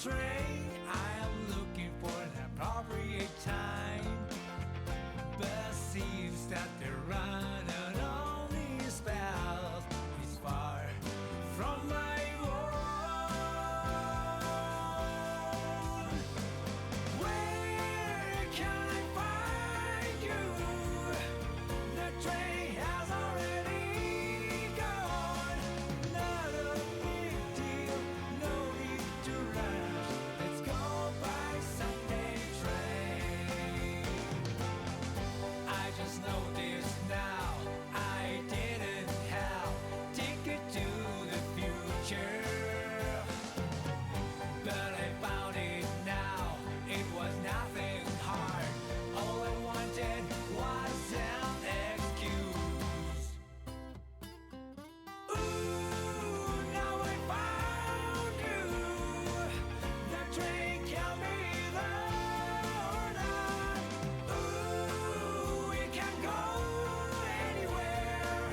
train. I am looking for an appropriate time, but seems that the run and only spell is far from my own. Where can I find you? The train has already gone. Not a big deal, no need to rush. Let's go by Sunday train. I just noticed now I didn't have ticket to the future, but I found it now. It was nothing hard. All I wanted was an excuse. Ooh, now I found you. The train can be there or not. Ooh, we can go anywhere.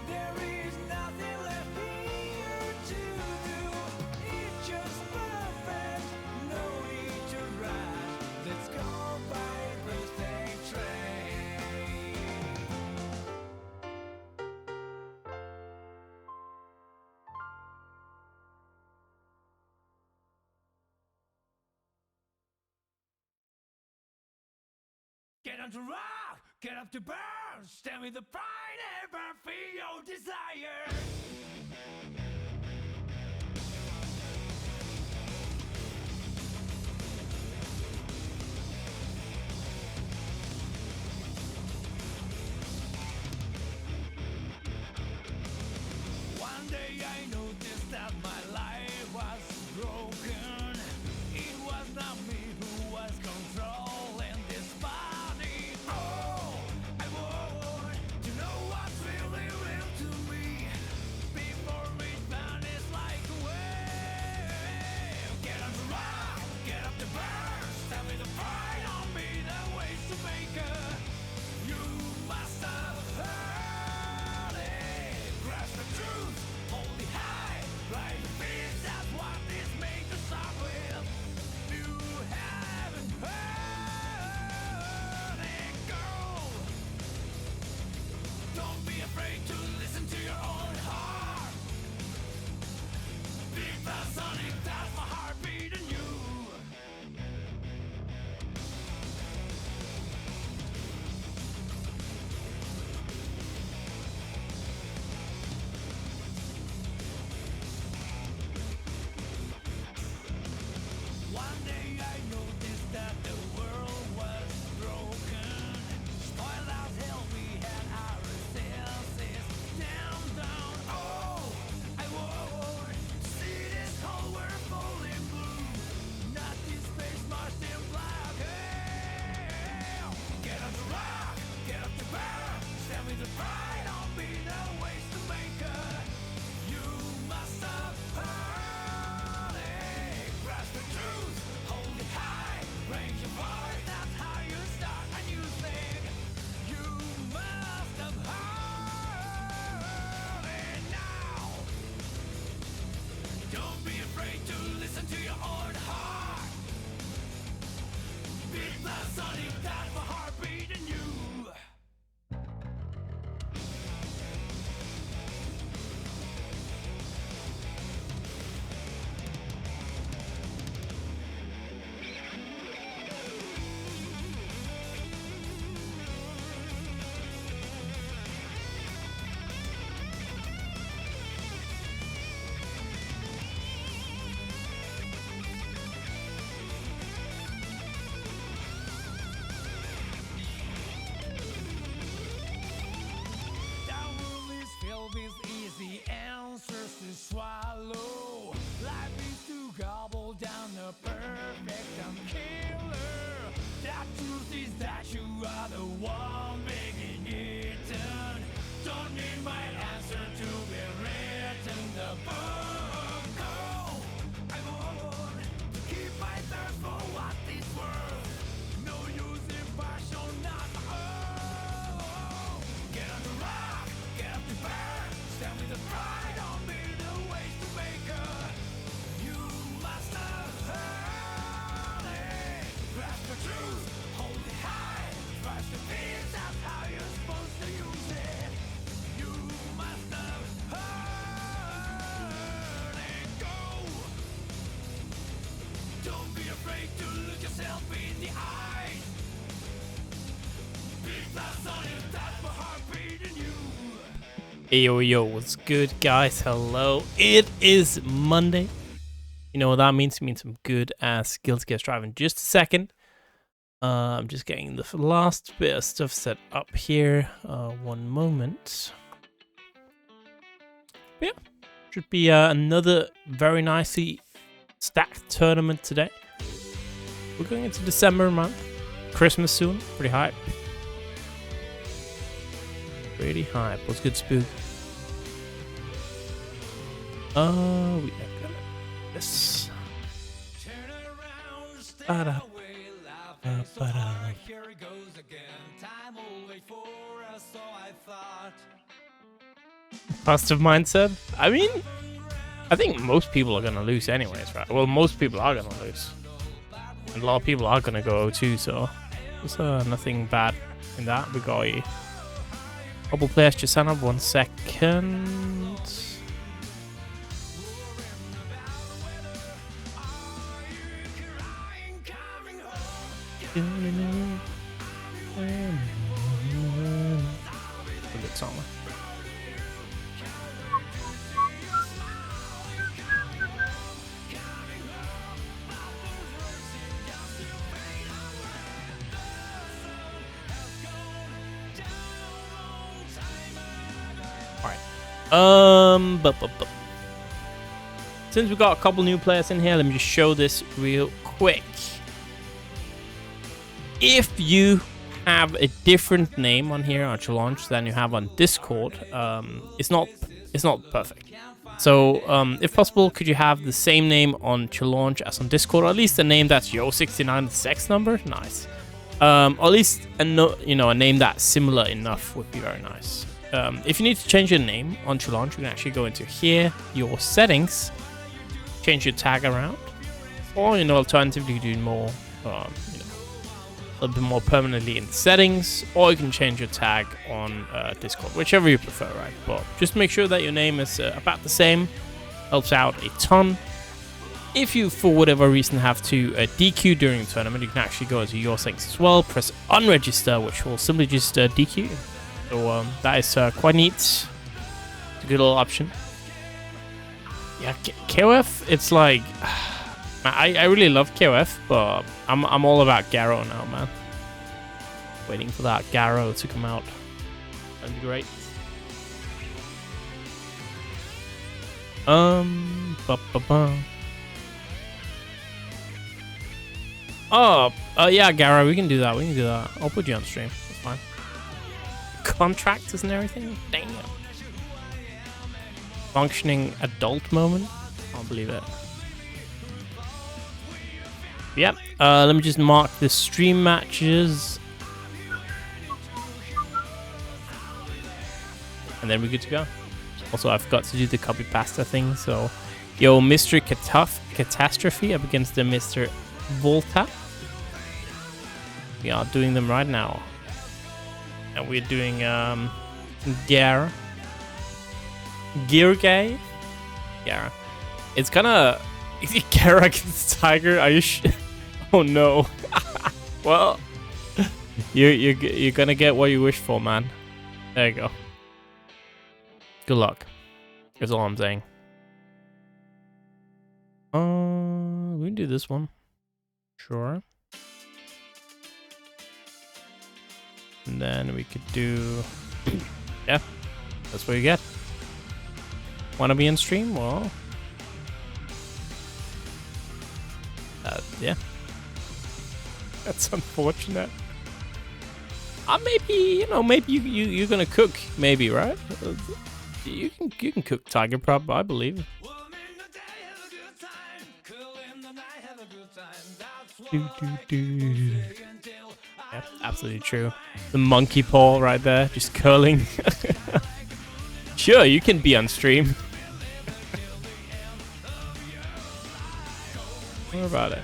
There is nothing left here to do. It's just perfect. No need to rush. Let's go by birthday train. Get on to rock, get up to burn, stand with the pride, ever feel your desire. One day I noticed that my life was broken. It was not me who was controlling this body. Oh, I want to know what's really real to me before it vanishes like a wave. Get on the rock, get up the burn, stand with the pride on me, the ways to make it. You must have heard it. Grasp the truth, hold it high, right the peace, that's what this made us start with. You haven't heard it, girl. Don't be afraid to listen to your own heart. Beat the sonic, that's my heartbeat in you. One day I noticed that the world was broken. Spoiled as hell, we had our senses down. Oh, I want to see this whole world falling blue. Not this space marched in black. Hey, get up to rock, get up to burn, stand with the pride on me, the ways to make it. You must have heard it. Grasp the truth, hold it high, raise your voice, that's how you start a new thing. You must have heard it now. Don't be afraid to listen to your own heart. Beat the sonic, that's my heartbeat in you. That world is filled with easy answers to swallow. Life is to gobble down a perfect killer. That truth is that you are the one being eaten. Don't need my answer to be written the book. Oh, I want to keep my thirst for what this world. No use in passion, not my own. Get on the rock, get up the burn, stand with the pride on me, the ways to make it. You must have heard. Yo, what's good, guys? Hello. It is Monday. You know what that means? It means some good ass skills get driving. Just a second. I'm just getting the last bit of stuff set up here. One moment. But yeah, should be another very nicely stacked tournament today. We're going into December month. Christmas soon. Pretty hype. Pretty hype. What's good, Spook? We have got this. Positive mindset. I mean, I think most people are gonna lose anyways, right? Well, most people are gonna lose, and a lot of people are gonna go 0-2. So there's nothing bad in that. We got a couple players just sign up. 1 second. A good song. But since we got a couple new players in here, let me just show this real quick. If you have a different name on here on Challenge than you have on Discord, it's not perfect. So if possible, could you have the same name on Challenge as on Discord, or at least a name that's Yo69 sex number? Nice. Or at least a name that's similar enough would be very nice. If you need to change your name on Challenge, you can actually go into here, your settings, change your tag around, or alternatively you do more a little bit more permanently in settings, or you can change your tag on Discord, whichever you prefer, right? But just make sure that your name is about the same. Helps out a ton. If you, for whatever reason, have to DQ during the tournament, you can actually go into your settings as well, press unregister, which will simply just DQ. So that is quite neat. It's a good little option. Yeah, KOF, it's like... I really love KOF, but I'm all about Gaer now, man. Waiting for that Gaer to come out. That'd be great. Yeah, Gaer, we can do that. I'll put you on stream. That's fine. Contractors and everything? Damn. Functioning adult moment? Can't believe it. Yep, let me just mark the stream matches. And then we're good to go. Also, I forgot to do the copy pasta thing, so... Yo, Mr. Catastrophe up against the Mr. Volta. We are doing them right now. And we're doing, Gaer. Gaer? Gaer. It's kinda... Gaer against Tiger? Are you Oh no. Well, you're gonna get what you wish for, man. There you go. Good luck. That's all I'm saying. We can do this one. Sure. And then we could do... Yeah, that's what you get. Wanna be in stream? Well... yeah. That's unfortunate. Maybe you're gonna cook, maybe, right? You can cook tiger prop, I believe. Yep, absolutely true. The monkey paw right there, just curling. Sure, you can be on stream. What about it?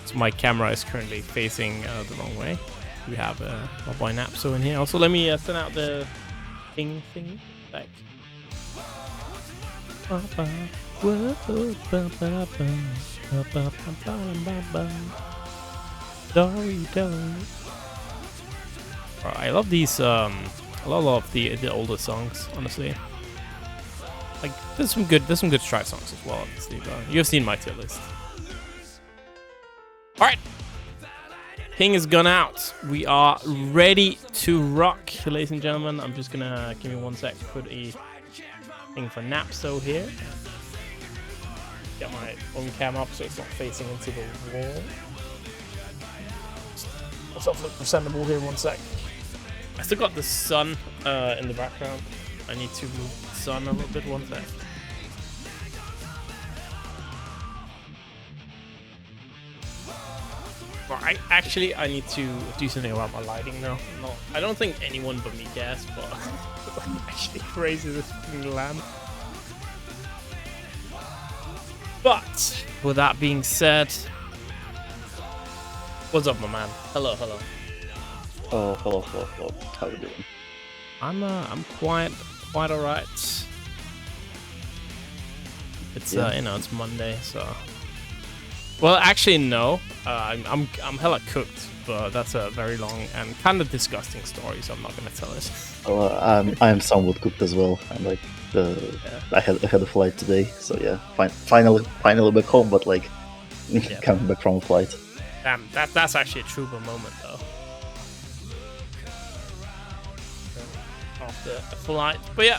So my camera is currently facing the wrong way. We have my boy Napso in here. Also, let me send out the thing. Like. I love these. I love the older songs, honestly. Like there's some good strike songs as well, obviously. But you've seen my tier list. All right, Ping has gone out. We are ready to rock, ladies and gentlemen. I'm just gonna give me 1 sec. Put a thing for Napso here. Get my own cam up so it's not facing into the wall. Myself look presentable here. 1 sec. I still got the sun in the background. I need to move the sun a little bit. 1 sec. Well, I need to do something about my lighting now. No, I don't think anyone but me cares, but I'm actually crazy this fucking lamp. But with that being said, what's up, my man? Hello. Oh, hello. How you doing? I'm quite alright. It's it's Monday, so. Well, actually no. I'm hella cooked, but that's a very long and kind of disgusting story, so I'm not gonna tell it. Well, I'm somewhat cooked as well. I'm like I had a flight today, so yeah, finally back home, but like coming back from a flight. Damn, that's actually a trooper moment though. After a flight, but yeah,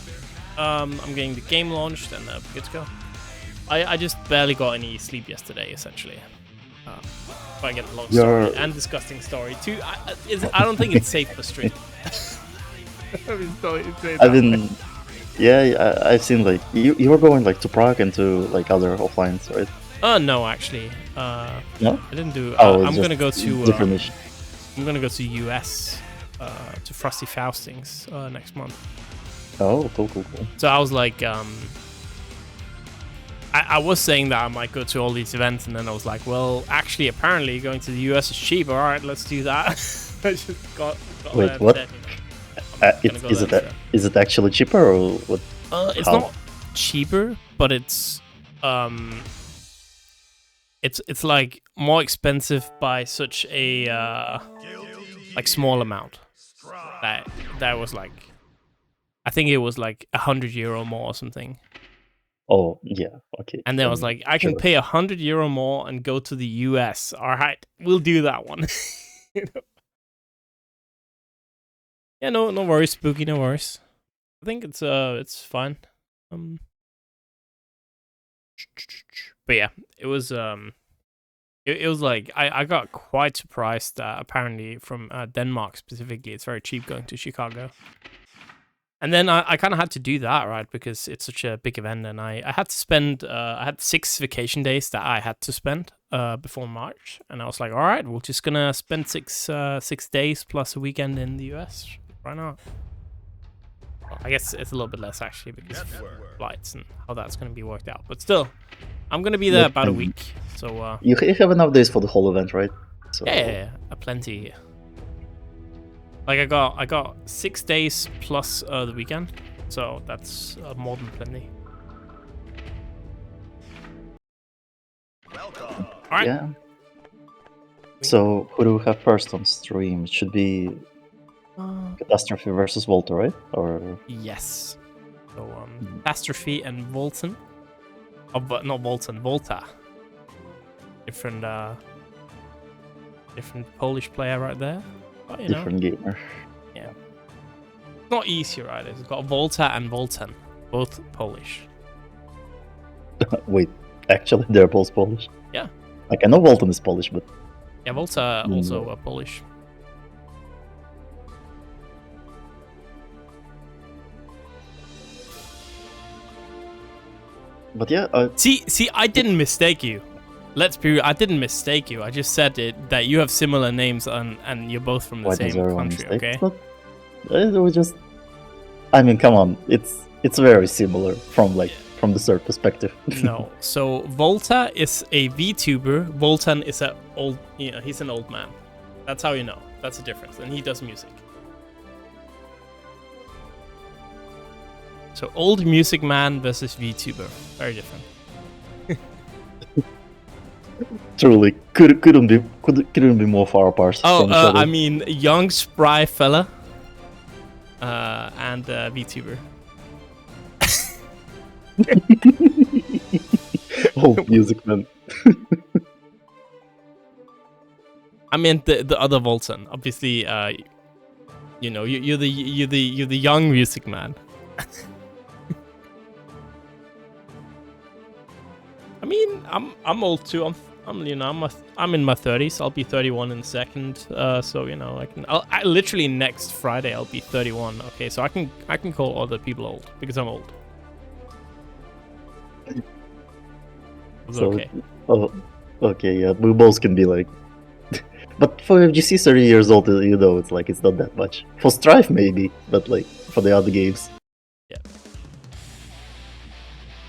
I'm getting the game launched and we're good to go. I just barely got any sleep yesterday, essentially. If I get a long story and disgusting story too. I don't think it's safe for stream. I've seen like you were going like to Prague and to like other offlines, right? No, actually. No, I didn't do. I'm gonna go to. Different mission. I'm gonna go to US, to Frosty Faustings next month. Oh, cool. So I was like, I was saying that I might go to all these events, and then I was like, well, actually, apparently going to the US is cheap. All right, let's do that. I just got Wait, what? Is it actually cheaper or what? It's not cheaper, but it's like more expensive by such a like small amount. That was like, I think it was like €100 more or something. Oh yeah, okay. And then I was like, I can pay €100 more and go to the US. All right, we'll do that one. You know? Yeah, no worries, Spooky, no worries. I think it's fine. But yeah, it was it was like I got quite surprised that apparently from Denmark specifically, it's very cheap going to Chicago. And then I kind of had to do that, right? Because it's such a big event, and I had to spend I had 6 vacation days that I had to spend before March, and I was like, all right, we're just gonna spend 6 days plus a weekend in the US. Why not? Well, I guess it's a little bit less actually because of flights and how that's gonna be worked out. But still, I'm gonna be there about a week. So you have enough days for the whole event, right? So yeah, plenty. Like I got 6 days plus the weekend, so that's more than plenty. Welcome. All right. Yeah. So who do we have first on stream? It should be Catastrophe versus Volta, right? Or yes. So Catastrophe and Volta. Oh, but not Volta, Volta. Different Polish player right there. But, you different gamer. Yeah. It's not easy, right? It's got Volta and Volten, both Polish. Wait, actually, they're both Polish? Yeah. Like, I know Volten is Polish, but... Yeah, Volta also Polish. But yeah... See, I didn't mistake you. Let's be real, I didn't mistake you. I just said that you have similar names and you're both from the same country, okay? It was just... I mean, come on. It's very similar from the third perspective. No. So Volta is a VTuber. Voltan is he's an old man. That's how you know. That's the difference. And he does music. So old music man versus VTuber. Very different. Truly, couldn't be more far apart Oh, from each other. I mean, young spry fella, and VTuber. Oh, music man. I meant the other Volta. Obviously, you know, you're the young music man. I mean, I'm old too. I'm in my 30s. I'll be 31 in a second. So you know, I literally next Friday I'll be 31. Okay, so I can call other people old because I'm old. It's So, okay. oh, okay, yeah, we both can be like. But for FGC 30 years old, you know, it's like it's not that much. For Strife maybe, but like for the other games. Yeah.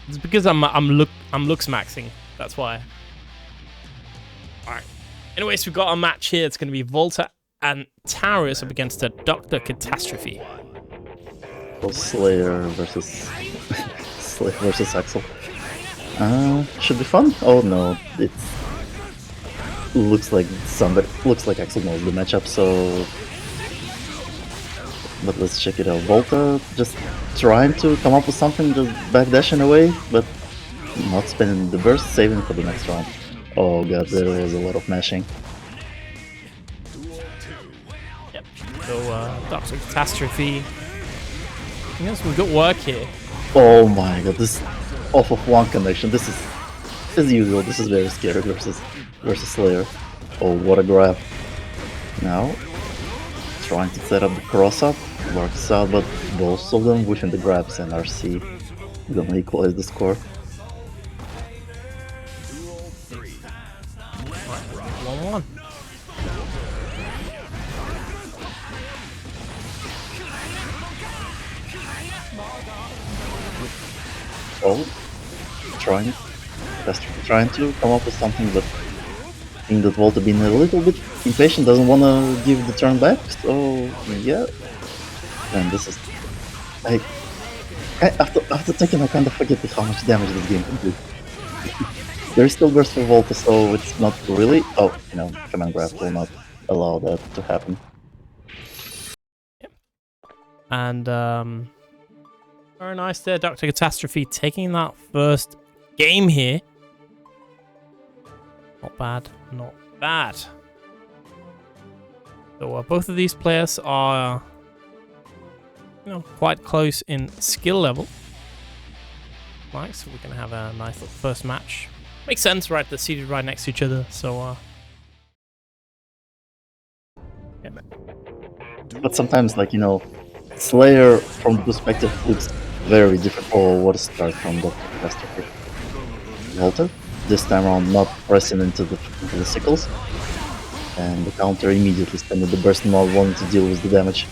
It's because I'm looks maxing. That's why. All right. Anyways, we got a match here. It's gonna be Volta and Antares up against the Dr. Catastrophe. So Slayer versus Slayer versus Axel. Should be fun. Oh no, it looks like Axel knows the matchup. So, but let's check it out. Volta just trying to come up with something, just backdashing away, but not spending the burst, saving for the next round. Oh god, there was a lot of mashing. Yep. So Dr. Catastrophe. I guess some good work here. Oh my god, this off of one connection. This is, as usual, this is very scary versus Slayer. Oh, what a grab. Now, trying to set up the cross-up. Works out, but both of them within the grabs, and RC gonna equalize the score. 1-1. Oh, trying to come up with something, but I think that Volta being a little bit impatient, doesn't want to give the turn back. So yeah, and this is like after Tekken, I kind of forget how much damage this game can do. There is still burst for Volta, so it's not really. Oh, you know, command grab will not allow that to happen. And very nice there, Dr. Catastrophe taking that first game here. Not bad, not bad. So both of these players are, you know, quite close in skill level. Right, so we're gonna have a nice little first match. Makes sense, right? They're seated right next to each other, so yeah. But sometimes, like, you know, Slayer from the perspective looks very different. Oh, what a start from Dr. Catastrophe. Volta, this time around not pressing into the sickles. And the counter immediately spending the burst, not wanting to deal with the damage.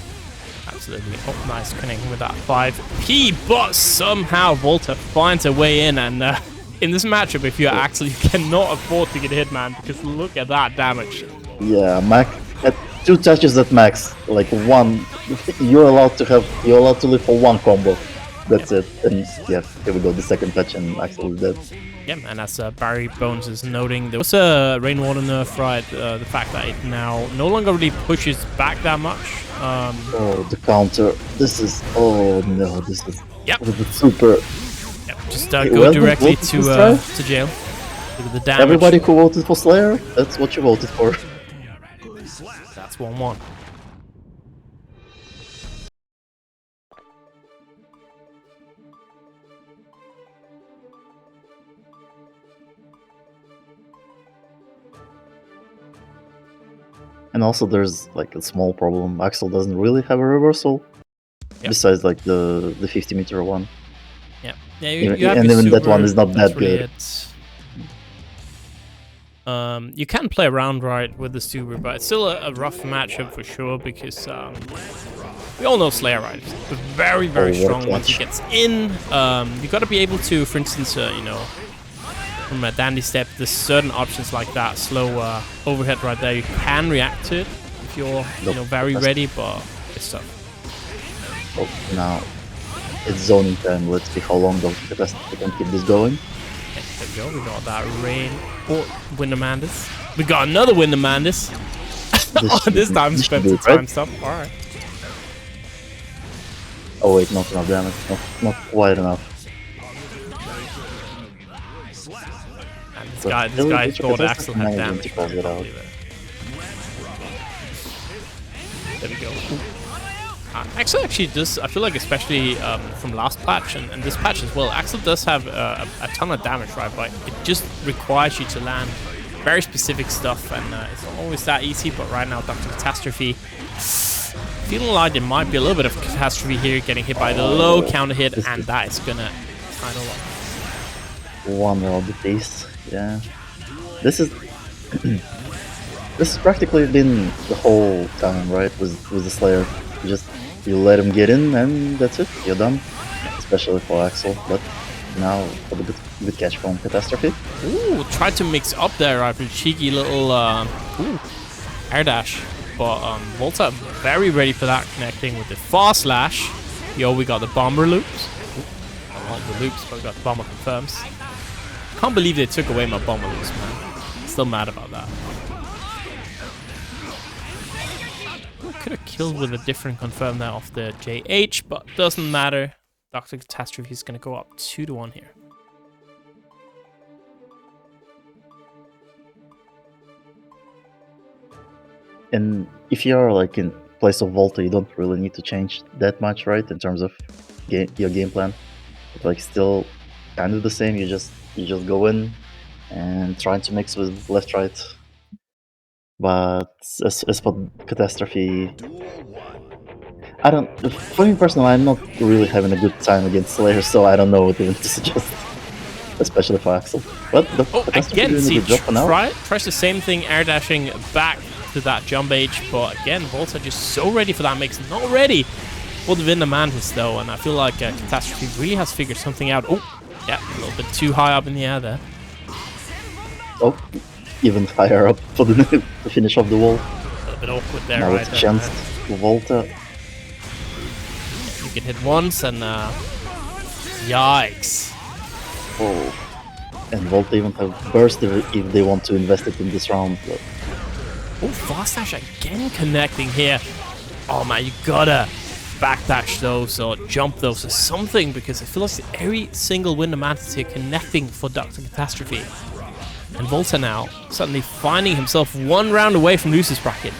Absolutely. Oh, nice connecting with that 5P, but somehow Volta finds a way in, and in this matchup, if you're Axel, you cannot afford to get hit, man, because look at that damage. Yeah, Max at 2 touches at max, like one, you're allowed to live for 1 combo. That's it. And yeah, here we go, the second touch, and Axel is dead. Yeah, and as Barry Bones is noting, there was a Rainwater nerf, right? The fact that it now no longer really pushes back that much. Oh, the counter. This is. Oh no, this is. Yep. With the super. Yep. Just go directly to jail. Look at the damage. Everybody who voted for Slayer, that's what you voted for. That's 1-1. And also, there's like a small problem. Axel doesn't really have a reversal, besides like the 50-meter one. Yeah, yeah. And even that one is not that good. You can play around right with the super, but it's still a rough matchup for sure because we all know Slayer, right? It's very, very strong once he gets in. You got to be able to, for instance, you know, from a dandy step, there's certain options like that slow overhead right there. You can react to it if you're, you know, very ready, but it's tough. Oh, now it's zoning time. Let's see how long Catastrophe can keep this going. we go. We got that rain. Or Windamandus. We got another Windamandus. This time spent the time stuff. Alright. Oh wait, not enough damage. Not quite enough. And this guy thought Axel had damage. There we go. Axel actually does, I feel like especially from last patch and this patch as well, Axel does have a ton of damage, right? But it just requires you to land very specific stuff, and it's not always that easy. But right now, Dr. Catastrophe, feeling like there might be a little bit of Catastrophe here, getting hit by the low counter hit, and that is gonna kind of one of the piece. Yeah, this is this has practically been the whole time, right? With the Slayer, you let him get in, and that's it. You're done. Especially for Axel, but now for the good catch from Catastrophe. Ooh, tried to mix up there, right? For a cheeky little air dash, but Volta very ready for that, connecting with the fast slash. Yo, we got the bomber loops. Not the loops, but we got the bomber confirms. Can't believe they took away my bomber loops, man. Still mad about that. Could have killed with a different confirm there off the JH, but doesn't matter. Dr. Catastrophe is going to go up 2-1 here. And if you're like in place of Volta, you don't really need to change that much, right? In terms of your game plan, it's like still kind of the same. You just go in and trying to mix with left, right. But as for Catastrophe, I don't. For me personally, I'm not really having a good time against Slayer, so I don't know what even to suggest, especially for Axel. But again, see, tries the same thing, air dashing back to that jump H, but again, Volta just so ready for that mix, not ready for the Windamandus though, and I feel like Catastrophe really has figured something out. Oh, yeah, a little bit too high up in the air there. Oh, even higher up for the finish of the wall. A little bit awkward there, now right? It's a chance for Volta. You can hit once and yikes. Oh, and Volta even have burst if they want to invest it in this round. But... oh, fast dash again connecting here. Oh man, you gotta backdash those or jump those or something, because I feel like every single Windamandus here connecting for Dr. Catastrophe. And Volta now suddenly finding himself one round away from losers bracket.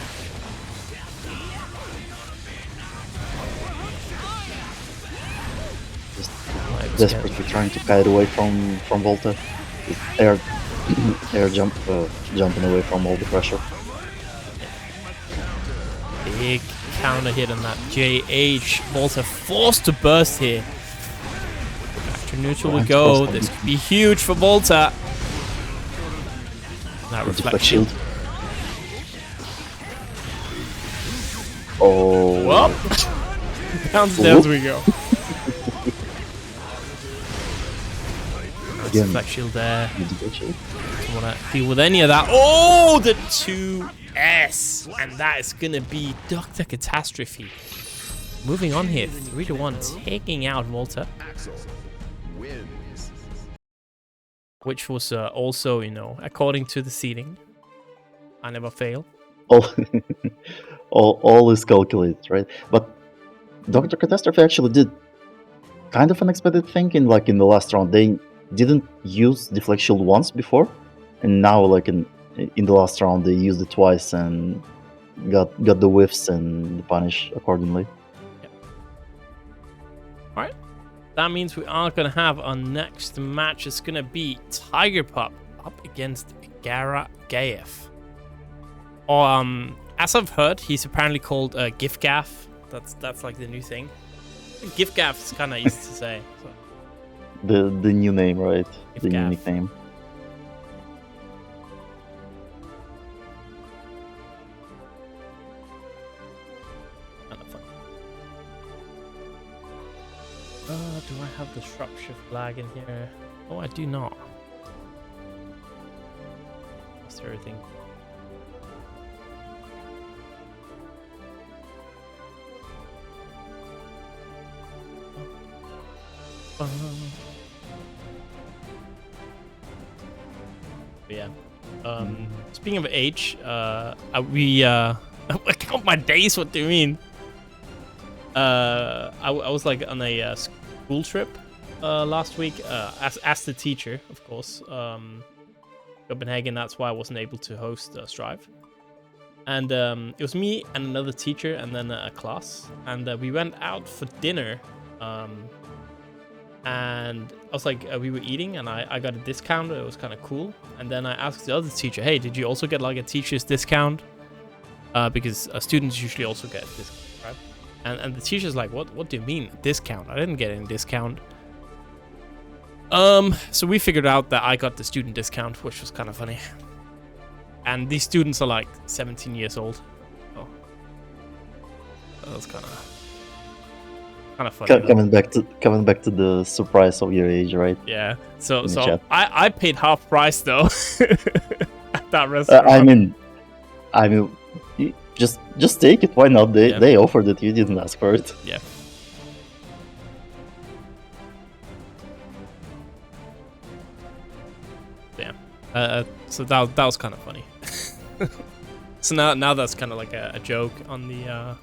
Desperately trying to kite away from Volta. Air jumping away from all the pressure. Big counter hit on that JH. Volta forced to burst here. Back to neutral we go. This could be huge for Volta. That reflect shield. Oh. Well, downstairs we go. Nice reflect shield there. Don't want to deal with any of that. Oh, the 2S. And that is going to be Dr. Catastrophe. Moving on here, 3-1, taking out Volta. Which was also, you know, according to the seeding. I never fail. All is calculated, right? But Dr. Catastrophe actually did kind of unexpected thing in the last round. They didn't use Deflect Shield once before, and now like in the last round they used it twice and got the whiffs and the punish accordingly. Yep. All right. That means we are going to have our next match. It's going to be Tiger Pup up against Gaeaf. Or, as I've heard, he's apparently called Gaeaf. That's like the new thing. Gaeaf is kind of easy to say. So. The new name, right? The Gaeaf. unique name. Do I have the Shropshire flag in here? Oh, I do not. That's everything. Speaking of age, I count my days. What do you mean? I was like on a school trip last week as the teacher, of course. Copenhagen. That's why I wasn't able to host Strive. And it was me and another teacher and then a class. And we went out for dinner. And I was like, we were eating and I got a discount. It was kind of cool. And then I asked the other teacher, hey, did you also get like a teacher's discount? Because students usually also get a discount, right? And the teacher's like, what do you mean discount? I didn't get any discount. So we figured out that I got the student discount, which was kind of funny. And these students are like 17 years old. Oh, that was kind of funny. Coming back to the surprise of your age, right? Yeah. So I paid half price though at that restaurant. I mean, just take it. Why not? They offered it. You didn't ask for it. Yeah. So that was kind of funny. So now that's kind of like a joke on the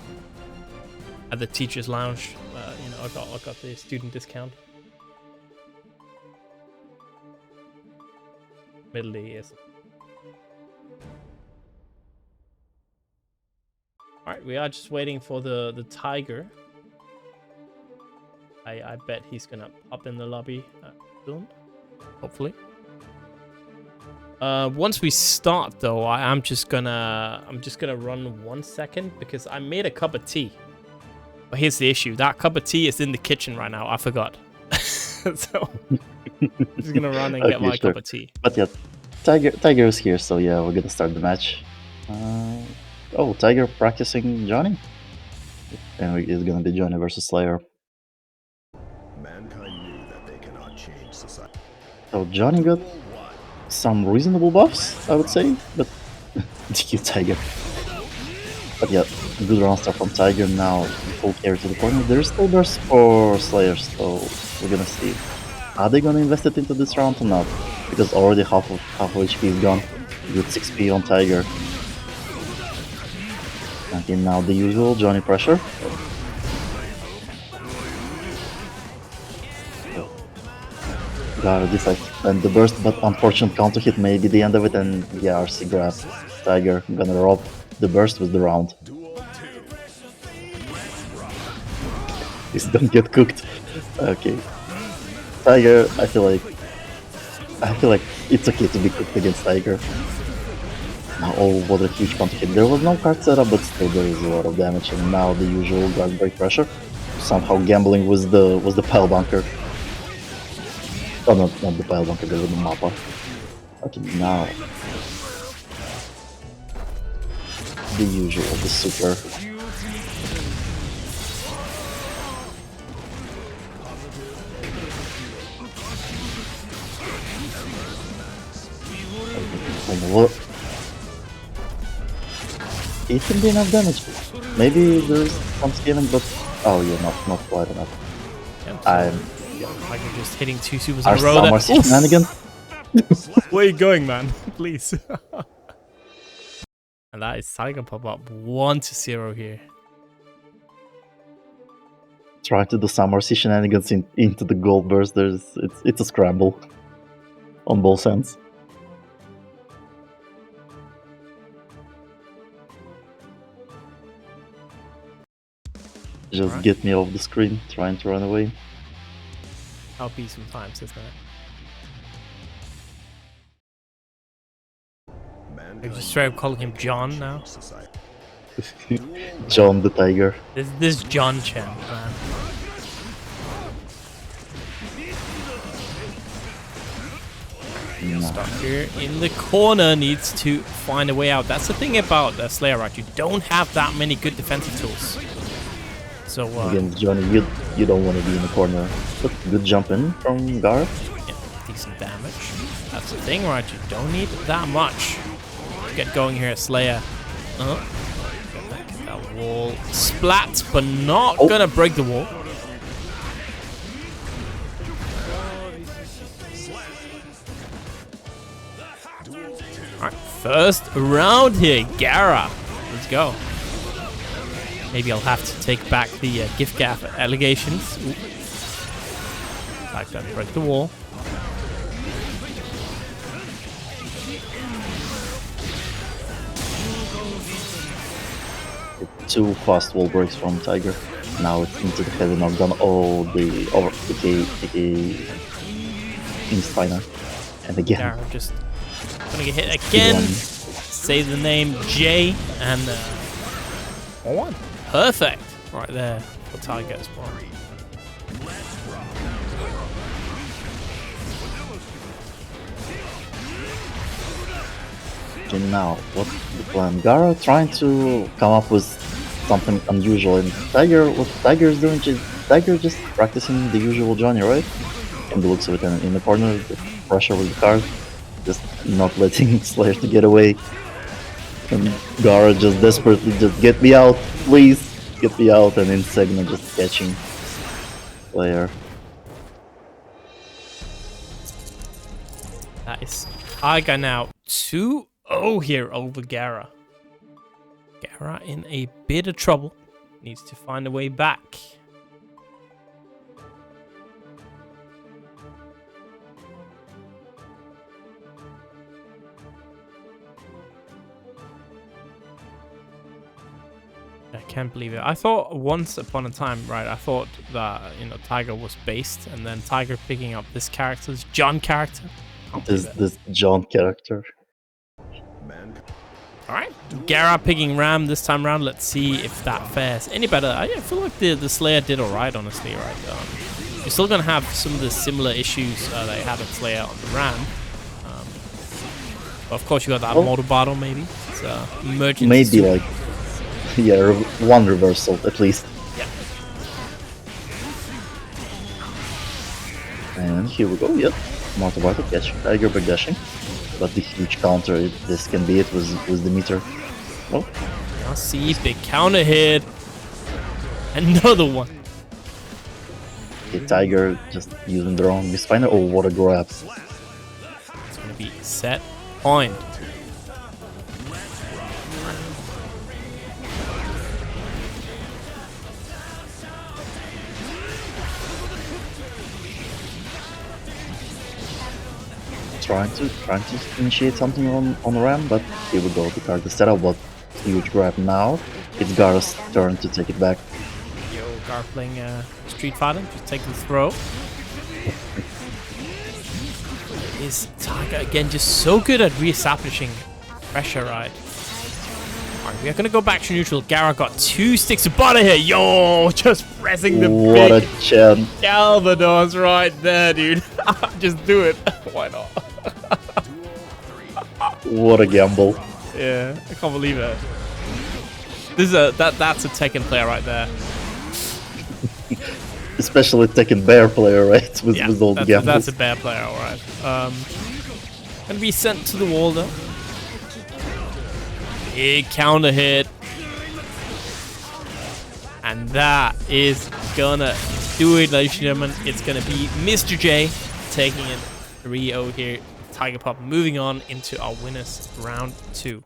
at the teachers' lounge. You know, I got the student discount. Middle years. All right, we are just waiting for the tiger. I bet he's gonna pop in the lobby soon, hopefully. Once we start though, I'm just gonna run 1 second because I made a cup of tea. But here's the issue: that cup of tea is in the kitchen right now. I forgot, so I'm just gonna run and get my cup of tea. But yeah, Tiger is here, so yeah, we're gonna start the match. Oh, Tiger practicing Johnny, and it's gonna be Johnny versus Slayer. Mankind knew that they cannot change society. So Johnny got some reasonable buffs, I would say, but DQ Tiger. But yeah, good round start from Tiger. Now full carry to the corner. There is still burst for Slayer, so we're gonna see. Are they gonna invest it into this round or not? Because already half of HP is gone. Good 6p on Tiger. And in now the usual Johnny pressure. Gaer defect and the burst, but unfortunate counter hit may be the end of it, and yeah, RC grabs Tiger. Gonna rob the burst with the round. Please don't get cooked. Okay. Tiger, I feel like it's okay to be cooked against Tiger. Now, oh, what a huge counter hit. There was no card setup, but still there is a lot of damage, and now the usual guard break pressure. Somehow gambling was the pile bunker. Oh, not the pile bunker, there was the mappa. Okay, now the usual, the super. What? It can be enough damage. Maybe there's some scaling, but oh yeah, not quite enough. Like you're just hitting 2 supers in a row there. Shenanigan. Where are you going, man? Please. And that is Tiger pop up 1-0 here. Trying to do some RC shenanigans into the gold burst. It's a scramble on both ends. Just get me off the screen, trying to run away. I'll be sometimes, isn't it? I'm just straight up calling him John now. John the Tiger. This John Chen, man. Stalker in the corner needs to find a way out. That's the thing about Slayer, right? You don't have that many good defensive tools. So against Johnny, you don't want to be in the corner. But good jump in from Gaer. Yeah, decent damage. That's the thing, right? You don't need that much. Get going here, Slayer. Get back at that wall. Splat, but not gonna break the wall. Alright, first round here. Gaer. Let's go. Maybe I'll have to take back the gift gap allegations. Ooh. Like that, break the wall. Two fast wall breaks from Tiger. Now it's into the heavy knockdown. Oh, the over the Semifinal. And again. Gaer just gonna get hit again. Say the name J and 1. Perfect. Right there for Tiger as well. And now, what's the plan? Gaer trying to come up with something unusual, and Tiger, what Tiger is doing, Tiger just practicing the usual Johnny, right? And the looks of it in the corner, the pressure with the card, just not letting Slayer to get away. And Gaer just desperately just get me out, please, get me out, and in segment just catching Slayer. Nice. Tiger now 2-0 here over Gaer. Gaer in a bit of trouble. Needs to find a way back. I can't believe it. I thought once upon a time, right, I thought that, you know, Tiger was based, and then Tiger picking up this character's John character. This John character. Alright, Gaer picking Ram this time around. Let's see if that fares any better. I feel like the Slayer did alright, honestly, right? You're still going to have some of the similar issues that you had at Slayer on the Ram. But of course, you got that model battle, maybe. It's emergency. Maybe like, yeah, one reversal at least. Yeah. And here we go, yep. Multi-battle catching Tiger by dashing. But the huge counter, this can be it, was the meter. Oh. I'll see, big counter hit. Another one. Okay, Tiger just using the wrong misfinder. Oh, what a grab. It's going to be set point. Trying to initiate something on Ram, but here we go. The card is set up, but huge grab now. It's Gaer's turn to take it back. Yo, Gaer playing Street Fighter, just take the throw. Is Tiger again just so good at re-establishing pressure, right? Alright, we are gonna go back to neutral. Gaer got 2 sticks of butter here. Yo, just pressing the What big a chance. Calvados right there, dude. Just do it. Why not? What a gamble. Yeah, I can't believe it. This is that's a Tekken player right there. Especially Tekken Bear player, right? With all the gambles. That's a bear player, alright. Gonna be sent to the wall though. Big counter hit. And that is gonna do it, ladies and gentlemen. It's gonna be Mr. J taking it 3-0 here. Tiger Pop moving on into our winners round 2.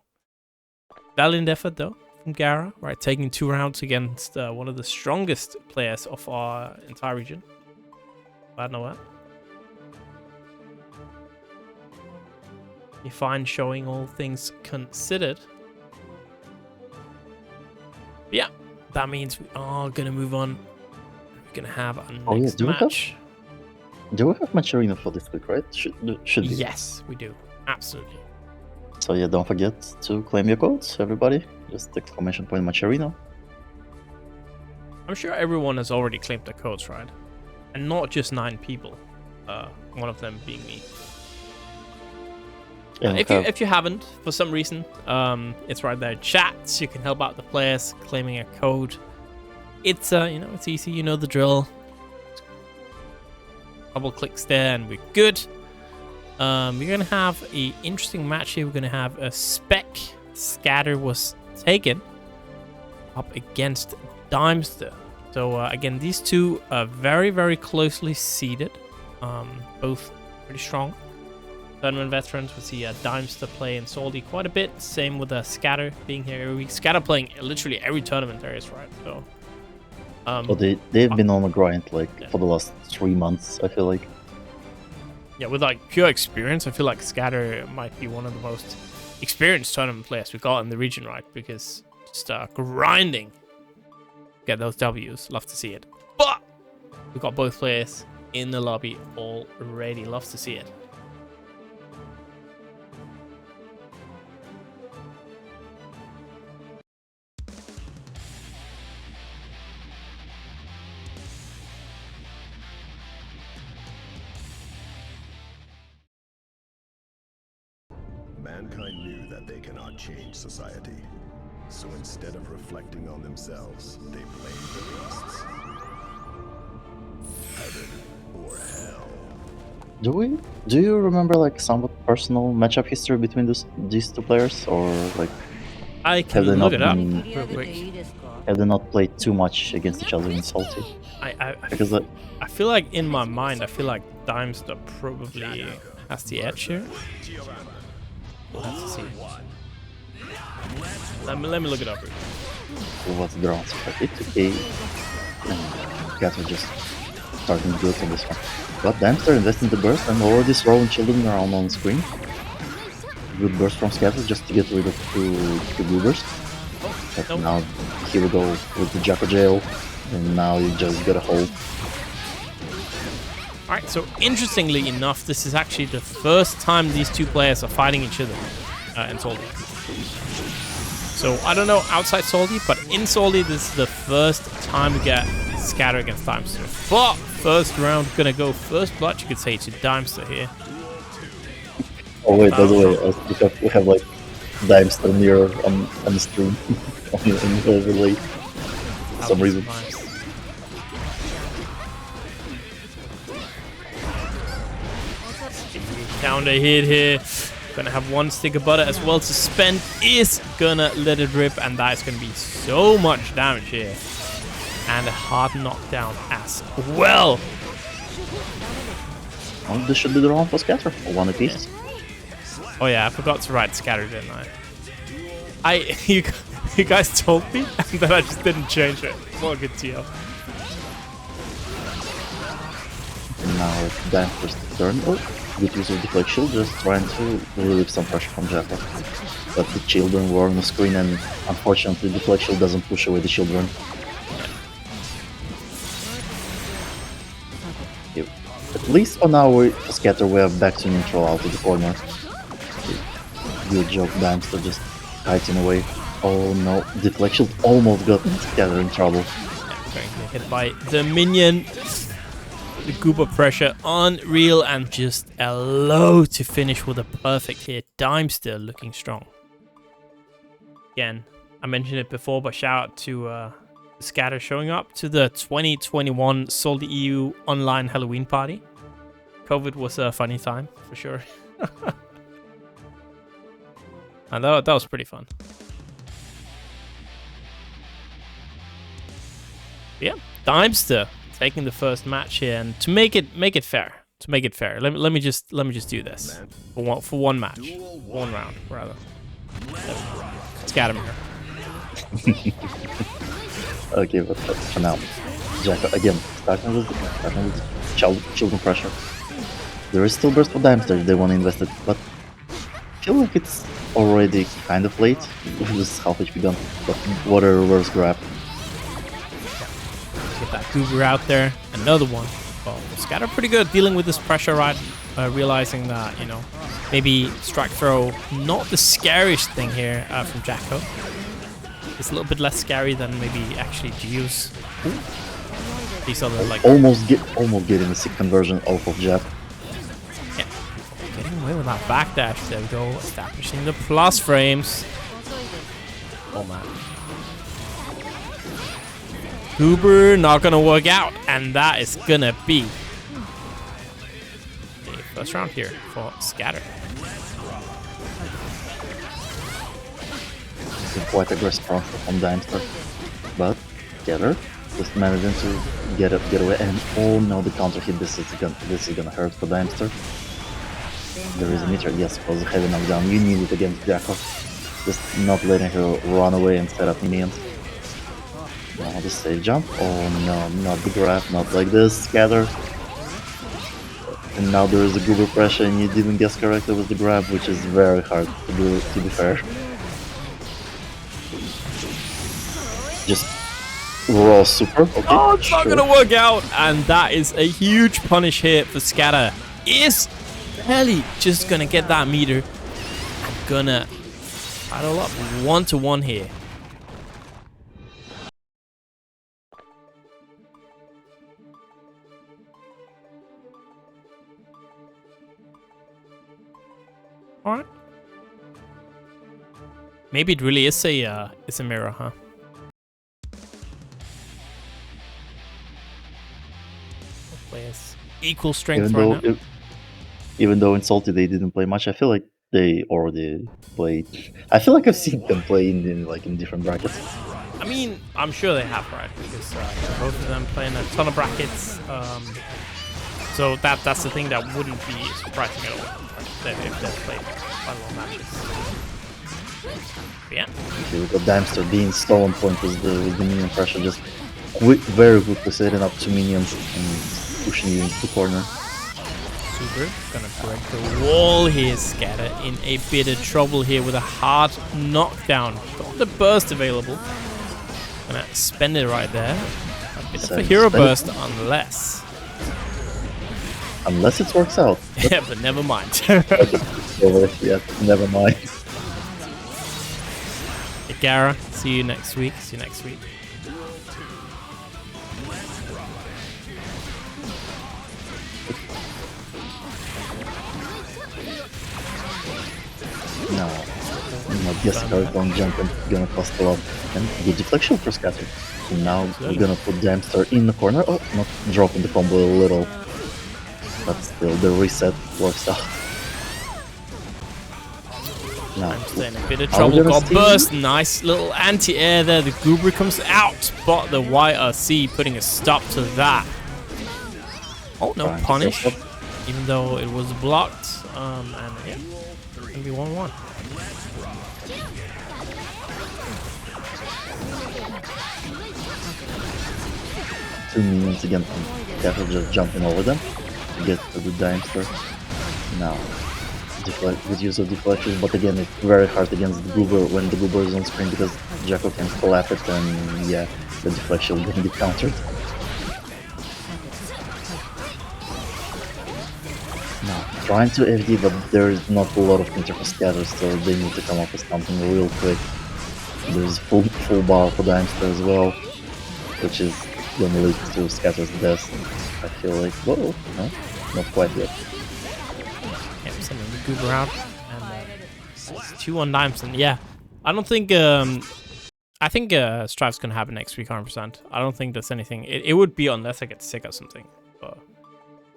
Valiant effort though from Gaer, right? Taking 2 rounds against one of the strongest players of our entire region. I don't know what. You find showing all things considered. But yeah, that means we are gonna move on. We're gonna have our next match. Do we have Macherino for this week, right? Should be. Yes, we do. Absolutely. So yeah, don't forget to claim your codes, everybody. Just exclamation point Macherino. I'm sure everyone has already claimed their codes, right? And not just 9 people. One of them being me. If you haven't, for some reason, it's right there in chat. You can help out the players claiming a code. It's it's easy. You know the drill. Double clicks there and we're good. We're gonna have an interesting match here. We're gonna have a SPEC. Scatter was taken up against Daimster. So again, these two are very, very closely seated. Both pretty strong. tournament veterans. We see Daimster play in Salty quite a bit. Same with Scatter being here every week. Scatter playing literally every tournament there is, right? So, But they've been on a grind like for the last 3 months, I feel like. yeah, with like pure experience, I feel like Scatter might be one of the most experienced tournament players we got in the region, right? Because just grinding, get those W's. Love to see it. But we got both players in the lobby already. Love to see it. Mankind knew that they cannot change society. So instead of reflecting on themselves, they blamed the beasts. Heaven or hell. Do you remember like somewhat personal matchup history between these two players, or like I can they look not it up been- real quick. have they not played too much against each other in Salty? Because I feel like in my mind, I feel like Daimster probably has the edge here. Let's see. Let me look it up. What's the round? It's okay. And guys are just starting good on this one. But Daimster invested in the burst and already throwing children around on screen. Good burst from Scatter just to get rid of two goobers. But Nope. now here we go with the Jacko Jail. And now you just gotta hold. Alright, so interestingly enough, this is actually the first time these two players are fighting each other in Salty. So I don't know outside Salty, but in Salty, this is the first time we get Scatter against Daimster. But first round, gonna go first blood, you could say, to Daimster here. Oh wait, by the way, we have like Daimster mirror on the stream in the overlay for some reason. Counter hit here. Gonna have one stick of butter as well to spend. Is gonna let it rip, and that is gonna be so much damage here. And a hard knockdown as well. Oh, this should be the round for Scatter. One apiece. Oh yeah, I forgot to write Scatter, didn't I? You guys told me, and then I just didn't change it. What a good deal. And now it's Daimster's turn. Oh, good use of deflect shield, just trying to relieve some pressure from Jacko. But the children were on the screen, and unfortunately deflect shield doesn't push away the children. Yeah. At least for now, for Scatter, we are back to neutral out of the corner. Good job, Daimster, just kiting away. Oh no, deflect shield almost got Scatter in trouble. Yeah, going to get hit by the minion. The Goober pressure unreal, and just a low to finish with a perfect hit. Daimster looking strong. Again, I mentioned it before, but shout out to Scatter showing up to the 2021 SaltyEU online Halloween party. COVID was a funny time, for sure. And that was pretty fun. Yeah, Daimster taking the first match here, and to make it fair. Let me just do this for one match, one round rather. Scatter here. Okay, but for now, Jacko again starting with children pressure. There is still burst for Daimster if they want to invest it, but I feel like it's already kind of late. This half HP gun, but what a reverse grab. Get that Goober out there. Another one. Well, Scatter pretty good dealing with this pressure, right? Realizing that, you know, maybe strike throw, not the scariest thing here from Jacko. It's a little bit less scary than maybe actually Geo's. These other like almost getting the sick conversion off of Jab. Yeah, getting away with that backdash. There we go, establishing the plus frames. Oh man. Goober not gonna work out, and that is gonna be the first round here for Scatter. Quite aggressive front from Daimster, but Gaer just managing to get away, and oh no, the counter hit. This is gonna hurt for Daimster. There is a meter, yes, was a heavy knockdown. You need it against Jacko. Just not letting her run away and set up minions. Now the safe jump. Oh no, not the grab, not like this. Scatter. And now there is a goober pressure and you didn't guess correctly with the grab, which is very hard to do, to be fair. Just raw super. Okay, Oh, it's not gonna work out, and that is a huge punish here for Scatter. Is barely just gonna get that meter. I'm gonna battle up 1-to-1 here. All right. Maybe it really is a mirror, huh? Players equal strength Even though in Salty they didn't play much, I feel like they already played. I feel like I've seen them play in different brackets. I mean, I'm sure they have, right? Because both of them play in a ton of brackets. So that's the thing that wouldn't be surprising at all, right? If they've played quite a lot of matches. But yeah. Okay, we got Daimster being stolen point with the minion pressure, just very quickly setting up 2 minions and pushing you into the corner. Super, gonna break the wall here, Scatter in a bit of trouble here with a hard knockdown. Got the burst available. Gonna spend it right there. A bit of a hero burst, unless it works out. Yeah, but never mind. Yeah, never mind. Hey, Gaer, see you next week. No, guess Hurricane jump and gonna cost a lot. And good deflection for Scatter. So now we're gonna put Daimster in the corner. Oh, not dropping the combo a little. But still, the reset works out. Now, I'm in a bit of trouble. Got burst. Nice little anti-air there. The Goober comes out, but the YRC putting a stop to that. Oh, no punish. Even though it was blocked. And yeah, it's gonna be 1-1. Two minions again. Cattle just jumping over them to get to the Daimster. Now, good use of deflections, but again, it's very hard against the Goober when the Goober is on screen because Jacko can collapse it, and yeah, the deflection will then be countered. Now, trying to FD, but there is not a lot of counter for Scatter, so they need to come up with something real quick. There's full bar for Daimster as well, which is gonna lead to Scatter's death. I feel like, whoa, no, not quite yet. Yeah, I'm sending the Goober out, and it's 2-1 Daimster. Yeah, I don't think. I think Strive's gonna happen next week, 100%. I don't think there's anything. It would be unless I get sick or something. But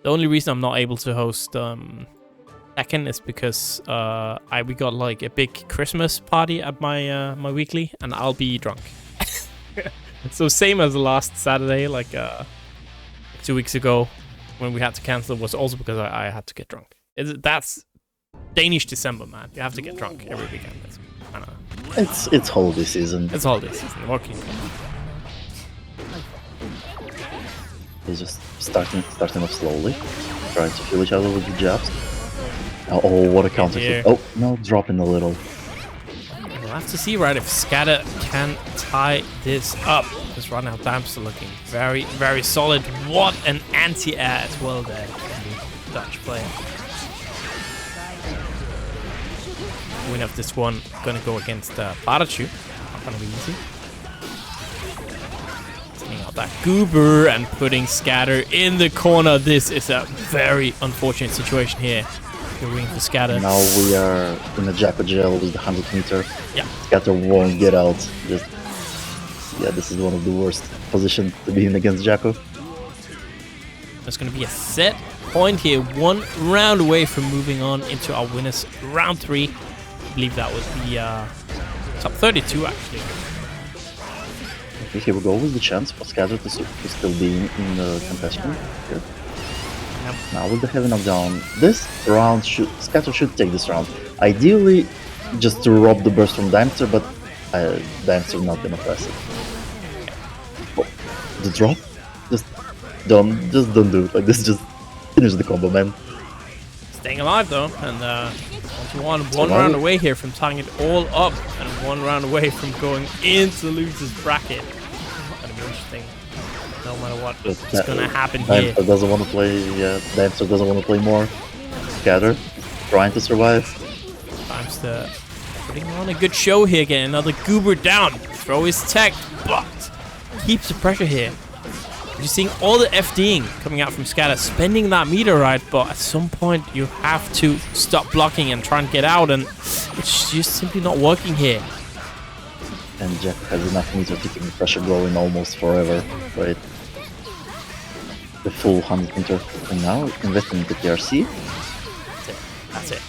the only reason I'm not able to host Tekken is because we got like a big Christmas party at my my weekly, and I'll be drunk. So same as last Saturday, like 2 weeks ago, when we had to cancel, was also because I had to get drunk. That's Danish December, man. You have to get drunk every weekend. I don't know. It's holiday season. It's holiday season. What can you do? They're just starting off slowly, trying to kill each other with the jabs. Oh, what a counter hit. Oh, no, dropping a little. We'll have to see, right, if Scatter can tie this up. Because right now, Daimster looking very, very solid. What an anti-air as well there from the Dutch player. Winner of this one gonna go against PataChu. Not gonna be easy. Taking out that Goober and putting Scatter in the corner. This is a very unfortunate situation here. You're waiting for Scatter. Now we are in a Jacko jail with the 100 meter. Yeah. Scatter won't get out. Just, yeah, this is one of the worst positions to be in against Jacko. There's going to be a set point here. 1 round away from moving on into our winners round 3. I believe that was the top 32 actually. Okay, here we go with the chance for Scatter to still be in the contestant. Here. Now with the heavy knockdown, this round Scatter should take this round. Ideally, just to rob the burst from Daimster, but Daimster not gonna press it. Oh, the drop? Just don't do it like this. Just finish the combo, man. Staying alive though, and one round away here from tying it all up, and 1 round away from going into the loser's bracket. Gonna be interesting. No matter what is gonna happen here. Daimster doesn't want to play. Yeah, Daimster doesn't want to play more. Scatter, trying to survive. Daimster putting on a good show here, getting another goober down. Throw his tech, but keeps the pressure here. You're seeing all the FDing coming out from Scatter, spending that meter, right? But at some point, you have to stop blocking and try and get out, and it's just simply not working here. And Jack has enough meter to keep the pressure going almost forever, right? The full 100 meter. And now investing into PRC. That's it. That's it.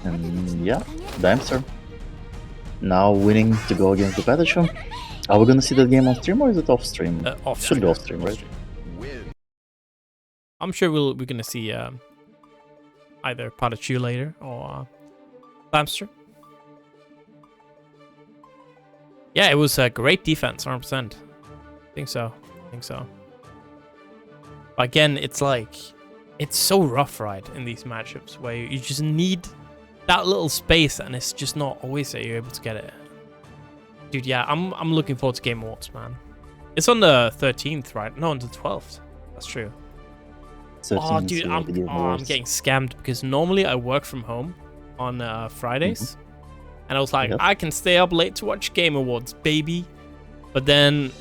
And yeah, Daimster. Now winning to go against the PataChu. Are we gonna see that game on stream or is it off stream? Off Should be off stream, right? I'm sure we're gonna see either PataChu later or Daimster. Yeah, it was a great defense, 100%. I think so. But again, it's like, it's so rough, right, in these matchups where you just need that little space, and it's just not always that you're able to get it. Dude, yeah, I'm looking forward to Game Awards, man. It's on the 13th, right? No, on the 12th. That's true. Oh, dude, I'm getting scammed because normally I work from home on Fridays. And I was like, I can stay up late to watch Game Awards, baby. But then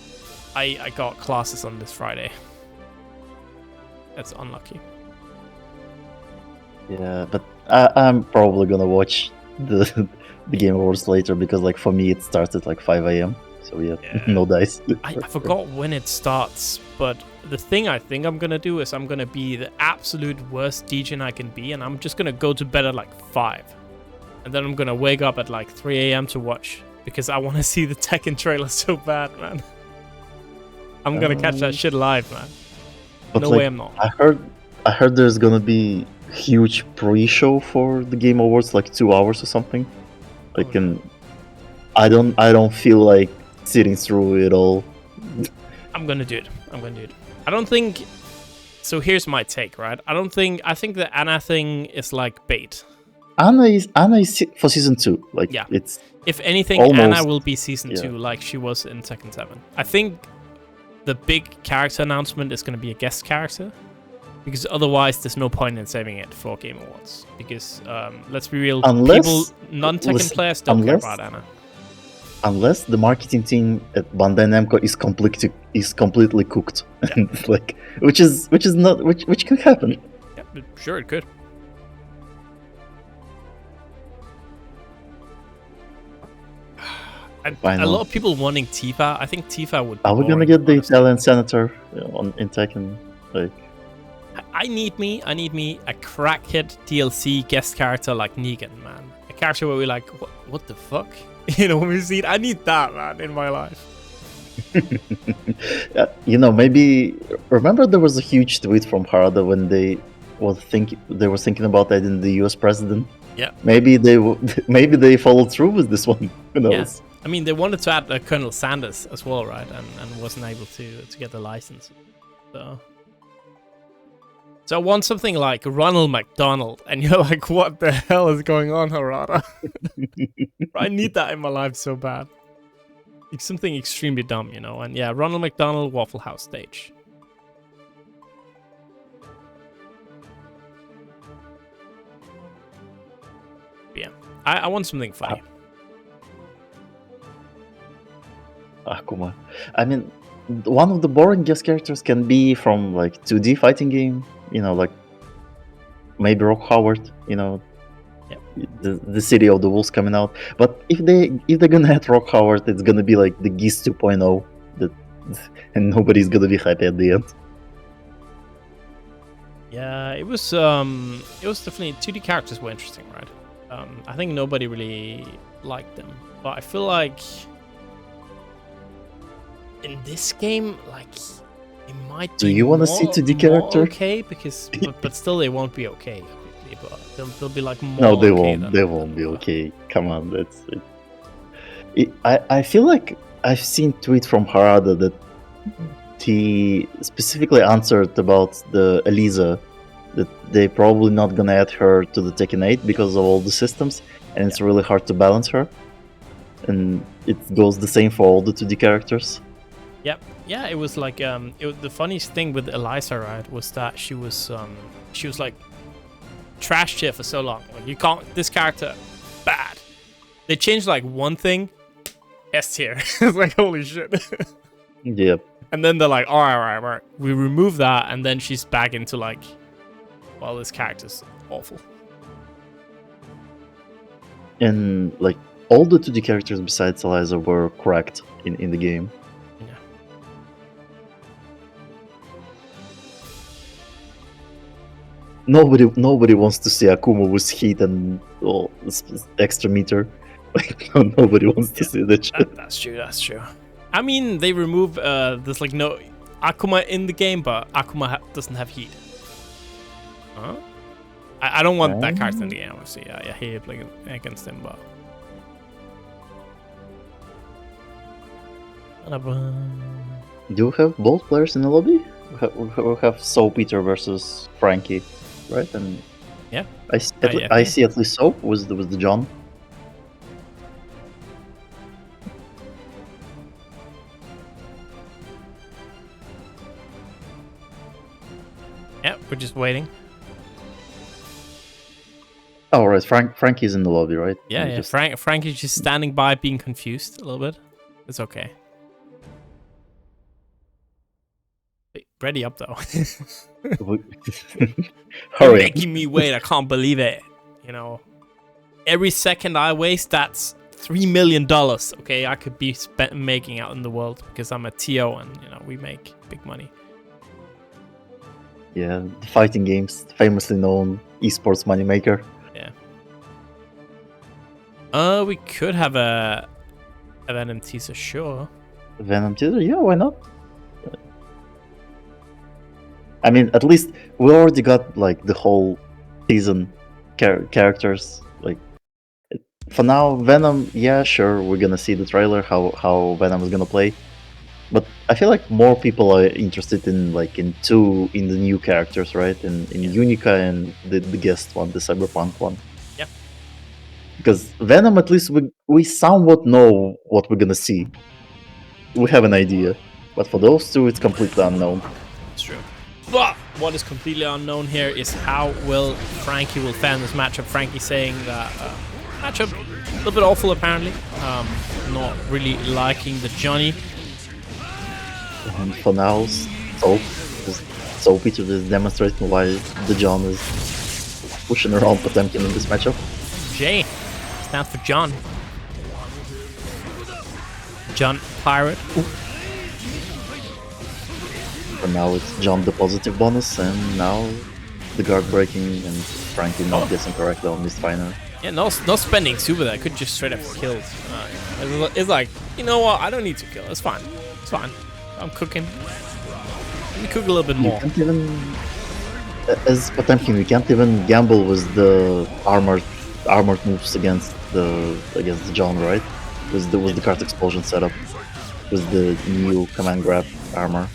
I got classes on this Friday. That's unlucky. Yeah, but I'm probably gonna watch the Game Awards later because, like, for me it starts at like 5 AM. So yeah, no dice. I forgot when it starts, but the thing I think I'm gonna do is I'm gonna be the absolute worst DJ I can be, and I'm just gonna go to bed at like 5. And then I'm gonna wake up at like 3 AM to watch because I want to see the Tekken trailer so bad, man. I'm gonna catch that shit live, man. No way I'm not. I heard there's gonna be huge pre-show for the Game Awards, like 2 hours or something. Like, and I don't feel like sitting through it all. I'm gonna do it. I don't think. So here's my take, right? I think the Anna thing is like bait. Anna is for season 2. Like, yeah, it's if anything, almost, Anna will be season 2, like she was in Tekken 7. I think the big character announcement is going to be a guest character, because otherwise there's no point in saving it for Game Awards. Because let's be real, non-Tekken players don't care about Anna. Unless the marketing team at Bandai Namco is completely cooked, and like which can happen. Yeah, sure, it could. A lot of people wanting Tifa. I think Tifa would. Are we gonna get the Italian senator in Tekken? Like, I need me a crackhead DLC guest character like Negan, man. A character where we're like, what the fuck? You know, when we see it, I need that, man, in my life. You know, maybe remember there was a huge tweet from Harada when they were thinking about that in the US president. Yeah. Maybe they followed through with this one. Who knows? Yeah. I mean, they wanted to add Colonel Sanders as well, right? And wasn't able to get the license. So I want something like Ronald McDonald, and you're like, what the hell is going on, Harada? I need that in my life so bad. It's something extremely dumb, you know? And yeah, Ronald McDonald, Waffle House stage. Yeah, I want something funny. Akuma. I mean, one of the boring guest characters can be from like 2D fighting game, you know, like maybe Rock Howard, you know, the City of the Wolves coming out. But if they're gonna add Rock Howard, it's gonna be like the Geese 2.0, and nobody's gonna be happy at the end. Yeah, it was definitely 2D characters were interesting, right? I think nobody really liked them, but I feel like in this game, like, it might Do be you want to see more- 2D more character? okay, because but still they won't be okay, obviously, but they'll be like more No, they okay won't. than- They won't be okay. Come on, that's it. I feel like I've seen tweets from Harada that he specifically answered about the Elisa, that they probably not gonna add her to the Tekken 8 because of all the systems, and it's really hard to balance her. And it goes the same for all the 2D characters. Yep. Yeah, it was like the funniest thing with Eliza, right, was that she was like trashed here for so long. Like, you can't, this character bad. They changed like one thing, S tier. It's like, holy shit. Yep. And then they're like, all right, we remove that, and then she's back into like, well, this character's awful. And like all the 2D characters besides Eliza were cracked in the game. Yeah. Nobody wants to see Akuma with heat and extra meter. Like nobody wants to see that shit. That's true. That's true. I mean, they remove there's like no Akuma in the game, but Akuma doesn't have heat. Huh? I don't want that character in the game, obviously. Yeah, I hate playing against him, but. Do you have both players in the lobby? We have Saltpeter versus Frankie, right? And yeah, I see at least Soap with the John. Yeah, we're just waiting. Oh, right. Frankie's in the lobby, right? Yeah, yeah. Just... Frankie's just standing by, being confused a little bit. It's okay. Ready up though. Hurry! Making me wait. I can't believe it. You know, every second I waste, that's $3 million. Okay, I could be making out in the world because I'm a TO, and you know we make big money. Yeah, the fighting games, famously known esports moneymaker. Yeah. We could have a Venom teaser, sure. Venom teaser, yeah, why not? I mean, at least we already got like the whole season characters. Like, for now, Venom, yeah, sure, we're gonna see the trailer how Venom is gonna play. But I feel like more people are interested in the new characters, right? In Unica and the guest one, the Cyberpunk one. Yeah. Because Venom, at least we somewhat know what we're gonna see. We have an idea, but for those two, it's completely unknown. It's true. But what is completely unknown here is how well Frankie will fan this matchup. Frankie saying that matchup a little bit awful apparently. Not really liking the Johnny. And for now, Saltpeter is demonstrating why the John is pushing around Potemkin in this matchup. J stands for John. John Pirate. Ooh. For now, it's John the positive bonus, and now the guard breaking and Frankie not guessing correctly on this final. Yeah, no spending super there. Could just straight up kill. It's like, you know what? I don't need to kill. It's fine. It's fine. I'm cooking. Let me cook a little bit more. You can't even, as Potemkin, you can't even gamble with the armored moves against the John, right? With the card explosion setup, with the new command grab armor.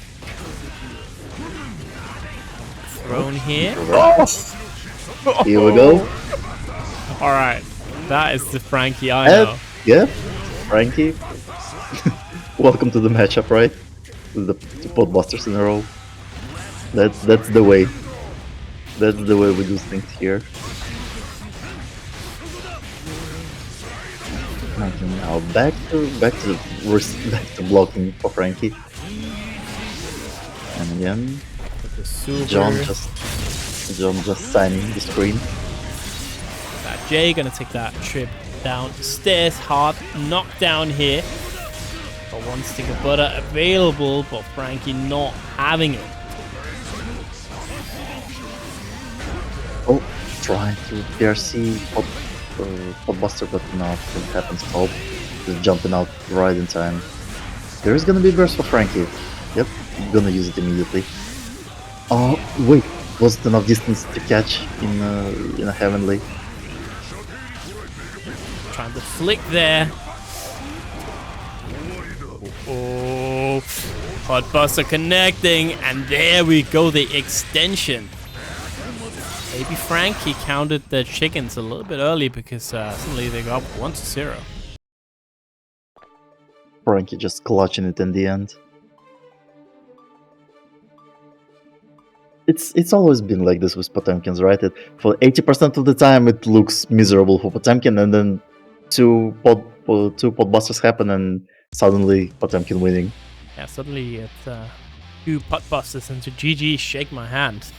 Thrown here. Here we go. All right, that is the Frankie I know. Yeah, Frankie. Welcome to the matchup, right? With the two Podbusters in a row. That's the way. That's the way we do things here. Okay, now back to blocking for Frankie. And again, John just signing the screen. That Jay gonna take that trip downstairs. Hard knockdown here. But one stick of butter available, but Frankie not having it. Oh, trying to PRC Podbuster, but no, it happens. Oh, just jumping out right in time. There is gonna be a burst for Franky. Yep, gonna use it immediately. Oh wait, was it enough distance to catch in a heavenly? Trying to flick there. Oh, Hotbuster connecting, and there we go, the extension. Maybe Franky counted the chickens a little bit early because suddenly they got 1-0. Franky just clutching it in the end. It's always been like this with Potemkins, right? For 80% of the time it looks miserable for Potemkin, and then two podbusters happen and suddenly Potemkin winning. Yeah, suddenly it's 2 Potbusters into GG, shake my hand.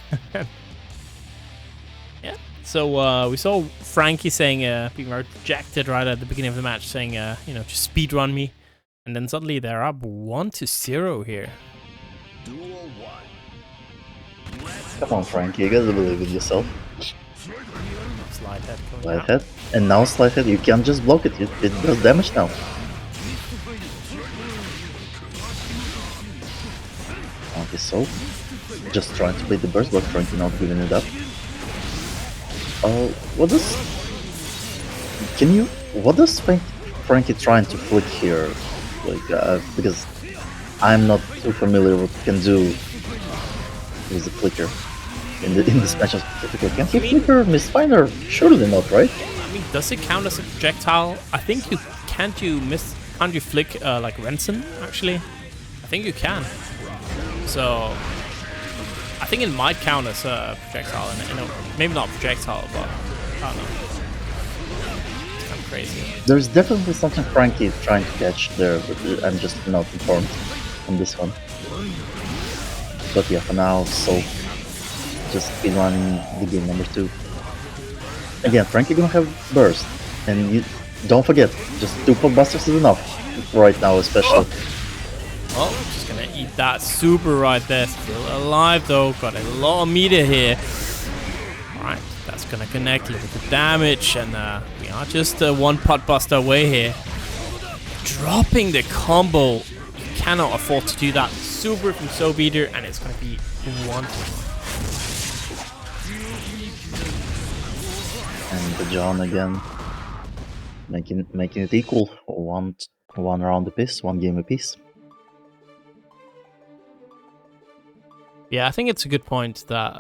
Yeah, so we saw Franky saying, being rejected right at the beginning of the match, saying, just speedrun me. And then suddenly they're up 1-0 here. Come on, Franky, you gotta believe in yourself. Slide head coming Slide out. head. And now slide head, you can't just block it, it does damage now. Okay, so just trying to play the burst, but Franky not giving it up. Oh, what does Franky trying to flick here? Like, because I'm not too familiar with what he can do with the flicker in this match specifically. Can he flicker Misfinder? Surely not, right? I mean, does it count as a projectile? I think you can't you flick like Renson actually? I think you can. So I think it might count as a projectile, and maybe not projectile, but I don't know. It's kind of crazy. There's definitely something Franky trying to catch there, but I'm just not informed on this one. But yeah, for now, so just speedrunning the game number 2. Again, Franky gonna have burst, and you don't forget, just 2 podbusters is enough right now, especially. Oh, just gonna eat that super right there. Still alive though. Got a lot of meter here. Alright, that's gonna connect. Look at the damage, and we are just 1 podbuster away here. Dropping the combo. You cannot afford to do that. Super from Sobeater, and it's gonna be 1. And the John again, making it equal. One round apiece, 1 game apiece. Yeah, I think it's a good point that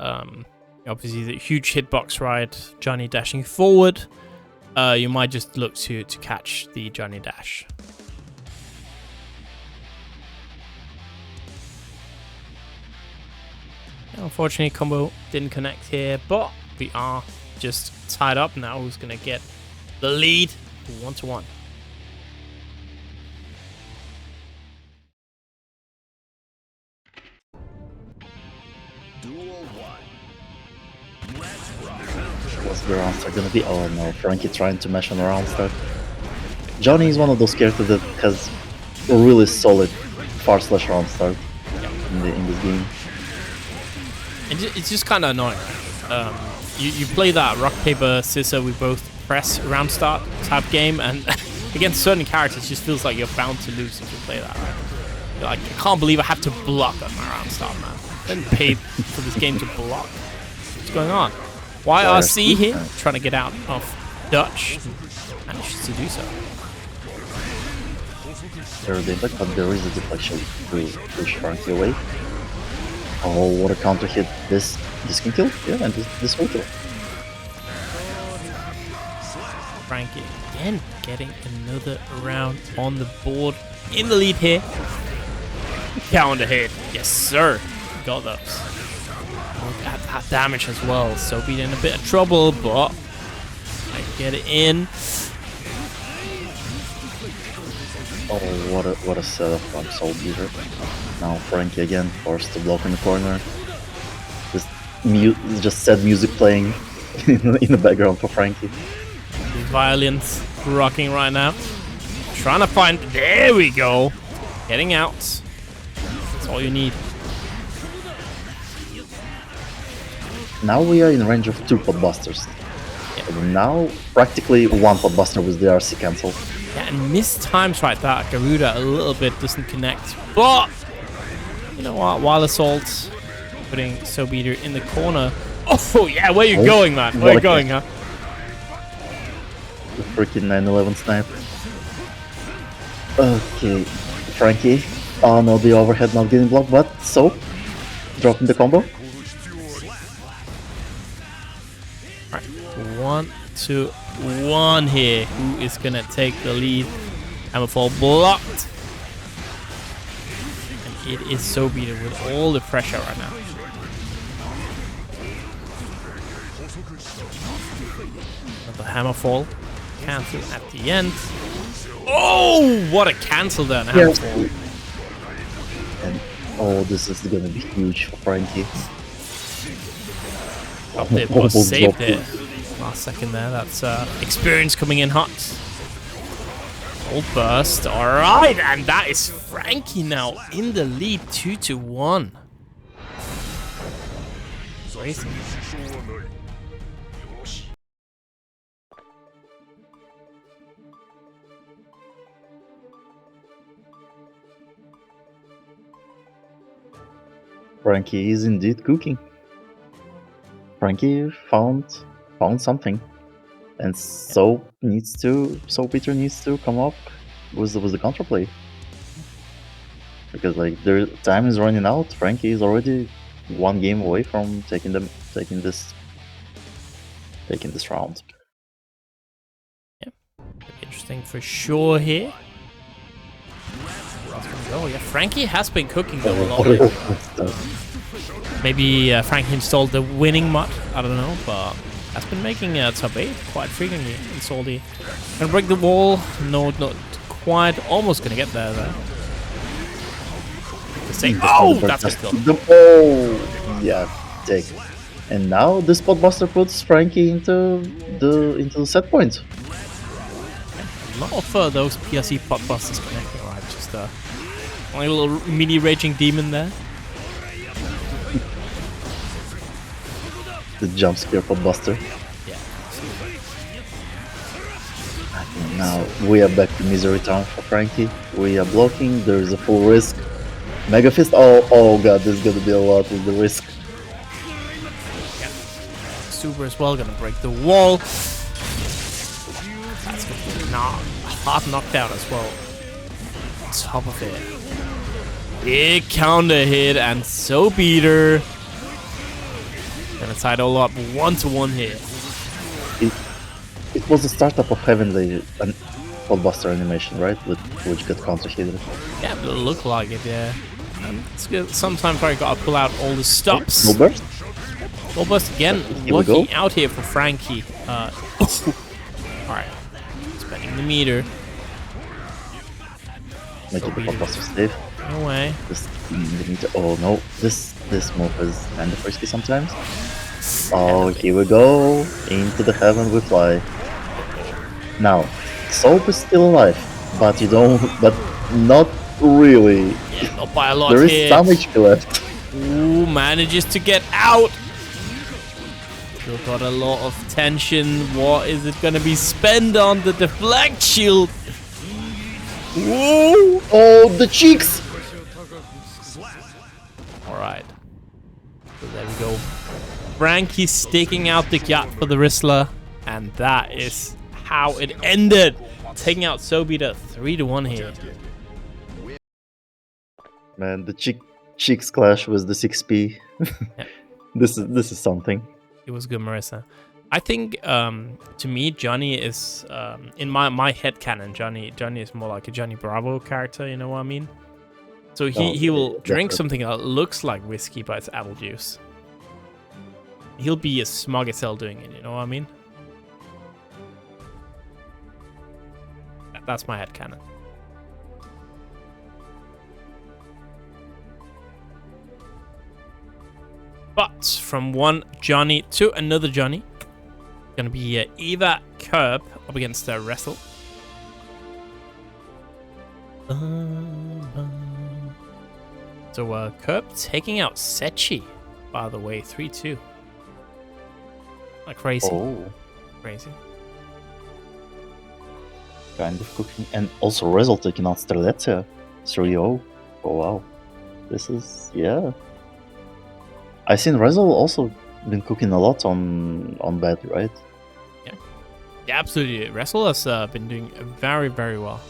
obviously the huge hitbox ride, Johnny dashing forward, you might just look to catch the Johnny dash. Unfortunately, combo didn't connect here, but we are just tied up now. Who's going to get the lead? 1-1. What's the round start gonna be? Oh no, Franky trying to mesh on the round start. Johnny is one of those characters that has a really solid /round start in this game. It's just kind of annoying. You play that rock, paper, scissors, we both press round start type game, and against certain characters, it just feels like you're bound to lose if you play that, right? You're like, I can't believe I have to block on my round start, man. I didn't pay for this game to block. What's going on? YRC here, trying to get out of Dutch. Manages to do so. There is impact, but there is a deflection to push Franky away. Oh, what a counter hit. This can kill? Yeah, and this will kill. Franky again getting another round on the board. In the lead here. Counter hit. Yes, sir. Got those. Look at that damage as well. So being in a bit of trouble, but I get it in. Oh, what a setup from SaltyEU. Now Franky again forced to block in the corner. Just sad music playing in the background for Franky. Violins rocking right now. Trying to find. There we go. Getting out. That's all you need. Now we are in range of 2 podbusters. And now practically 1 podbuster with the RC cancel. Yeah, and mistimes right that Garuda a little bit, doesn't connect. But you know what? Wild Assault putting SoBeater in the corner. Oh yeah, where you going, man? Where you going, huh? The freaking 911 snipe. Okay, Frankie. Oh no, the overhead not getting blocked, but so dropping the combo. Alright, 1, 2, 1 here. Who is gonna take the lead? Hammerfall blocked. And it is SoBeater with all the pressure right now. Another Hammerfall. Cancel at the end. Oh, what a cancel then, Hammerfall. And oh, this is gonna be huge for Frankie. Oh, it was saved it. Last second there. That's experience coming in hot. Old burst. Alright, and that is Frankie now in the lead 2-1. Crazy. Frankie is indeed cooking. Frankie found something, and Peter needs to come up with the counterplay, because like their time is running out. Frankie is already 1 game away from taking this round. Yep, interesting for sure here. Oh yeah, Frankie has been cooking though a lot. Maybe Frankie installed the winning mod, I don't know, but has been making top 8 quite frequently in Salty. Gonna break the wall. No, not quite. Almost gonna get there though. Oh, that's a kill. Oh, yeah, take. And now the spot buster puts Frankie into the set point. A lot of those PRC pot busters connecting, right? Just only a little mini raging demon there. The jump scare pot buster. Yeah. And now we are back to misery town for Frankie. We are blocking. There is a full risk. Mega fist. Oh god, there's gonna be a lot with the risk. Yeah. Super as well, gonna break the wall. That's gonna be hard knocked out as well. Top of it. Big counter hit and SoBeater. Gonna tie it all up 1-1 here. It was the startup of having the Buster animation, right? Which got counter hit. Yeah, but it looked like it, yeah. It's good. Sometimes I gotta pull out all the stops. No burst? No burst again, working out here for Frankie. Alright. Spending the meter. Making the Buster safe. No way. Oh no, this move is kind of risky sometimes. Oh, here we go. Into the heaven we fly. Now, Soap is still alive, but not really. Yeah, not by a lot there here. Is some HP left. Ooh, manages to get out. Still got a lot of tension. What is it gonna be spent on? The deflect shield. Ooh. Oh, the cheeks! Alright. So there we go. Frankie sticking out the gap for the Risler. And that is how it ended. Taking out SoBeater 3-1 here. Man, the cheeks clash with the 6P. Yeah. This is something. It was good, Marissa. I think to me, Johnny is in my headcanon. Johnny is more like a Johnny Bravo character. You know what I mean? So he will drink something that looks like whiskey, but it's apple juice. He'll be as smug as hell doing it. You know what I mean? That's my headcanon. But from one Johnny to another Johnny. Gonna be Eva Kirb up against Resil. So Kirb taking out Sechi, by the way, 3-2. Like crazy. Oh. Crazy. kind of cooking. And also Resil taking on Streletsya 3-0. Oh wow. This is, yeah. I've seen Resil also been cooking a lot on bed, right? Yeah, absolutely. Resil has been doing very, very well.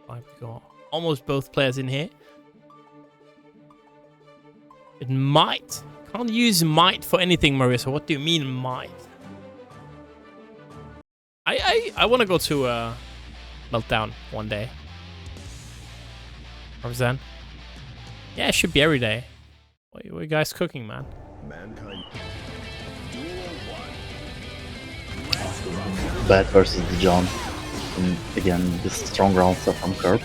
I've got almost both players in here. It might. Can't use might for anything, Marissa. What do you mean might? I want to go to Meltdown one day. Zen? Yeah, it should be every day. What are you guys cooking, man? Mankind. Bad versus the John. And again, this strong round stuff from Kirb.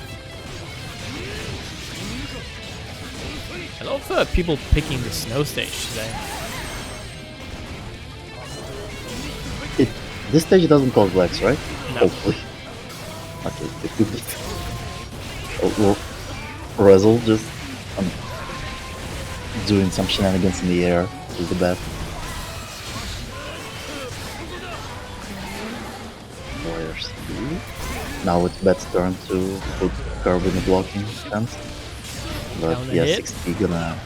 I love people picking the snow stage today. This stage doesn't cause lags, right? No. Hopefully. Okay, it could be. Oh, well, Resil just doing some shenanigans in the air with the bat. Warriors 2. Now it's Bat's turn to put Kirb in the blocking stance. But Down the yeah, hit. 60 gonna...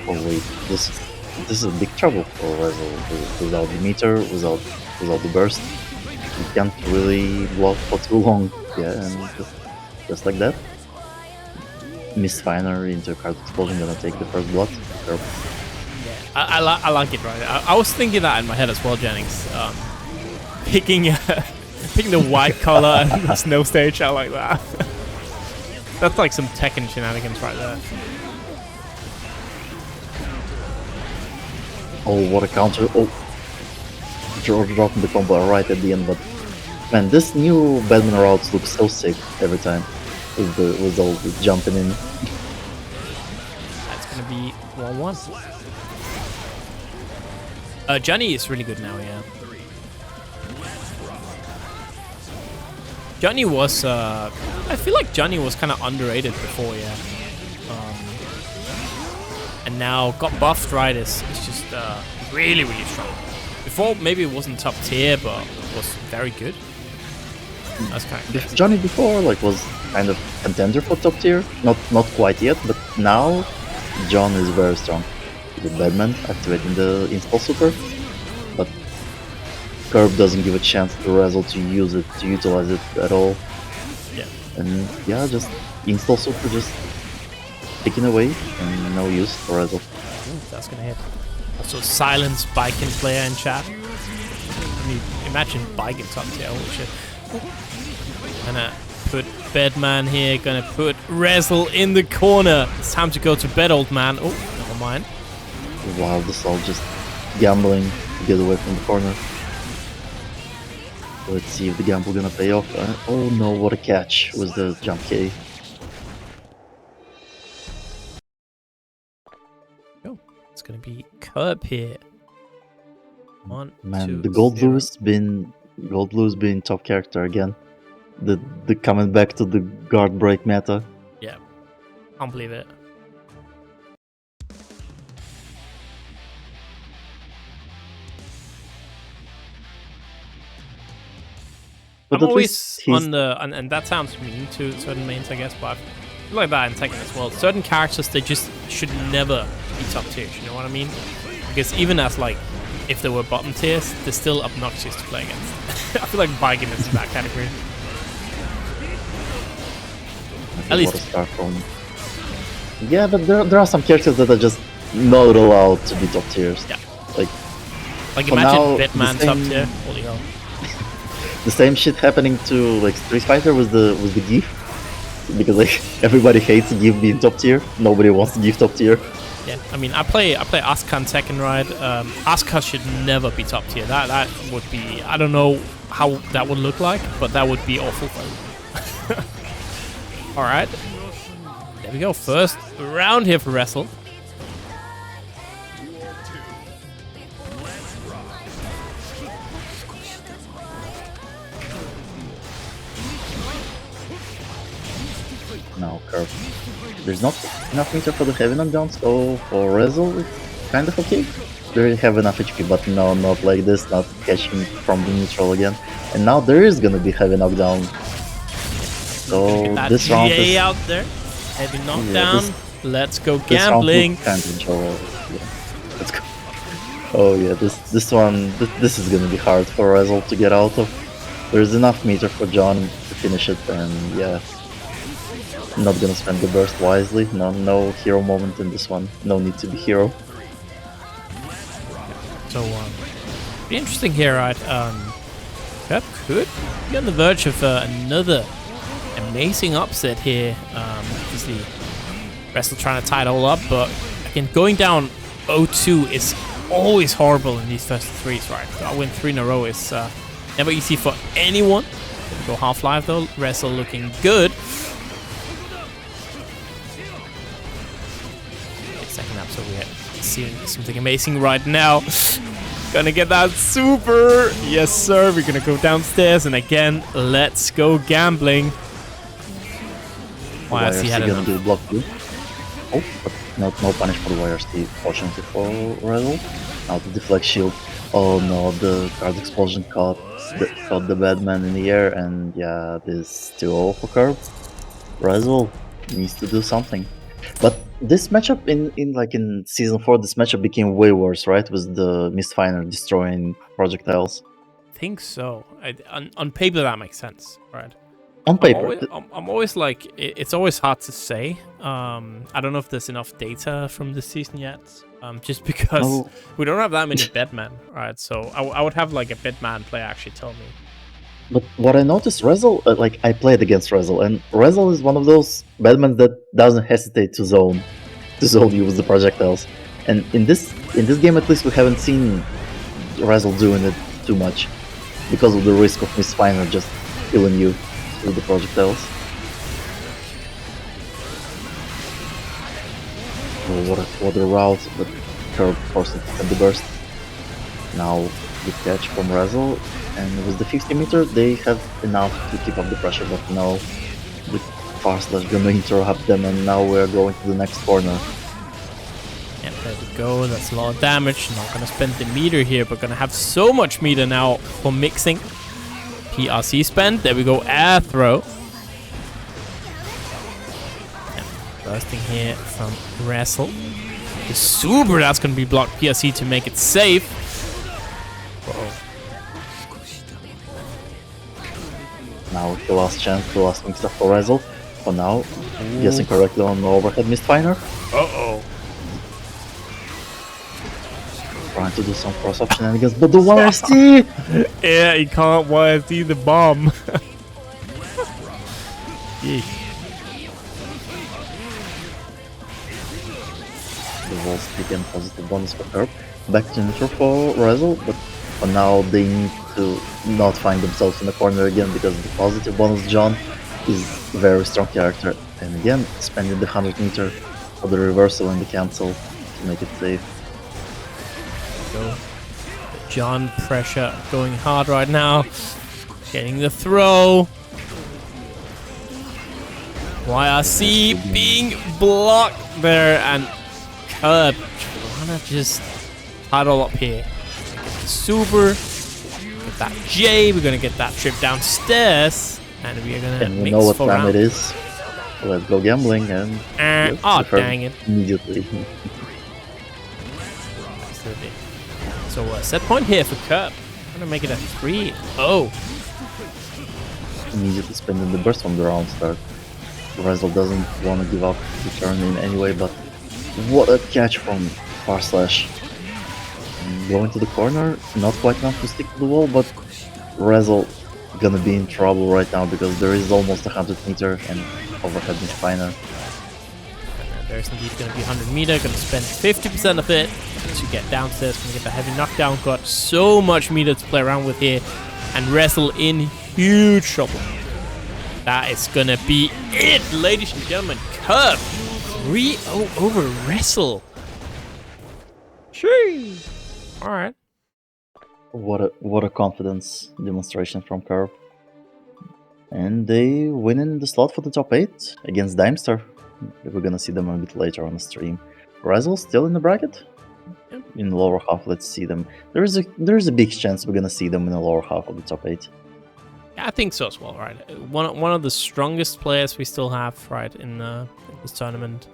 Oh wait, this is a big trouble for Resil. Without the meter, without the burst. You can't really block for too long. Yeah, and just like that. Misfiner into a card explosion, gonna take the first blood. Kirb. Yeah, I like it, right? I was thinking that in my head as well, Jennings. Picking the white color and the snow stage, I like that. That's like some Tekken shenanigans right there. Oh, what a counter. Oh, George dropping the combo right at the end, but man, this new Bedman routes look so sick every time with all the jumping in. That's gonna be 1-1. Johnny is really good now, yeah. Johnny was, I feel like Johnny was kind of underrated before, yeah. And now got buffed, right? It's just really, really strong. Before, maybe it wasn't top tier, but was very good. That's kind of crazy. Johnny before was kind of contender for top tier, not quite yet, but now John is very strong. With Bedman activating the install super, but Kirb doesn't give a chance to Resil to utilize it at all. Yeah. And yeah, just install super, just taking away, and no use for Resil. That's gonna hit. Also, silence Biken player in chat. I mean, imagine Biken top tier. Holy shit. Gonna put Bedman here. Gonna put Resil in the corner. It's time to go to bed, old man. Oh, never mind. Wow, this all just gambling to get away from the corner. Let's see if the gamble gonna pay off. Oh no, what a catch was the jump K. Oh, it's gonna be Kirb here. One, Man, two, the Goldblue's 0. been top character again. The coming back to the guard break meta. Yeah, can't believe it. But I'm at always least he's on the, and that sounds mean to certain mains, I guess, but I feel like that in Tekken as well. Certain characters, they just should never be top tier, you know what I mean? Because even as, like, if they were bottom tiers, they're still obnoxious to play against. I feel like Biken is in that category. At least. start from. Yeah, but there are some characters that are just not allowed to be top tiers. Yeah. Like imagine now, Bedman the top same- tier. Holy hell. The same shit happening to like Street Fighter with the Gief, because like everybody hates Gief being top tier. Nobody wants Gief top tier. Yeah, I mean, I play Asuka and Tekken, right? Asuka should never be top tier. That would be, I don't know how that would look like, but that would be awful for me. All right, there we go. First round here for Resil. Kirb. There's not enough meter for the heavy knockdown, so for Resil it's kind of okay. They have enough HP, but no, not like this, not catching from the neutral again. And now there is gonna be heavy knockdown. So That this round GA is out there. Heavy knockdown. Let's go this round gambling. kind of yeah. Let's go. Oh yeah, this is gonna be hard for Resil to get out of. There's enough meter for John to finish it, and yeah, not gonna spend the burst wisely. No hero moment in this one. No need to be hero. So, be interesting here, right? Kirb could be on the verge of another amazing upset here. Obviously, Resil trying to tie it all up, but again, going down 0-2 is always horrible in these first threes, right? To win 3 in a row is never easy for anyone. Gonna go half-life though. Resil looking good. Second up, so we're seeing something amazing right now. Gonna get that super. Yes, sir. We're gonna go downstairs, and again, let's go gambling. YRC had gonna enough. do block 2. Oh, but no punish for the YRC, fortunately for Resil. Now the deflect shield. Oh no, the card explosion caught the Bedman in the air, and yeah, this 2-0 for Kirb. Resil needs to do something. But this matchup in season 4, this matchup became way worse, right? With the Mistfiner destroying projectiles. I think so. On paper, that makes sense, right? On paper, I'm always like, it's always hard to say. I don't know if there's enough data from this season yet. Just because we don't have that many Bedman, right? So I would have like a Bedman player actually tell me. But what I noticed, Resil, like I played against Resil, and Resil is one of those Bedmans that doesn't hesitate to zone you with the projectiles. And in this game, at least, we haven't seen Resil doing it too much because of the risk of Mistfiner just killing you with the projectiles. Oh, what a route, but Kirb forced it at the burst. Now good catch from Resil, and with the 50 meter they have enough to keep up the pressure, but no, the far slash gonna interrupt them, and now we're going to the next corner. Yep, there we go, that's a lot of damage. Not gonna spend the meter here, but gonna have so much meter now for mixing. PRC spend, there we go, air throw. Yep, bursting here from Resil. The super, that's gonna be blocked PRC to make it safe. Now the last chance, the last mix up for Resil. For now, guessing correctly on the overhead Mistfiner. Trying to do some cross-up shenanigans, but the YRC! Yeah, he can't YRC the bomb. The walls again, positive bonus for Kirb. Back to neutral for Resil, but for now they need to not find themselves in the corner again, because the positive bonus John is a very strong character. And again, spending the 100 meter for the reversal and the cancel to make it safe. So, John pressure going hard right now. Getting the throw. YRC being blocked there, and Kirb trying to just huddle up here. Super. Get that J. We're gonna get that trip downstairs, and we are gonna. And we mix know what for time round. it is. So let's go gambling and. Oh dang it! Immediately. Absolutely. So set point here for Kirb. Gonna make it a 3-0. Immediately spending the burst from the round start. Resil doesn't want to give up the turn in any way, but what a catch from far slash. Going to the corner, not quite enough to stick to the wall, but Resil gonna be in trouble right now because there is almost 100 meter and overhead Mistfiner. There's indeed going to be 100 meter, going to spend 50% of it to get downstairs, going to get the heavy knockdown. Got so much meter to play around with here, and Resil in huge trouble. That is going to be it, ladies and gentlemen. Kirb 3-0 over Resil. Sheesh. All right. What a confidence demonstration from Kirb. And they win in the slot for the top 8 against Daimster. We're gonna see them a bit later on the stream. Resil still in the bracket? Yep. In the lower half, let's see them. There is a big chance we're gonna see them in the lower half of the top 8. Yeah, I think so as well, right? One of the strongest players we still have, right, in this tournament.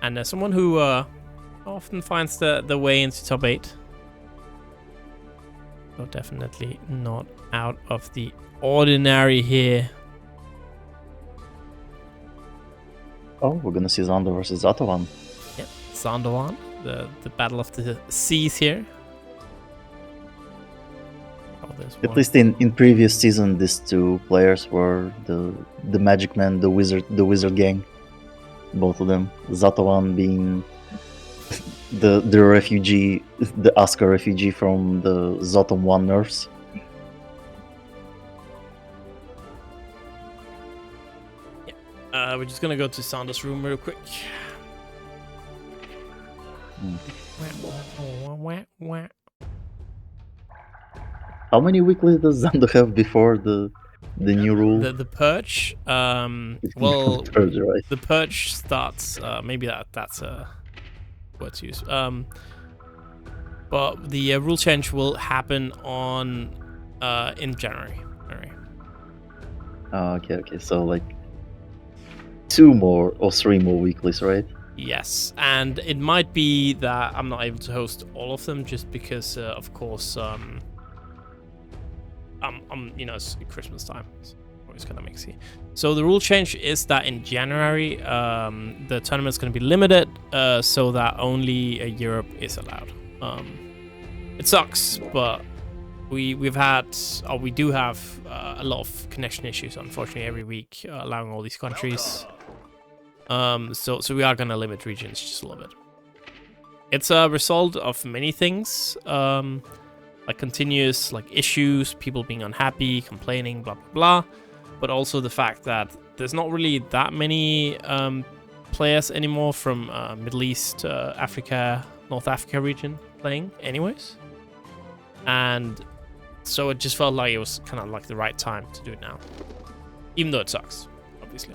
And someone who often finds the way into top 8. So definitely not out of the ordinary here. Oh, we're gonna see Zando versus Zato-1. Yep, Zato-1, the battle of the seas here. Oh, at least in previous season, these two players were the Magic Man, the Wizard gang. Both of them. Zato-1 being the refugee, the Asuka refugee from the Zato-1 nerfs. Yeah. We're just gonna go to Sando's room real quick. How many weeklies does Zando have before the new rule? The purge. Well, purge, right? the purge starts. Maybe that's a word to use. But the rule change will happen on in January. Okay. So like 2 more or 3 more weeklies, right? Yes, and it might be that I'm not able to host all of them just because, of course, it's Christmas time. It's always kind of mixy. So the rule change is that in January, the tournament's going to be limited, so that only Europe is allowed. It sucks, but we do have a lot of connection issues, unfortunately, every week, allowing all these countries. So we are going to limit regions just a little bit. It's a result of many things, like continuous issues, people being unhappy, complaining, blah blah blah, but also the fact that there's not really that many players anymore from Middle East, Africa, North Africa region playing anyways, and so it just felt like it was kind of like the right time to do it now, even though it sucks, obviously.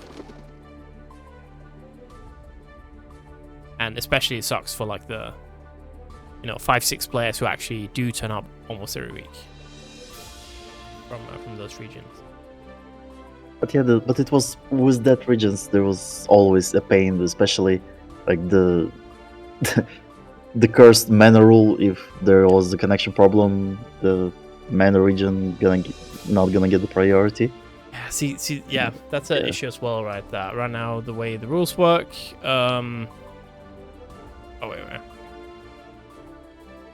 And especially it sucks for the 5-6 players who actually do turn up almost every week from those regions. But yeah, but it was with that regions there was always a pain, especially the cursed mana rule. If there was a connection problem, the mana region not gonna get the priority. Yeah, that's an issue as well, right? That right now the way the rules work.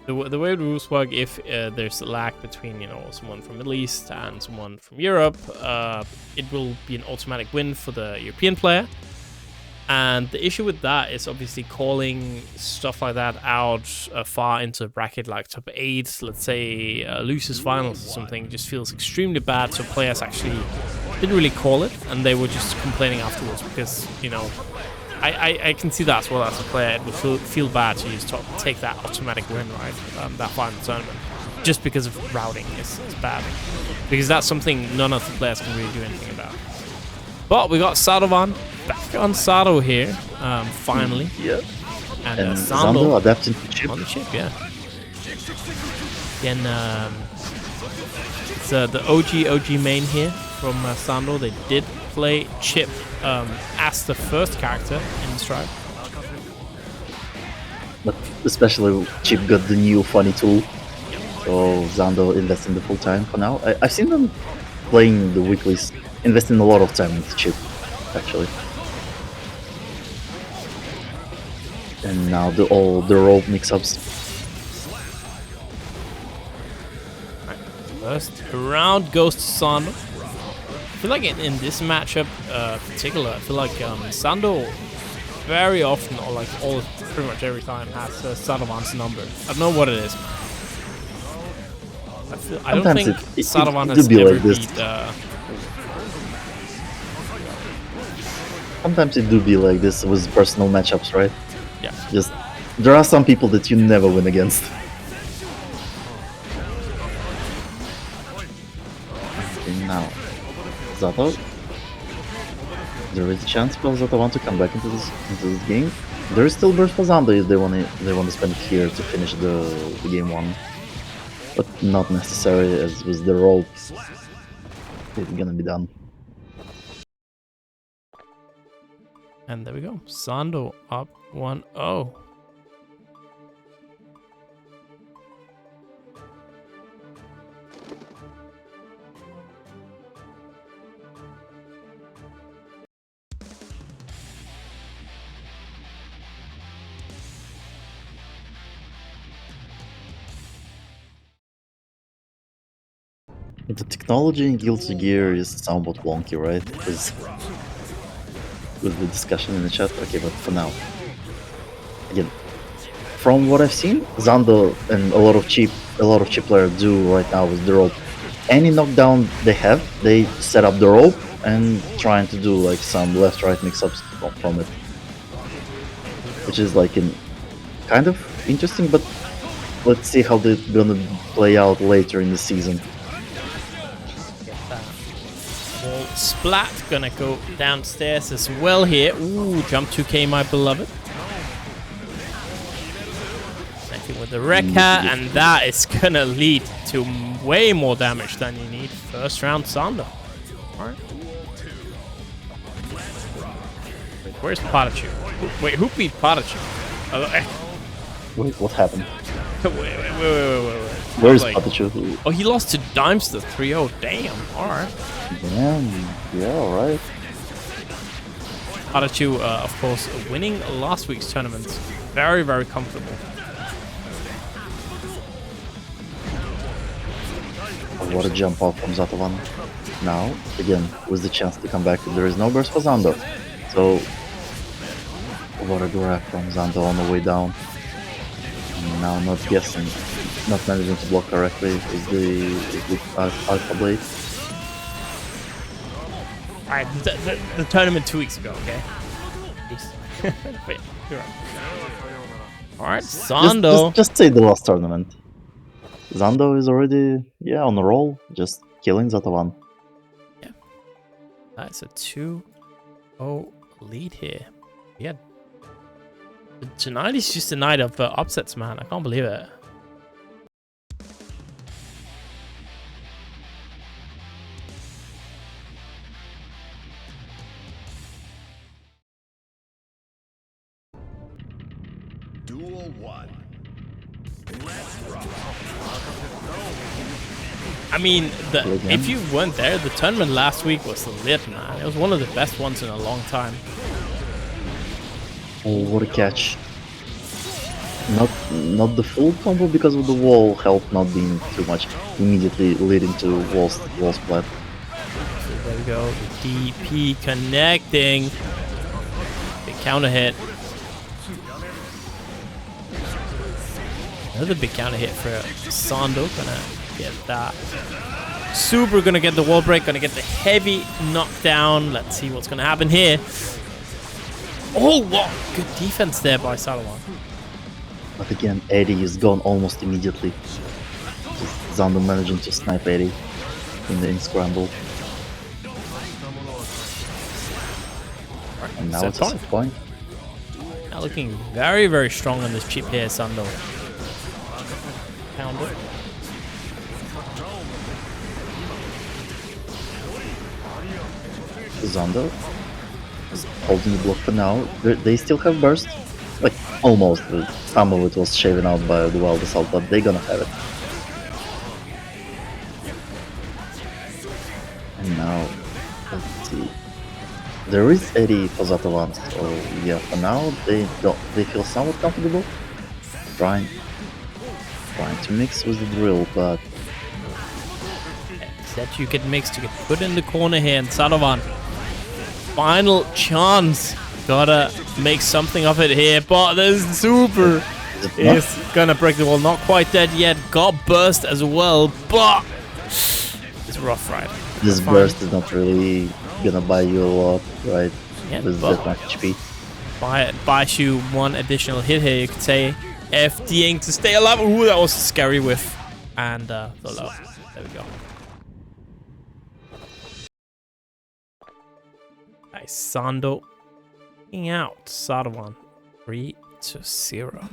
The way the rules work, if there's a lag between someone from Middle East and someone from Europe, it will be an automatic win for the European player. And the issue with that is obviously calling stuff like that out far into a bracket like top 8, let's say losers finals or something, just feels extremely bad. So players actually didn't really call it, and they were just complaining afterwards because I can see that as well as a player. It would feel bad to just take that automatic win, right? That far in the tournament, just because of routing is bad, because that's something none of the players can really do anything about. But we got Zato-VaN back on Zato here, finally. Yeah. And Zando adapting to Chipp. On the Chipp, yeah. Again, it's the OG main here from Zando. They did play Chipp as the first character in this tribe. But especially Chipp got the new funny tool, so Zando investing the full time for now. I've seen them playing the weeklies, investing a lot of time into Chipp, actually. And now all the R.E.V.O mix-ups. Right. First round goes to Zando. I feel like in this matchup particular, I feel like Zando very often, or pretty much every time, has Zato-VaN's number. I don't know what it is. I don't think Zato-VaN has ever beat. Sometimes it do be like this with personal matchups, right? Yeah. Just there are some people that you never win against. Okay, now Zato. There is a chance for Zato-1 to come back into this game. There is still burst for Zando if they want to spend it here to finish the game 1, but not necessary as with the rope. It's gonna be done. And there we go. Zando up 1-0. The technology in Guilty Gear is somewhat wonky, right? Because with the discussion in the chat. Okay, but for now, again, from what I've seen, Zando and a lot of Chipp players do right now with the rope. Any knockdown they have, they set up the rope and trying to do like some left-right mix-ups from it, which is like kind of interesting. But let's see how they're gonna play out later in the season. Splat gonna go downstairs as well here. Ooh, jump 2K, my beloved. Connecting with the Rekka, and that is gonna lead to way more damage than you need. First round Zando. Alright. Where's PataChu? Wait, who beat PataChu? Wait, what happened? Wait. Where's like, PataChu? Oh, he lost to Daimster 3-0. Damn, alright. Damn, yeah, alright. PataChu, of course, winning last week's tournament. Very, very comfortable. What a jump off from Zato-1. Now, again, with the chance to come back, there is no burst for Zando. So, what a grab from Zando on the way down. And now not managing to block correctly with the Alpha Blade. Alright, the tournament 2 weeks ago, okay? Wait, you're right. Alright, Zando. Just say the last tournament. Zando is already, on a roll, just killing Zato-1. Yeah. That's a 2-0 lead here. Yeah. Tonight is just a night of upsets, man. I can't believe it. Duel 1. I mean, if you weren't there, the tournament last week was lit, man. It was one of the best ones in a long time. Oh, what a catch. Not the full combo because of the wall help not being too much, immediately leading to wall splat. So there we go, the DP connecting. Big counter hit. Another big counter hit for Zando. Gonna get that. Super gonna get the wall break, gonna get the heavy knockdown. Let's see what's gonna happen here. Oh, what good defense there by Zato-1. But again, Eddie is gone almost immediately. Just Zando managing to snipe Eddie in the scramble. And now it's a set point. Now looking very, very strong on this Chipp here, Zando. Pound it. Zando is holding the block for now. They still have burst. Like, almost. Some of it was shaven out by the wild assault, but they're gonna have it. And now, let's see. There is Eddie for Zato-1, so yeah, for now they feel somewhat comfortable. Trying to mix with the drill, but That you get mixed, you get put in the corner here, and Zato-1. Final chance. Gotta make something of it here, but the Super is gonna break the wall. Not quite dead yet. Got burst as well, but it's rough, right? This burst is not really gonna buy you a lot, right? Yeah, with that much HP. Buys you one additional hit here, you could say. FDing to stay alive. Ooh, that was a scary whiff. And the low. There we go. Nice. Zando taking out Zato-1 3-0.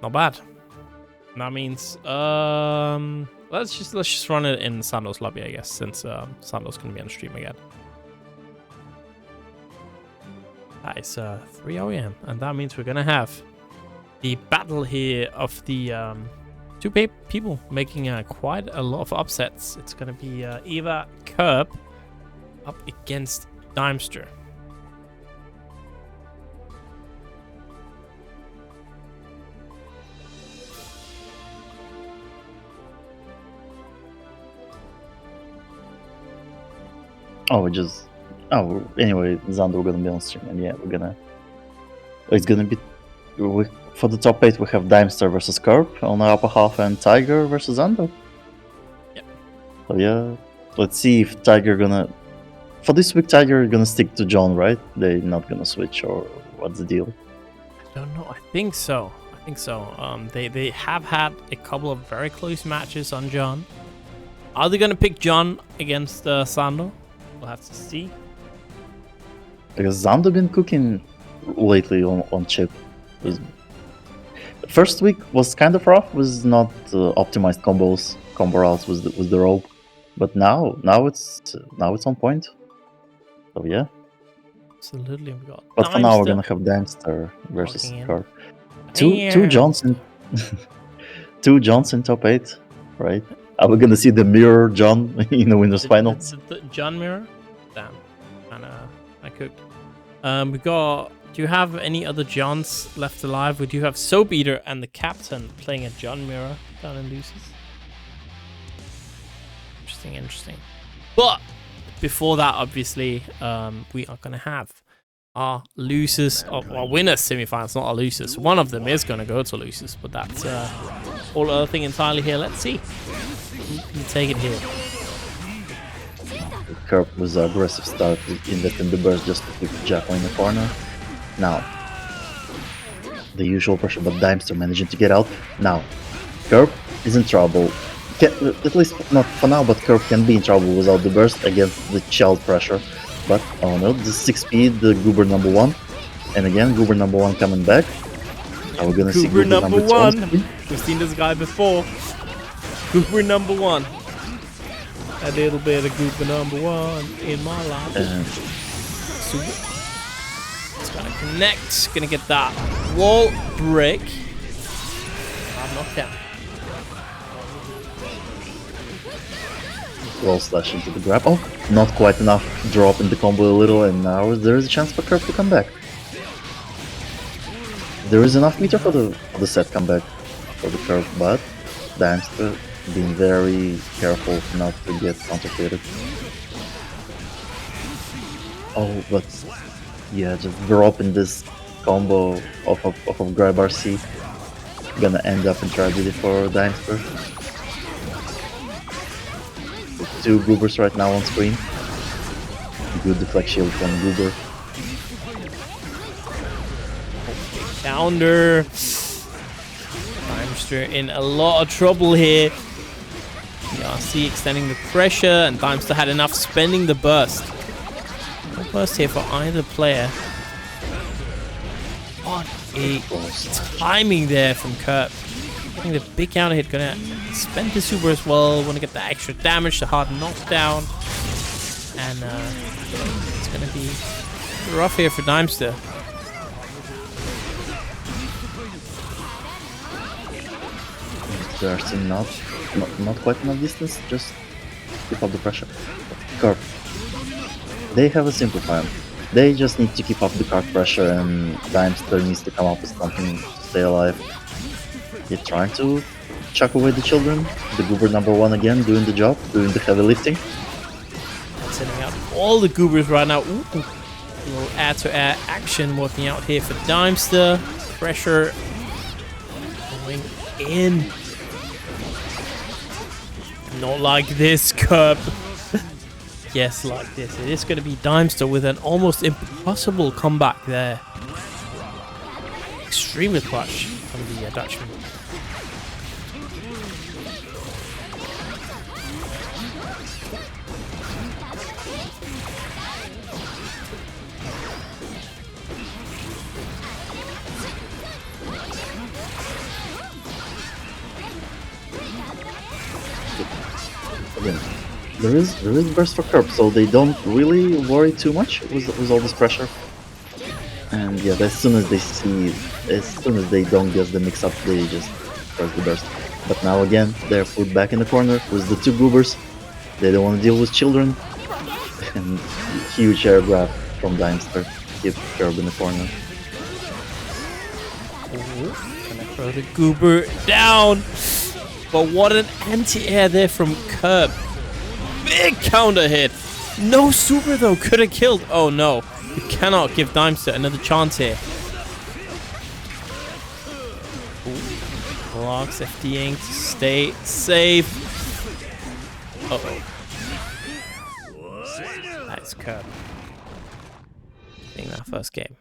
Not bad. That means let's just run it in Sando's lobby, I guess, since Sando's gonna be on stream again. That is 3 OEM, and that means we're gonna have the battle here of the two people making quite a lot of upsets. It's gonna be Eva Kirb up against Daimster. Anyway, Zando gonna be on stream, and yeah, it's gonna be, for the top 8 we have Daimster versus Kirb on the upper half, and Tiger versus Zando. Yep. So yeah, let's see if Tiger for this week Tiger gonna stick to John, right? They're not gonna switch, or what's the deal? I don't know. I think so. They have had a couple of very close matches on John. Are they gonna pick John against Zando? We'll have to see. Because Zando been cooking lately on Chipp. The first week was kind of rough, was not optimized combo routes with the rope, but now it's on point. So yeah. Absolutely, we got. But for now we're gonna have Daimster versus Kirb. Two Johnson, two Johnson top 8, right? Are we gonna see the mirror John in the winners finals? The John mirror? Damn, I cooked. We got. Do you have any other Johns left alive? We do have Soap Eater and the Captain playing a John mirror down in Lucis. Interesting. But before that, obviously, we are gonna have our losers, our winners semifinals, not our losers. One of them is gonna go to losers, but that's all other thing entirely here. Let's see. You take it here. Kirb was an aggressive start, investing the burst just to keep Jacko in the corner. Now, the usual pressure, but Daimster managing to get out. Now, Kirb is in trouble. At least not for now, but Kirb can be in trouble without the burst against the child pressure. But, oh no, the 6 speed, the Goober number 1. And again, Goober number 1 coming back. Now we're gonna see Goober number 1. 2. We've seen this guy before. Goober number 1. A little bit of Goober number 1 in my life. It's gonna connect. Gonna get that wall break. Knockdown. Wall slash into the grab. Oh, not quite enough. Drop in the combo a little, and now there is a chance for Kirb to come back. There is enough meter for the set comeback for the Kirb, but Daimster being very careful not to get counterfeited. Oh, but yeah, just drop in this combo off of grab RC. Gonna end up in tragedy for Daimster. 2 Goobers right now on screen. Good deflect shield from Goober. Counter. Daimster in a lot of trouble here. RC extending the pressure, and Daimster had enough spending the burst. No burst here for either player. What a timing there from Kirb. Getting the big counter hit, gonna spend the super as well. Want to get the extra damage, the hard knockdown, and it's gonna be rough here for Daimster. They're still not quite enough distance. Just keep up the pressure. Kirb. They have a simple plan. They just need to keep up the card pressure, and Daimster needs to come up with something to stay alive. He's trying to chuck away the children. The Goober number 1 again, doing the job, doing the heavy lifting. Sending out all the Goobers right now. Ooh. A little air-to-air action working out here for Daimster. Pressure going in. Not like this, Kirb. Yes, like this. It is going to be Daimster with an almost impossible comeback there. Extremely clutch from the Dutchman. again, there is burst for Kirb, so they don't really worry too much with all this pressure. And yeah, as soon as they don't get the mix up, they just press the burst. But now again, they're put back in the corner with the two goobers. They don't want to deal with children. And huge air grab from Daimster. Keep Kirb in the corner. Gonna throw the goober down. But what an anti-air there from Kirb. Big counter hit. No super though, could have killed. Oh no, you cannot give Daimster another chance here. Blocks FDing to stay safe. Uh-oh. That's Kirb. Winning that first game.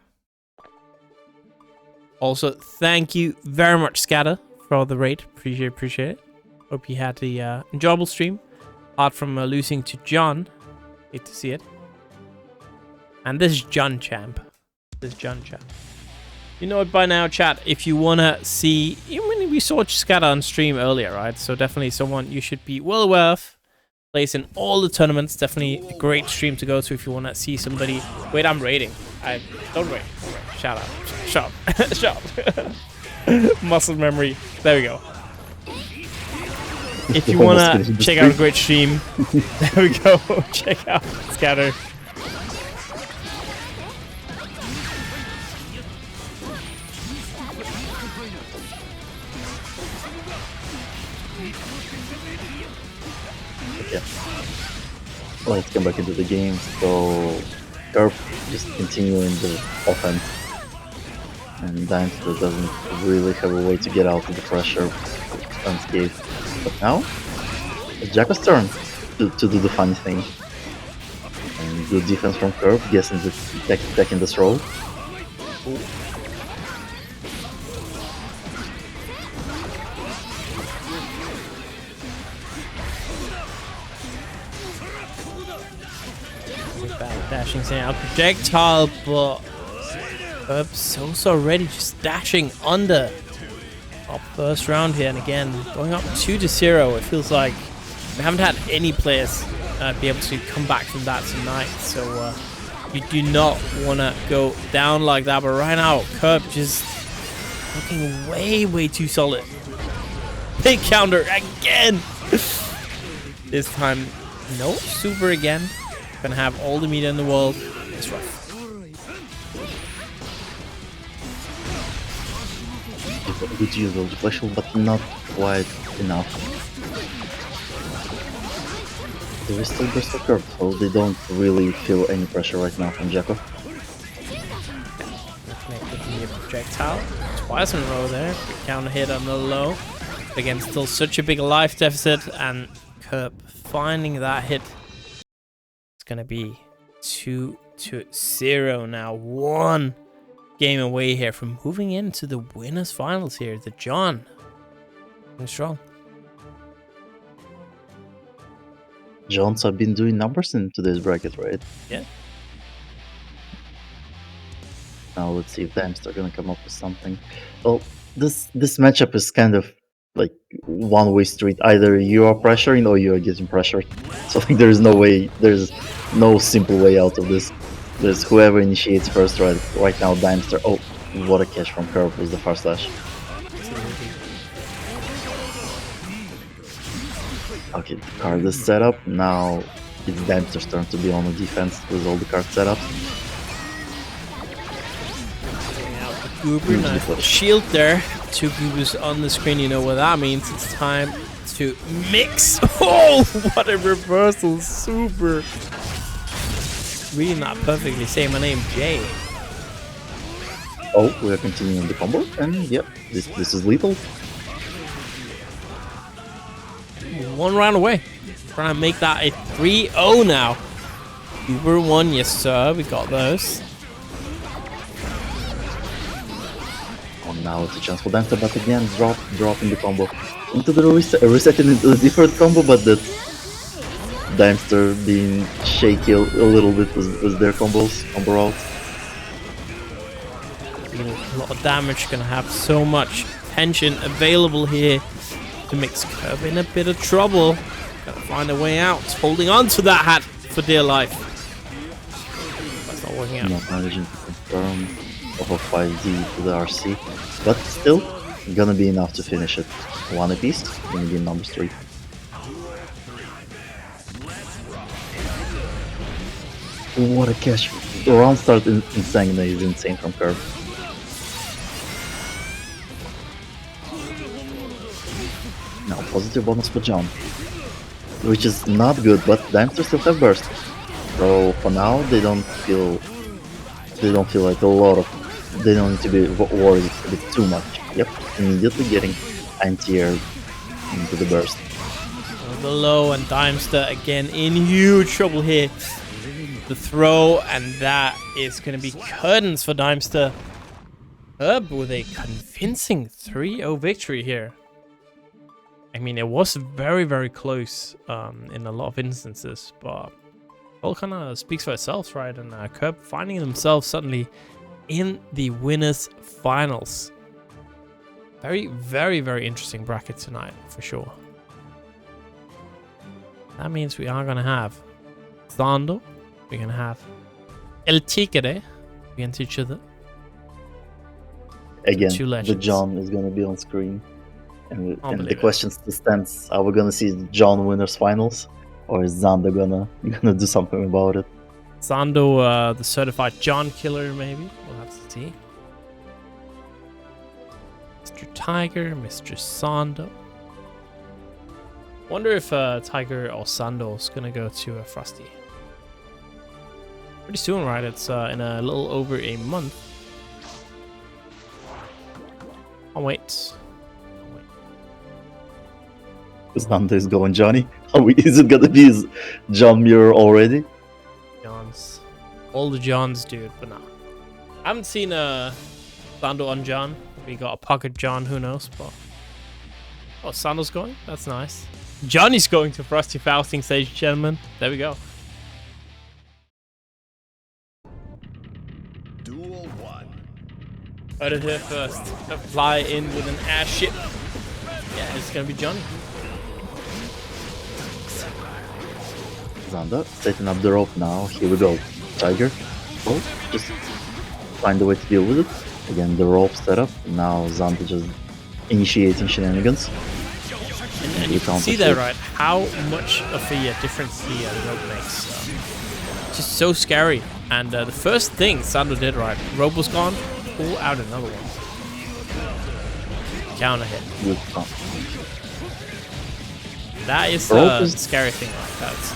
Also, thank you very much, Scatter, for the raid. Appreciate it. Hope you had the enjoyable stream. Apart from losing to John. Hate to see it. And this is John Champ. You know it by now, chat. If you want to see... Even we saw Scatter on stream earlier, right? So definitely someone you should be well aware of. Plays in all the tournaments. Definitely a great stream to go to if you want to see somebody... Wait, I'm raiding. Don't rate. Shout out. Shut up. Muscle memory. There we go. If you want to check out a great stream, there we go. Check out Scatter. Okay. Let's come back into the game. So, Kirb just continuing the offense. And Daimster doesn't really have a way to get out of the pressure unscathed. But now, it's Jacko's turn to do the funny thing. And good defense from Kirb, guessing the tech in this role. Dashing out projectile, but Kirb's so ready, just dashing under. Top first round here, and again going up 2-0. It feels like we haven't had any players be able to come back from that tonight, so you do not want to go down like that. But right now, Kirb just looking way too solid. Big counter again. This time, no super again. Gonna have all the meter in the world. It's rough. Good use of deflection, but not quite enough. There is still burst for Kirb, so they don't really feel any pressure right now from Jacko. Making a projectile twice in a row there. Big counter hit on the low. Again, still such a big life deficit, and Kirb finding that hit. It's gonna be 2-0 now. One game away here from moving into the winners finals here. The John going strong. Johns have been doing numbers in today's bracket, right? Yeah. Now let's see if Daimster gonna come up with something. Well, this matchup is kind of like one-way street. Either you are pressuring or you are getting pressured. So like there's no simple way out of this. There's whoever initiates first, right now Daimster. Oh, what a catch from Kirb with the far slash. Okay, the card is set up. Now it's Daimster's turn to be on the defense with all the cards set up. Goober, nice shield there. Two goobers on the screen, you know what that means. It's time to mix. Oh, what a reversal. Super. Reading that perfectly. Say my name, Jay. Oh, we are continuing the combo, and yep, this is lethal. One round away. Trying to make that a 3-0 now. Goober 1, yes sir, we got those. Oh, now it's a chance for Daimster, but again, dropping the combo into the resetting into a different combo, but that Daimster being shaky a little bit with their combo route. A lot of damage, gonna have so much tension available here to mix Kirb in a bit of trouble. Gotta find a way out. Holding on to that hat for dear life. That's not working out. Not managing to confirm over 5D to the RC. But still, gonna be enough to finish it. One apiece, gonna be number 3. What a catch. The round start in Sangna is insane from Kirb. Now, positive bonus for John. Which is not good, but Daimster still have burst. So for now, they don't feel like a lot of. They don't need to be worried a bit too much. Yep, immediately getting anti-air into the burst. The low and Daimster again in huge trouble here. The throw, and that is going to be curtains for Daimster. Kirb with a convincing 3-0 victory here. I mean, it was very, very close in a lot of instances, but all kind of speaks for itself, right? And Kirb finding themselves suddenly in the winners' finals. Very, very, very interesting bracket tonight, for sure. That means we are going to have Zando. We're going to have El Tigre against each other. Again, the John is going to be on screen. And the question still stands, are we going to see the John winners finals? Or is Zando gonna do something about it? Zando, the certified John killer, maybe? We'll have to see. Mr. Tiger, Mr. Zando. Wonder if Tiger or Zando is going to go to Frosty. Pretty soon, right? It's in a little over a month. I'll wait. Zando is going Johnny. Is it gonna be his John mirror already? Johns. All the Johns, dude, but nah. I haven't seen Zando on John. We got a pocket John, who knows, but... Oh, Sando's going? That's nice. Johnny's going to Frosty Fausting stage, gentlemen. There we go. Duel 1. Heard it here first. Fly in with an airship. Yeah, it's gonna be Johnny. Zando setting up the rope now. Here we go. Tiger. Oh, just find a way to deal with it. Again, the rope setup. Now Zando just initiating shenanigans. And you can see there, right, how much of a difference the rope makes. It's just so scary. And the first thing Zando did, right, rope was gone, pull out another one. Counter hit. Good. That is the scary thing, right? That's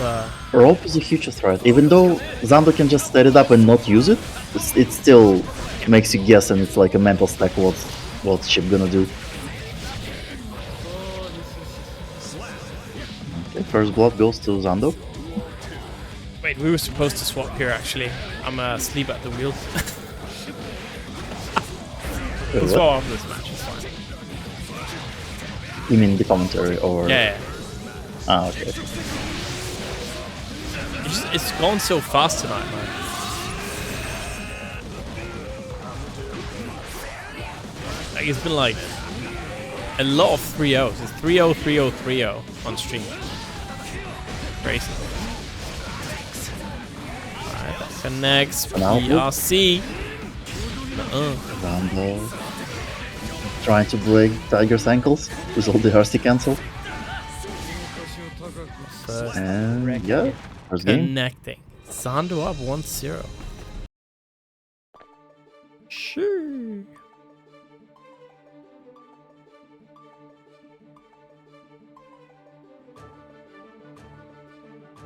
rope is a huge threat. Even though Zando can just set it up and not use it, it still makes you guess, and it's like a mental stack what's Chipp gonna do. Okay, first blood goes to Zando. Wait, we were supposed to swap here actually. I'm asleep at the wheel. We'll swap off this match, it's fine. You mean the commentary or? Yeah. Ah, okay. It's gone so fast tonight, man. Like, it's been like a lot of 3-0s. It's 3-0, 3-0, 3-0 on stream. Crazy. Alright, that connects. PRC. Zando trying to break Tiger's ankles with all the RC cancel. And yeah, first game. Connecting. Zando up 1-0. Sure.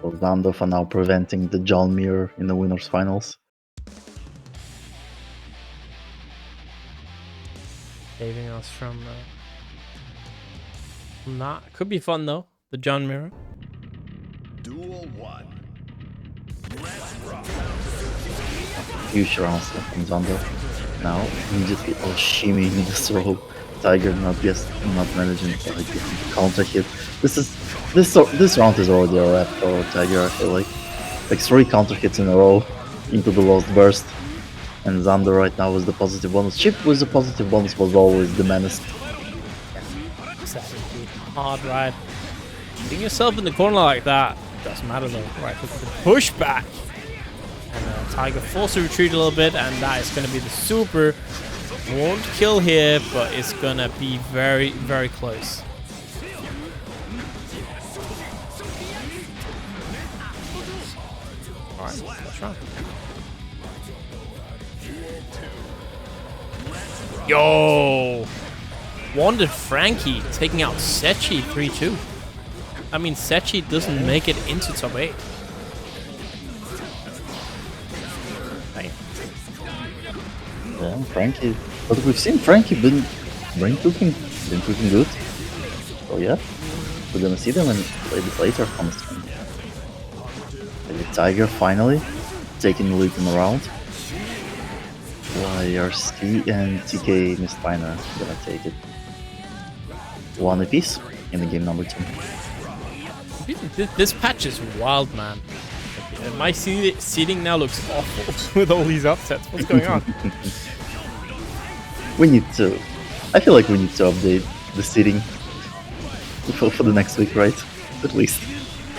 So Zando for now preventing the John mirror in the winners finals. Saving us from that. Could be fun though. The John mirror. Duel 1. Huge rounds from Zando. Now immediately all shimmy in this row. Tiger not managing to like counter hit. This round is already a wrap for Tiger. I feel like 3 counter hits in a row into the lost burst. And Zando right now with the positive bonus. Chipp with the positive bonus was always the menace. Exactly. Hard ride. Putting yourself in the corner like that doesn't matter though. Right, look at the pushback. And Tiger forced to retreat a little bit, and that is going to be the super. Won't kill here, but it's going to be very, very close. Alright, let's run. Yo! WantedFranky taking out SaltyEU 3-2. I mean, SaltyEU doesn't make it into top 8. Yeah, Franky. But we've seen Franky been cooking good. So yeah, we're gonna see them and play this later on the stream. Maybe Tiger finally taking the lead in the round. YRC and TK Mistfiner gonna take it. 1 apiece in the game number 2. This patch is wild, man. My seeding now looks awful with all these upsets. What's going on? We need to. I feel like we need to update the seeding for the next week, right? At least.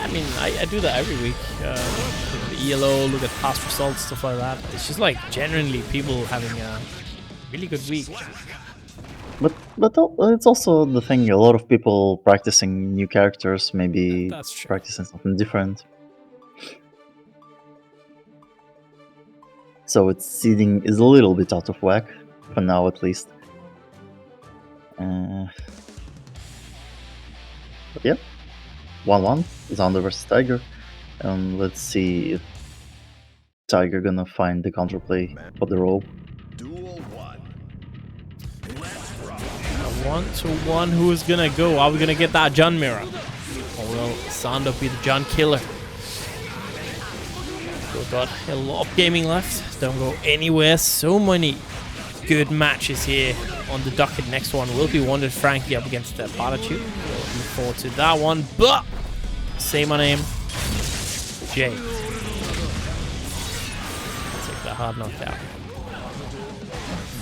I mean, I do that every week. Look at the ELO, look at past results, stuff like that. It's just like genuinely people having a really good week. But it's also the thing. A lot of people practicing new characters, maybe That's true. practicing something different. So its seeding is a little bit out of whack, for now at least. But yeah, 1-1, Zando versus Tiger. And let's see if Tiger gonna find the counterplay for the rope. Duel 1. 1-1, who is gonna go? Are we gonna get that Jun mirror? Or will Zando be the Jun killer? We've got a lot of gaming left. Don't go anywhere. So many good matches here on the docket. Next one will be WantedFranky up against PataChu. Looking forward to that one. But say my name, Jay. Take the hard knockout.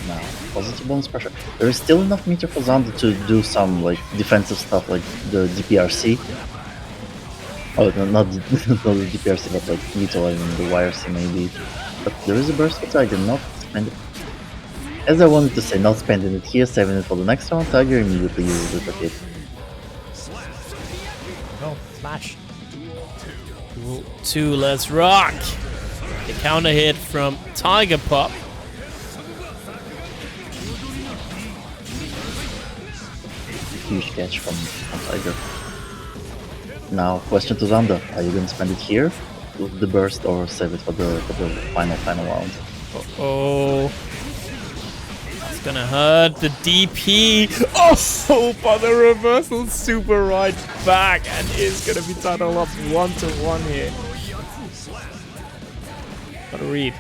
Now, positive bonus pressure. There is still enough meter for Zando to do some like defensive stuff, like the DPRC. Oh, no, not the DPRC, but like utilizing the YRC maybe. But there is a burst for Tiger, not spend it. As I wanted to say, not spending it here, saving it for the next round. Tiger immediately uses it. Okay. Oh, flash. Duel 2, let's rock! The counter hit from Tiger Pop. Huge catch from Tiger. Now, question to Zando: are you gonna spend it here with the burst or save it for the final round? Oh, that's gonna hurt the DP. Oh, but the reversal super right back and is gonna be titled up 1-1 here. Gotta read.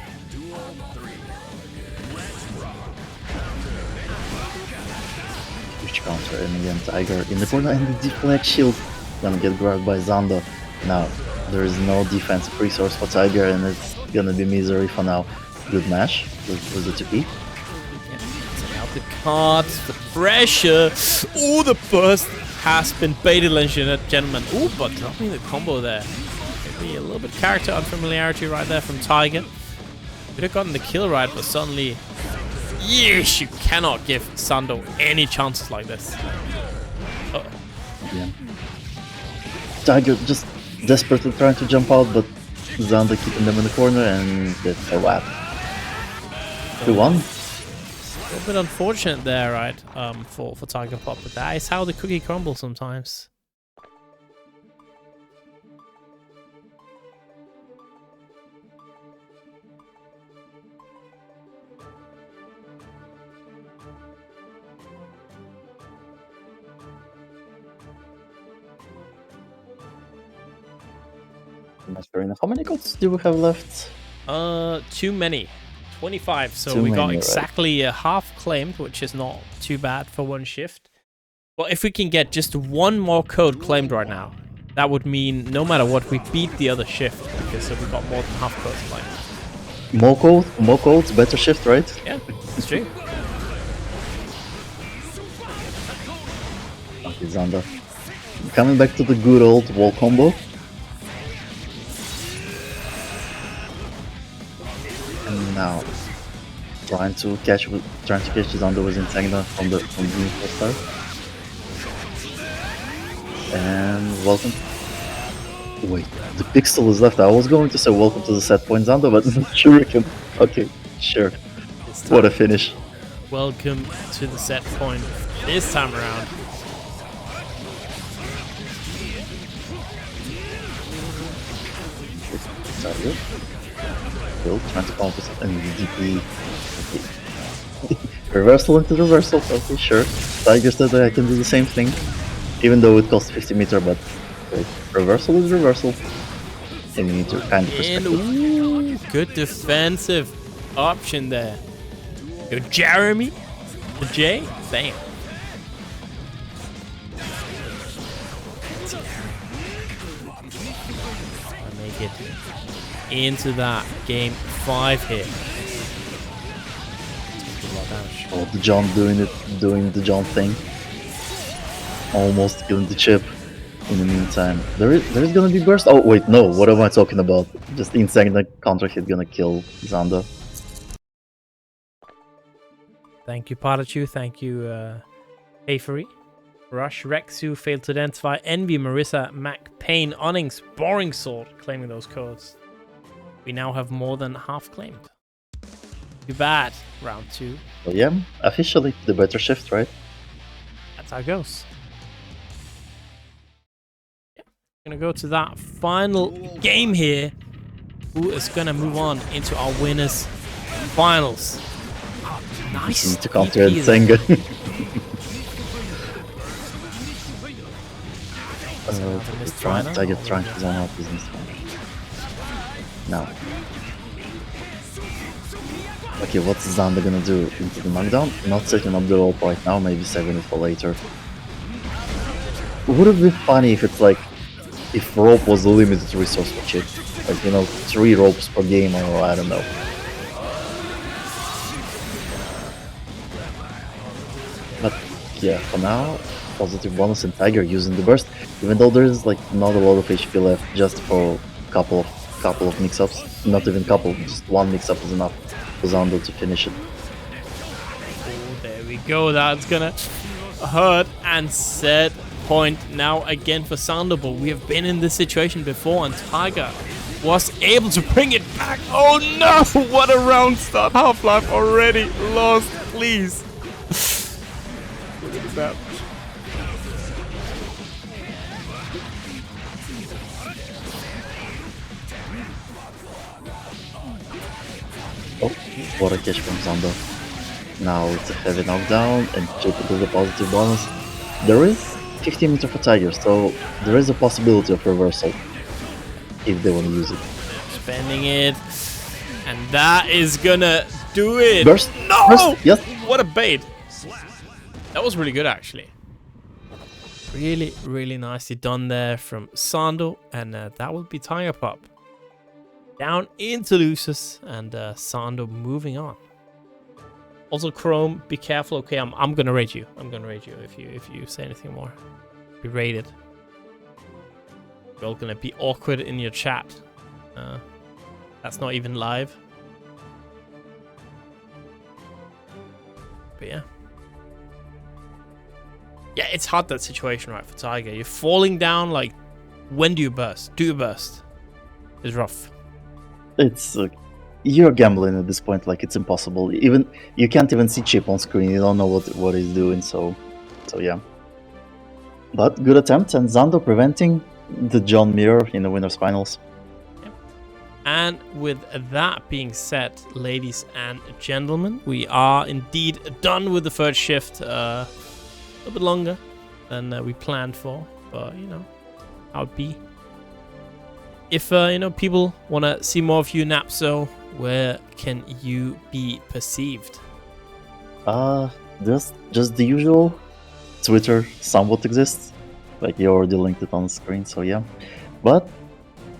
Huge counter, and again Tiger in the corner, and the deflect shield gonna get grabbed by Zando. Now there is no defensive resource for Tiger, and it's gonna be misery for now. Good mash with the 2P. Out the cards, the pressure. Oh, the burst has been baited, ladies and gentlemen. Oh, but dropping the combo there. Maybe a little bit character unfamiliarity right there from Tiger. Could have gotten the kill right, but suddenly, yes, you cannot give Zando any chances like this. Uh-oh. Yeah. Tiger just desperately trying to jump out, but Zando keeping them in the corner, and that's a wrap. 2-1. A little bit unfortunate there, right? For Tiger Pop, but that is how the cookie crumbles sometimes. How many gods do we have left? Too many. 25, so Too we got many, exactly a half claimed, which is not too bad for one shift. But if we can get just one more code claimed right now, that would mean no matter what, we beat the other shift, because we got more than half codes claimed. More codes, better shift, right? Yeah, it's true. Okay, Zando Coming back to the good old wall combo. And now trying to catch Zando with Intagna from the info start. And welcome. Wait, the pixel is left. I was going to say welcome to the set point Zando, but Shuriken. Okay, sure. What a finish. Welcome to the set point this time around. Sorry. Will trying to compensate and deeply. Okay. Reversal into reversal. Okay, sure. Tiger said that I can do the same thing, even though it costs 50 meter. But wait, reversal is reversal. And you need to kind of And perspective. ooh, good defensive option there. Yo, Jeremy, the J, bam. I make it into that game 5 here. Oh, the John doing the John thing. Almost killing the Chipp. In the meantime, there is gonna be burst. Oh wait, no. What am I talking about? Just insane the counter hit gonna kill Zando. Thank you, PataChu. Thank you, Hafery. Rush, Rexu, failed to identify. Envy, Marissa, Mac, Payne, Onyx, Boring Sword, claiming those codes. We now have more than half claimed. Too bad. Round 2. So yeah, officially the better shift, right? That's how it goes. Gonna go to that final game here. Who is gonna move on into our winners finals? Oh, nice. To counter DP Senga. trying to zone out business. Now. Okay, what's Zando gonna do into the knockdown? Not setting up the rope right now, maybe saving it for later. Would it be funny if it's like if rope was a limited resource for Chipp? Like, you know, 3 ropes per game, or I don't know. But yeah, for now, positive bonus and Tiger using the burst, even though there is like not a lot of HP left, just for a couple of mix-ups. Not even couple, just 1 mix-up is enough for Zando to finish it. Oh, there we go. That's gonna hurt and set point now again for Zando, but we have been in this situation before, and Tiger was able to bring it back. Oh no! What a round start! Half-Life already lost. Please. Look at that. Oh, what a catch from Zando. Now it's a heavy knockdown and Chipp with a positive bonus. There is 15 meter for Tiger, so there is a possibility of reversal if they want to use it. Spending it, and that is gonna do it. Burst! No! Burst! Yes! What a bait. That was really good, actually. Really, really nicely done there from Zando, and that will be Tiger Pop. Down into losers, and Zando moving on. Also, Chrome, be careful. Okay, I'm gonna rate you. I'm gonna rate you if you say anything more. Be rated. You're all gonna be awkward in your chat. That's not even live. But yeah. Yeah, it's hard, that situation, right, for Tiger. You're falling down, like, when do you burst? Do you burst? It's rough. It's you're gambling at this point, like it's impossible. Even you can't even see Chipp on screen. You don't know what he's doing. So yeah. But good attempt, and Zando preventing the John mirror in the winners finals. Yep. And with that being said, ladies and gentlemen, we are indeed done with the third shift. A little bit longer than we planned for, but you know how it be. If you know, people want to see more of you, Napso, where can you be perceived? Just the usual. Twitter somewhat exists, like you already linked it on the screen. So yeah, but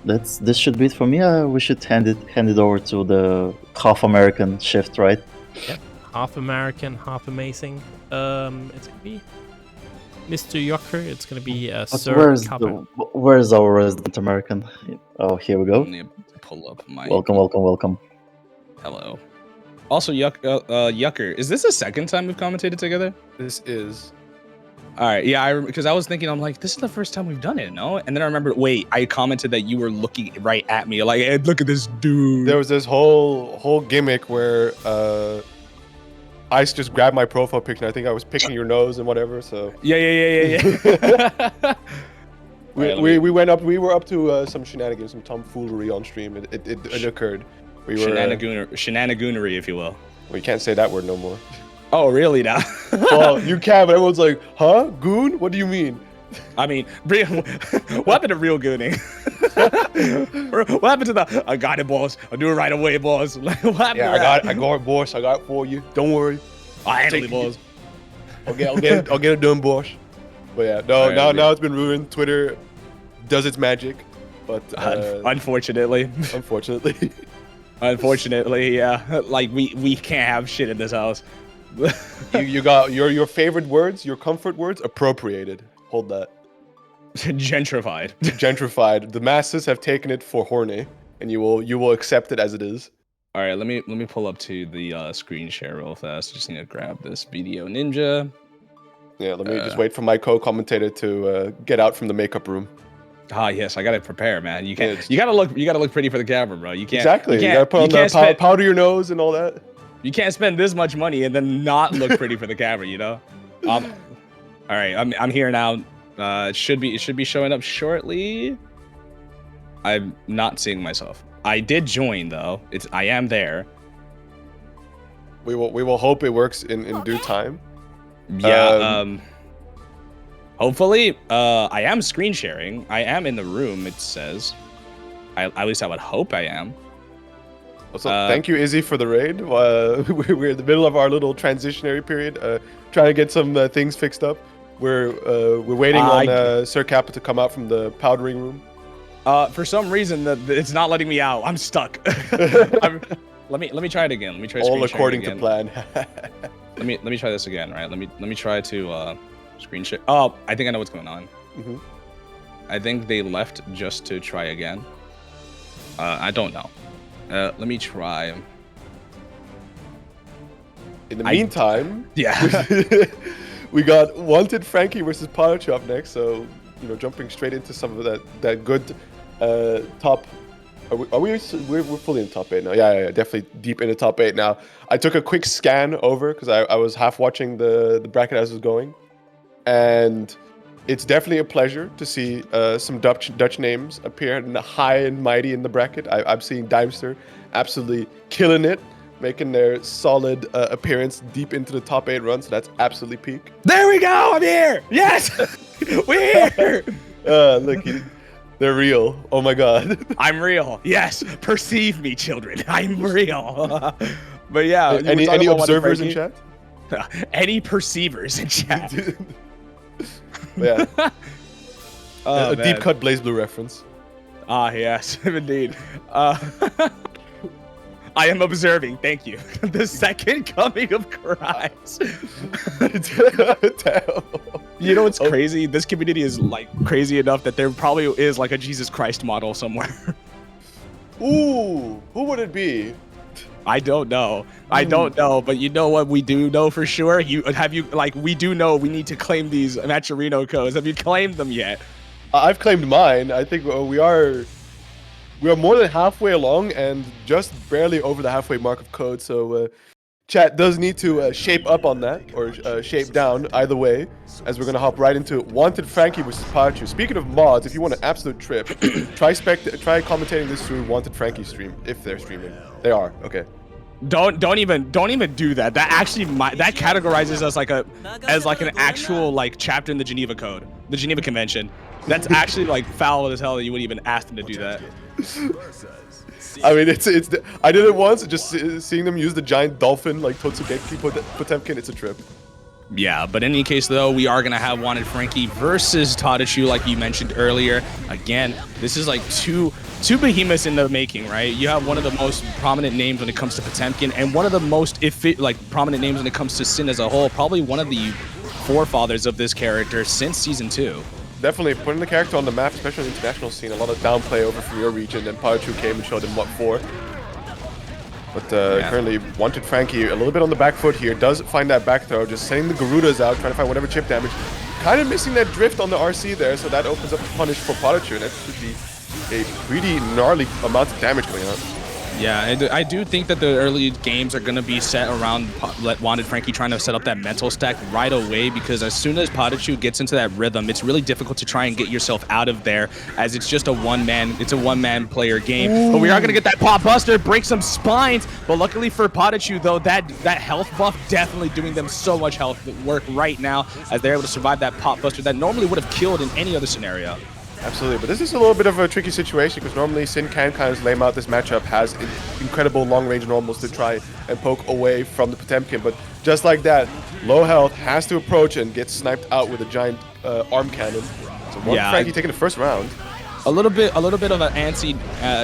this should be it for me. We should hand it over to the half American shift, right? Yep, half American, half amazing. It's gonna be Mr. Yucker. It's gonna be But Sir where's Cabin. where's our resident American? Oh, here we go. Let me pull up my. Welcome, welcome, welcome. Hello. Also, Yucker, is this the second time we've commentated together? This is. All right, yeah, because I was thinking, I'm like, this is the first time we've done it, no? And then I remember, wait, I commented that you were looking right at me, like, hey, look at this dude. There was this whole gimmick where I just grabbed my profile picture. And I think I was picking your nose and whatever. So yeah. we went up. We were up to some shenanigans, some tomfoolery on stream. It occurred. We were shenanigoonery, if you will. We can't say that word no more. Oh, really now? Well, you can, but everyone's like, huh? Goon? What do you mean? I mean, what happened to real gooning? What happened to the, I got it, boss. I'll do it right away, boss. What happened Yeah, I got it, boss. I got it for you. Don't worry. I'll handle it, boss. I'll get it done, boss. But yeah, no, Right, now it's been ruined. Twitter does its magic, but unfortunately. Unfortunately, yeah. Like we can't have shit in this house. you got your favorite words, your comfort words, appropriated. Hold that. Gentrified. Gentrified. The masses have taken it for horny, and you will accept it as it is. All right, let me pull up to the screen share real fast. Just need to grab this video ninja. Yeah, let me just wait for my co-commentator to get out from the makeup room. Ah, yes, I gotta prepare, man. You can't. You gotta look pretty for the camera, bro. You can't. Exactly. You gotta put on the powder your nose and all that. You can't spend this much money and then not look pretty for the camera, you know. All right, I'm here now. It should be showing up shortly. I'm not seeing myself. I did join though. I am there. We will hope it works in due time. Yeah. Hopefully, I am screen sharing. I am in the room. It says. At least I would hope I am. So thank you, Izzy, for the raid. We're in the middle of our little transitionary period, trying to get some things fixed up. We're waiting on Sir Kappa to come out from the powdering room. For some reason, it's not letting me out. I'm stuck. Let me try it again. Let me try. All according to plan. let me try this again. Right. Let me try to screen share. Oh, I think I know what's going on. Mm-hmm. I think they left just to try again. I don't know. Let me try. In the meantime, yeah, we got WantedFranky versus PataChu up next. So, jumping straight into some of that good top. We're fully in the top 8 now. Yeah, definitely deep in the top 8 now. I took a quick scan over because I was half watching the bracket as it was going, and it's definitely a pleasure to see some Dutch names appear high and mighty in the bracket. I'm seeing Daimster absolutely killing it, making their solid appearance deep into the top 8 run. So that's absolutely peak. There we go. I'm here. Yes, we're here. Look, they're real. Oh my god. I'm real. Yes, perceive me, children. I'm real. But yeah, any observers in chat? Any perceivers in chat? Yeah. A deep cut Blazblue reference. Ah, yes, indeed. I am observing. Thank you. The second coming of Christ. You know what's crazy? This community is like crazy enough that there probably is like a Jesus Christ model somewhere. Ooh, who would it be? I don't know. I don't know, but you know what we do know for sure? We do know we need to claim these Maturino codes. Have you claimed them yet? I've claimed mine. I think we are more than halfway along and just barely over the halfway mark of code. So chat does need to shape up on that, or shape down, either way, as we're going to hop right into WantedFranky versus PataChu. Speaking of mods, if you want an absolute trip, try commentating this through WantedFranky stream, if they're streaming. They are, okay. Don't even do that. That actually that categorizes us as an actual chapter in the Geneva Code, the Geneva Convention. That's actually foul as hell that you would even ask them to do that. I mean, I did it once. Just seeing them use the giant dolphin like Totsugeki Potemkin, it's a trip. Yeah, but in any case, though, we are going to have WantedFranky versus PataChu, like you mentioned earlier. Again, this is two behemoths in the making, right? You have one of the most prominent names when it comes to Potemkin, and one of the most prominent names when it comes to Sin as a whole. Probably one of the forefathers of this character since Season 2. Definitely putting the character on the map, especially in the international scene. A lot of downplay over from your region, and PataChu came and showed him what for. But currently, WantedFranky a little bit on the back foot here. Does find that back throw, just sending the Garudas out, trying to find whatever chip damage. Kind of missing that drift on the RC there, so that opens up the punish for PataChu, and that should be a pretty gnarly amount of damage going on. Yeah, I do think that the early games are going to be set around WantedFranky trying to set up that mental stack right away, because as soon as PataChu gets into that rhythm, it's really difficult to try and get yourself out of there, as it's just a one-man player game. Ooh. But we are going to get that pop buster, break some spines, but luckily for PataChu though, that health buff definitely doing them so much health work right now, as they're able to survive that pop buster that normally would have killed in any other scenario. Absolutely, but this is a little bit of a tricky situation because normally Sin can kind of lame out this matchup, has incredible long-range normals to try and poke away from the Potemkin, but just like that, low health, has to approach and gets sniped out with a giant arm cannon. So WantedFranky taking the first round. A little bit of an antsy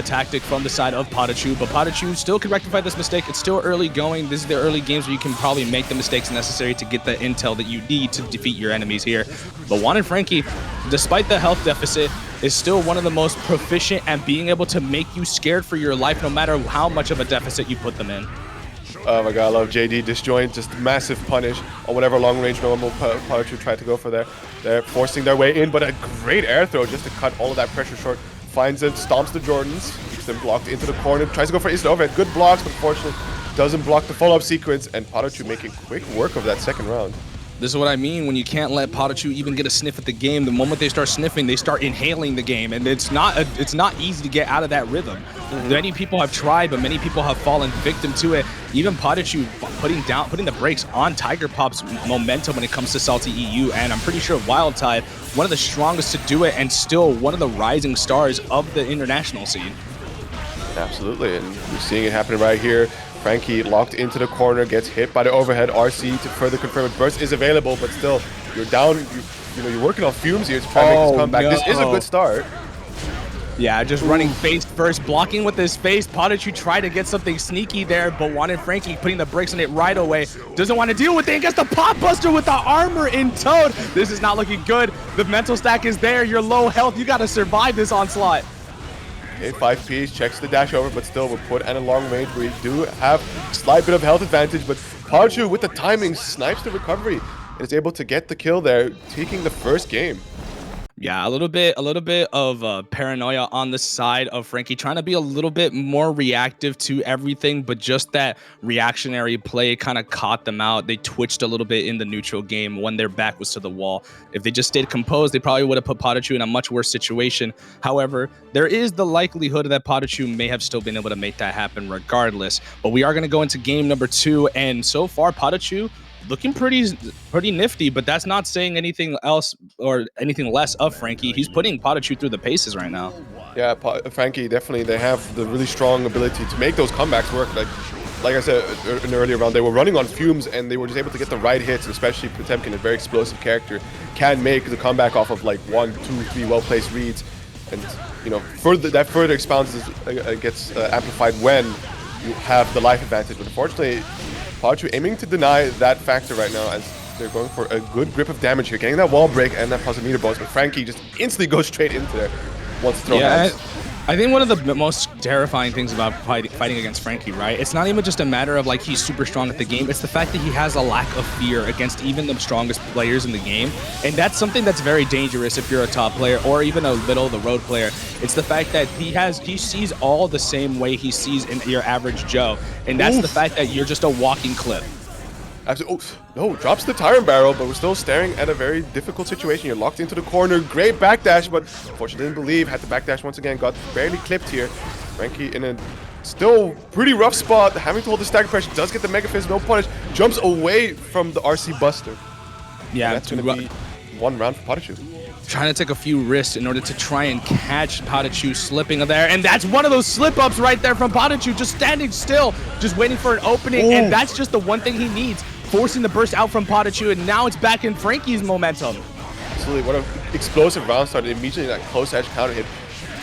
tactic from the side of PataChu, but PataChu still can rectify this mistake. It's still early going. This is the early games where you can probably make the mistakes necessary to get the intel that you need to defeat your enemies here. But WantedFranky, despite the health deficit, is still one of the most proficient at being able to make you scared for your life no matter how much of a deficit you put them in. Oh my god, I love JD disjoint, just massive punish on whatever long-range normal PataChu tried to go for there. They're forcing their way in, but a great air throw just to cut all of that pressure short. Finds it, stomps the Jordans, keeps them blocked into the corner, tries to go for instant overhead. Good blocks, but unfortunately doesn't block the follow-up sequence, and PataChu making quick work of that second round. This is what I mean when you can't let PataChu even get a sniff at the game. The moment they start sniffing, they start inhaling the game, and it's not easy to get out of that rhythm. Many people have tried, but many people have fallen victim to it. Even PataChu putting the brakes on Tiger Pop's momentum when it comes to SaltyEU, and I'm pretty sure Wildtide, one of the strongest to do it, and still one of the rising stars of the international scene. Absolutely, and we're seeing it happen right here. Franky locked into the corner, gets hit by the overhead RC to further confirm it. Burst is available, but still, you're down. You're working on fumes here to try and make this comeback. No. This is a good start. Yeah, just running face first, blocking with his face. PataChu tried to get something sneaky there, but WantedFranky putting the brakes on it right away. Doesn't want to deal with it and gets the pop buster with the armor in tow. This is not looking good. The mental stack is there. You're low health. You got to survive this onslaught. Okay, 5Ps, checks the dash over, but still we're put at a long range where we do have a slight bit of health advantage, but PataChu with the timing snipes the recovery and is able to get the kill there, taking the first game. Yeah, a little bit of paranoia on the side of Franky, trying to be a little bit more reactive to everything, but just that reactionary play kind of caught them out. They twitched a little bit in the neutral game when their back was to the wall. If they just stayed composed, they probably would have put PataChu in a much worse situation. However, there is the likelihood that PataChu may have still been able to make that happen regardless. But we are going to go into game number 2, and so far PataChu looking pretty nifty, but that's not saying anything else or anything less of Franky. He's putting PataChu through the paces right now. Yeah, Franky definitely, they have the really strong ability to make those comebacks work. Like I said in the earlier round, they were running on fumes and they were just able to get the right hits, especially Potemkin, a very explosive character, can make the comeback off of like 1, 2, 3 well-placed reads. And that further expounds, gets amplified when you have the life advantage. But unfortunately, PataChu aiming to deny that factor right now as they're going for a good grip of damage here, getting that wall break and that positive meter bonus, but Franky just instantly goes straight into there once to throw hands. I think one of the most terrifying things about fighting against Franky, right? It's not even just a matter of like he's super strong at the game. It's the fact that he has a lack of fear against even the strongest players in the game. And that's something that's very dangerous if you're a top player or even a middle-of-the-road player. It's the fact that he sees all the same way he sees in your average Joe. And that's the fact that you're just a walking cliff. Absolutely. Oh, no, drops the tyrant barrel, but we're still staring at a very difficult situation. You're locked into the corner. Great backdash, but unfortunately didn't believe. Had to backdash once again. Got barely clipped here. Franky in a still pretty rough spot. Having to hold the stagger pressure. Does get the Mega Fist, no punish. Jumps away from the RC Buster. Yeah, and that's going to be one round for PataChu. Trying to take a few risks in order to try and catch PataChu slipping there. And that's one of those slip-ups right there from PataChu, just standing still, just waiting for an opening. And that's just the one thing he needs, forcing the burst out from PataChu, and now it's back in Franky's momentum. Absolutely, what an explosive round started immediately. That close edge counter hit.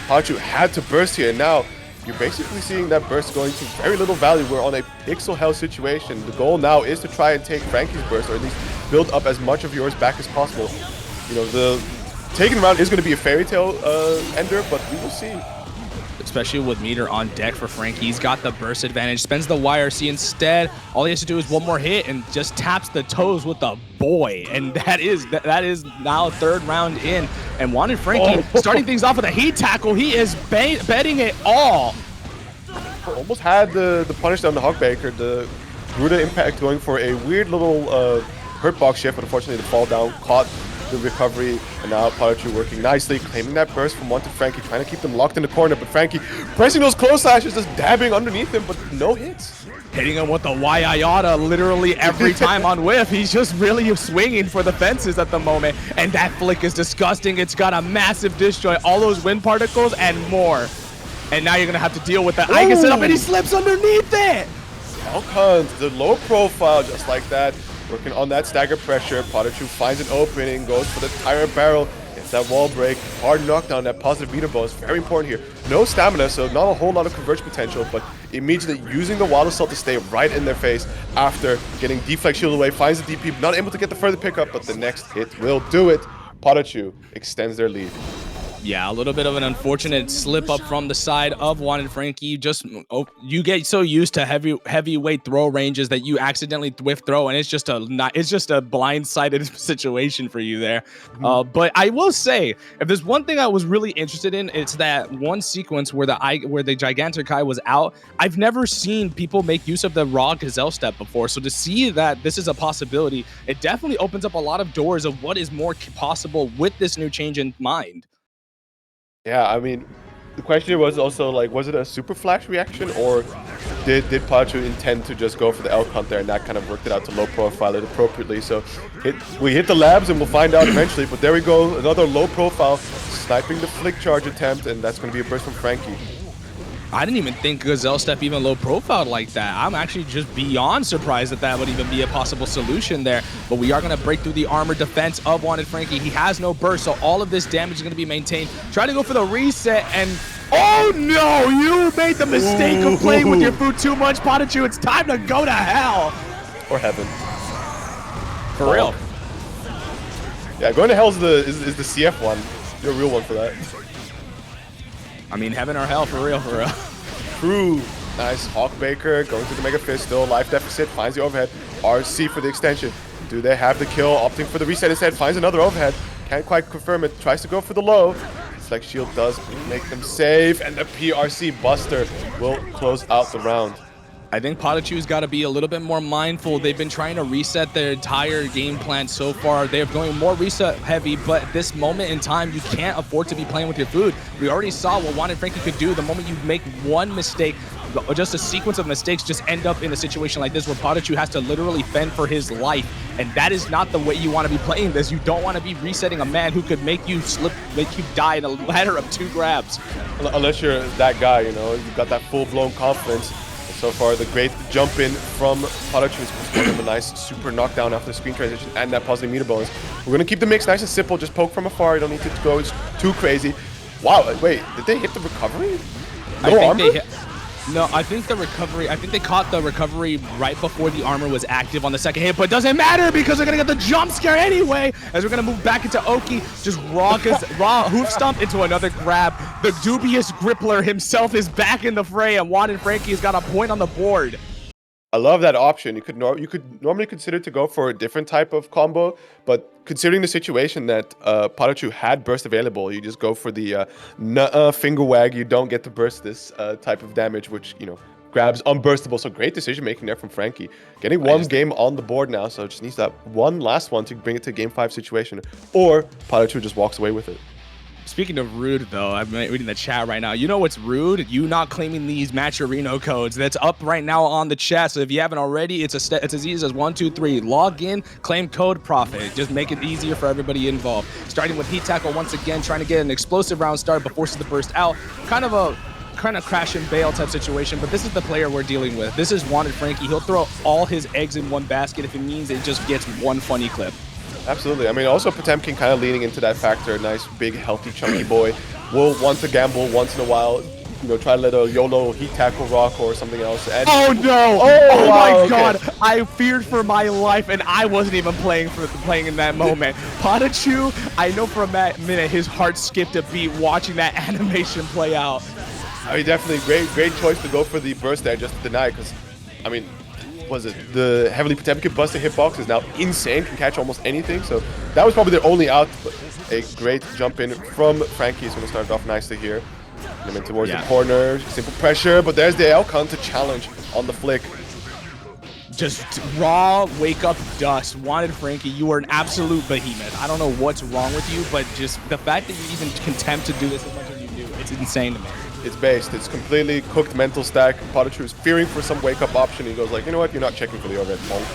PataChu had to burst here, and now you're basically seeing that burst going to very little value. We're on a pixel hell situation. The goal now is to try and take Franky's burst, or at least build up as much of yours back as possible. You know, the taking round is going to be a fairy tale ender, but we will see. Especially with meter on deck for Franky. He's got the burst advantage, spends the YRC instead. All he has to do is one more hit and just taps the toes with the boy. And that is now third round in. And WantedFranky starting things off with a heat tackle. He is betting it all. Almost had the punish down the Hogbaker, the Gruda impact going for a weird little hurt box shift, but unfortunately the fall down caught the recovery, and now PataChu working nicely, claiming that burst from WantedFranky, trying to keep them locked in the corner, but Franky pressing those close slashes, just dabbing underneath him, but no hits. Hitting him with the Y-I-Yata literally every time on whiff. He's just really swinging for the fences at the moment, and that flick is disgusting. It's got a massive disjoint, all those wind particles and more. And now you're gonna have to deal with that. I get set up and he slips underneath it. Falcons, the low profile, just like that. Working on that stagger pressure. PataChu finds an opening, goes for the tyrant barrel. It's that wall break. Hard knockdown, that positive meter ball is very important here. No stamina, so not a whole lot of converge potential, but immediately using the Wild Assault to stay right in their face after getting deflect shield away. Finds the DP, not able to get the further pickup, but the next hit will do it. PataChu extends their lead. Yeah, a little bit of an unfortunate slip up from the side of WantedFranky. Just you get so used to heavyweight throw ranges that you accidentally whiff throw, and it's just a blindsided situation for you there. But I will say, if there's one thing I was really interested in, it's that one sequence where the Gigantic Eye was out. I've never seen people make use of the raw gazelle step before, so to see that this is a possibility, it definitely opens up a lot of doors of what is more possible with this new change in mind. Yeah, I mean, the question was also like, was it a super flash reaction, or did PataChu intend to just go for the L count there, and that kind of worked it out to low profile it appropriately? So we hit the labs and we'll find out eventually, but there we go, another low profile, sniping the flick charge attempt, and that's going to be a burst from Franky. I didn't even think Gazelle Step even low profile like that. I'm actually just beyond surprised that that would even be a possible solution there. But we are going to break through the armor defense of WantedFranky. He has no burst, so all of this damage is going to be maintained. Try to go for the reset, and oh no, you made the mistake of playing with your food too much, PataChu. It's time to go to hell. Or heaven. For real. Yeah, going to hell is the CF one. You're a real one for that. I mean, heaven or hell, for real, for real. True. Nice. Hawkbaker going to the Mega Fist, still life deficit, finds the overhead. RC for the extension. Do they have the kill? Opting for the reset instead, finds another overhead. Can't quite confirm it, tries to go for the low. Flex Shield does make them safe, and the PRC Buster will close out the round. I think PataChu's got to be a little bit more mindful. They've been trying to reset their entire game plan so far. They're going more reset heavy, but at this moment in time, you can't afford to be playing with your food. We already saw what WantedFranky could do the moment you make one mistake. Just a sequence of mistakes just end up in a situation like this where PataChu has to literally fend for his life, and that is not the way you want to be playing this. You don't want to be resetting a man who could make you slip, make you die in a matter of 2 grabs. Unless you're that guy, you know, you've got that full-blown confidence. So far, the great jump in from PataChu is one of a nice super knockdown after the screen transition and that positive meter bonus. We're going to keep the mix nice and simple. Just poke from afar. You don't need to go too crazy. Wow, wait, did they hit the recovery? No armor? No, I think the recovery, I think they caught the recovery right before the armor was active on the second hit, but it doesn't matter because they're going to get the jump scare anyway, as we're going to move back into Oki, just raw hoof stomp into another grab. The dubious Grippler himself is back in the fray, and WantedFranky has got a point on the board. I love that option. You could normally consider to go for a different type of combo, but considering the situation that PataChu had burst available, you just go for the finger wag. You don't get to burst this type of damage, which, you know, grabs unburstable. So great decision making there from Franky. Getting one game on the board now, so just needs that one last one to bring it to a game 5 situation, or PataChu just walks away with it. Speaking of rude, though, I'm reading the chat right now. You know what's rude? You not claiming these Matcherino codes. That's up right now on the chat. So if you haven't already, it's as easy as 1, 2, 3. Log in, claim code profit. Just make it easier for everybody involved. Starting with Heat Tackle once again, trying to get an explosive round start, but forces the burst out. Kind of crash and bail type situation, but this is the player we're dealing with. This is WantedFranky. He'll throw all his eggs in one basket if it means it just gets one funny clip. Absolutely. I mean, also Potemkin kind of leaning into that factor. Nice, big, healthy, chunky boy. Will want to gamble once in a while. try to let a YOLO heat tackle rock or something else. And Oh no! Oh, wow, my okay. god! I feared for my life, and I wasn't even playing in that moment. PataChu, I know for a minute his heart skipped a beat watching that animation play out. I mean, definitely great choice to go for the burst there just to deny, because, I mean, was it the heavily Potemkin busting hitbox is now insane, can catch almost anything, so that was probably their only out, but a great jump in from Franky. He's going to start off nicely here. Him in towards the corner, simple pressure, but there's the L counter challenge on the flick. Just raw wake up dust. WantedFranky, you are an absolute behemoth. I don't know what's wrong with you, but just the fact that you even attempt to do this as much as you do, it's insane to me. It's based. It's completely cooked mental stack. PataChu is fearing for some wake-up option. He goes like, you know what? You're not checking for the overhead punk.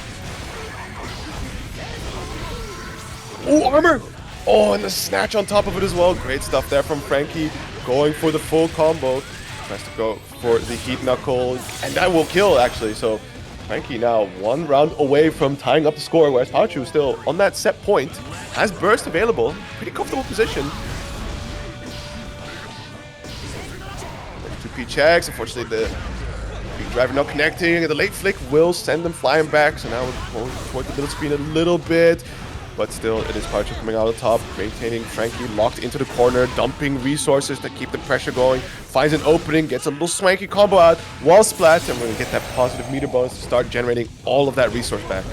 Oh, armor! Oh, and the snatch on top of it as well. Great stuff there from Franky. Going for the full combo. Tries to go for the heat knuckle. And that will kill, actually. So Franky now 1 round away from tying up the score, whereas PataChu still on that set point. Has burst available. Pretty comfortable position. 2P checks. Unfortunately, the big driver not connecting. The late flick will send them flying back. So now we're going towards the middle screen a little bit. But still, it is PataChu coming out on top, maintaining Franky locked into the corner, dumping resources to keep the pressure going. Finds an opening, gets a little swanky combo out, wall splat, and we're going to get that positive meter bonus to start generating all of that resource back.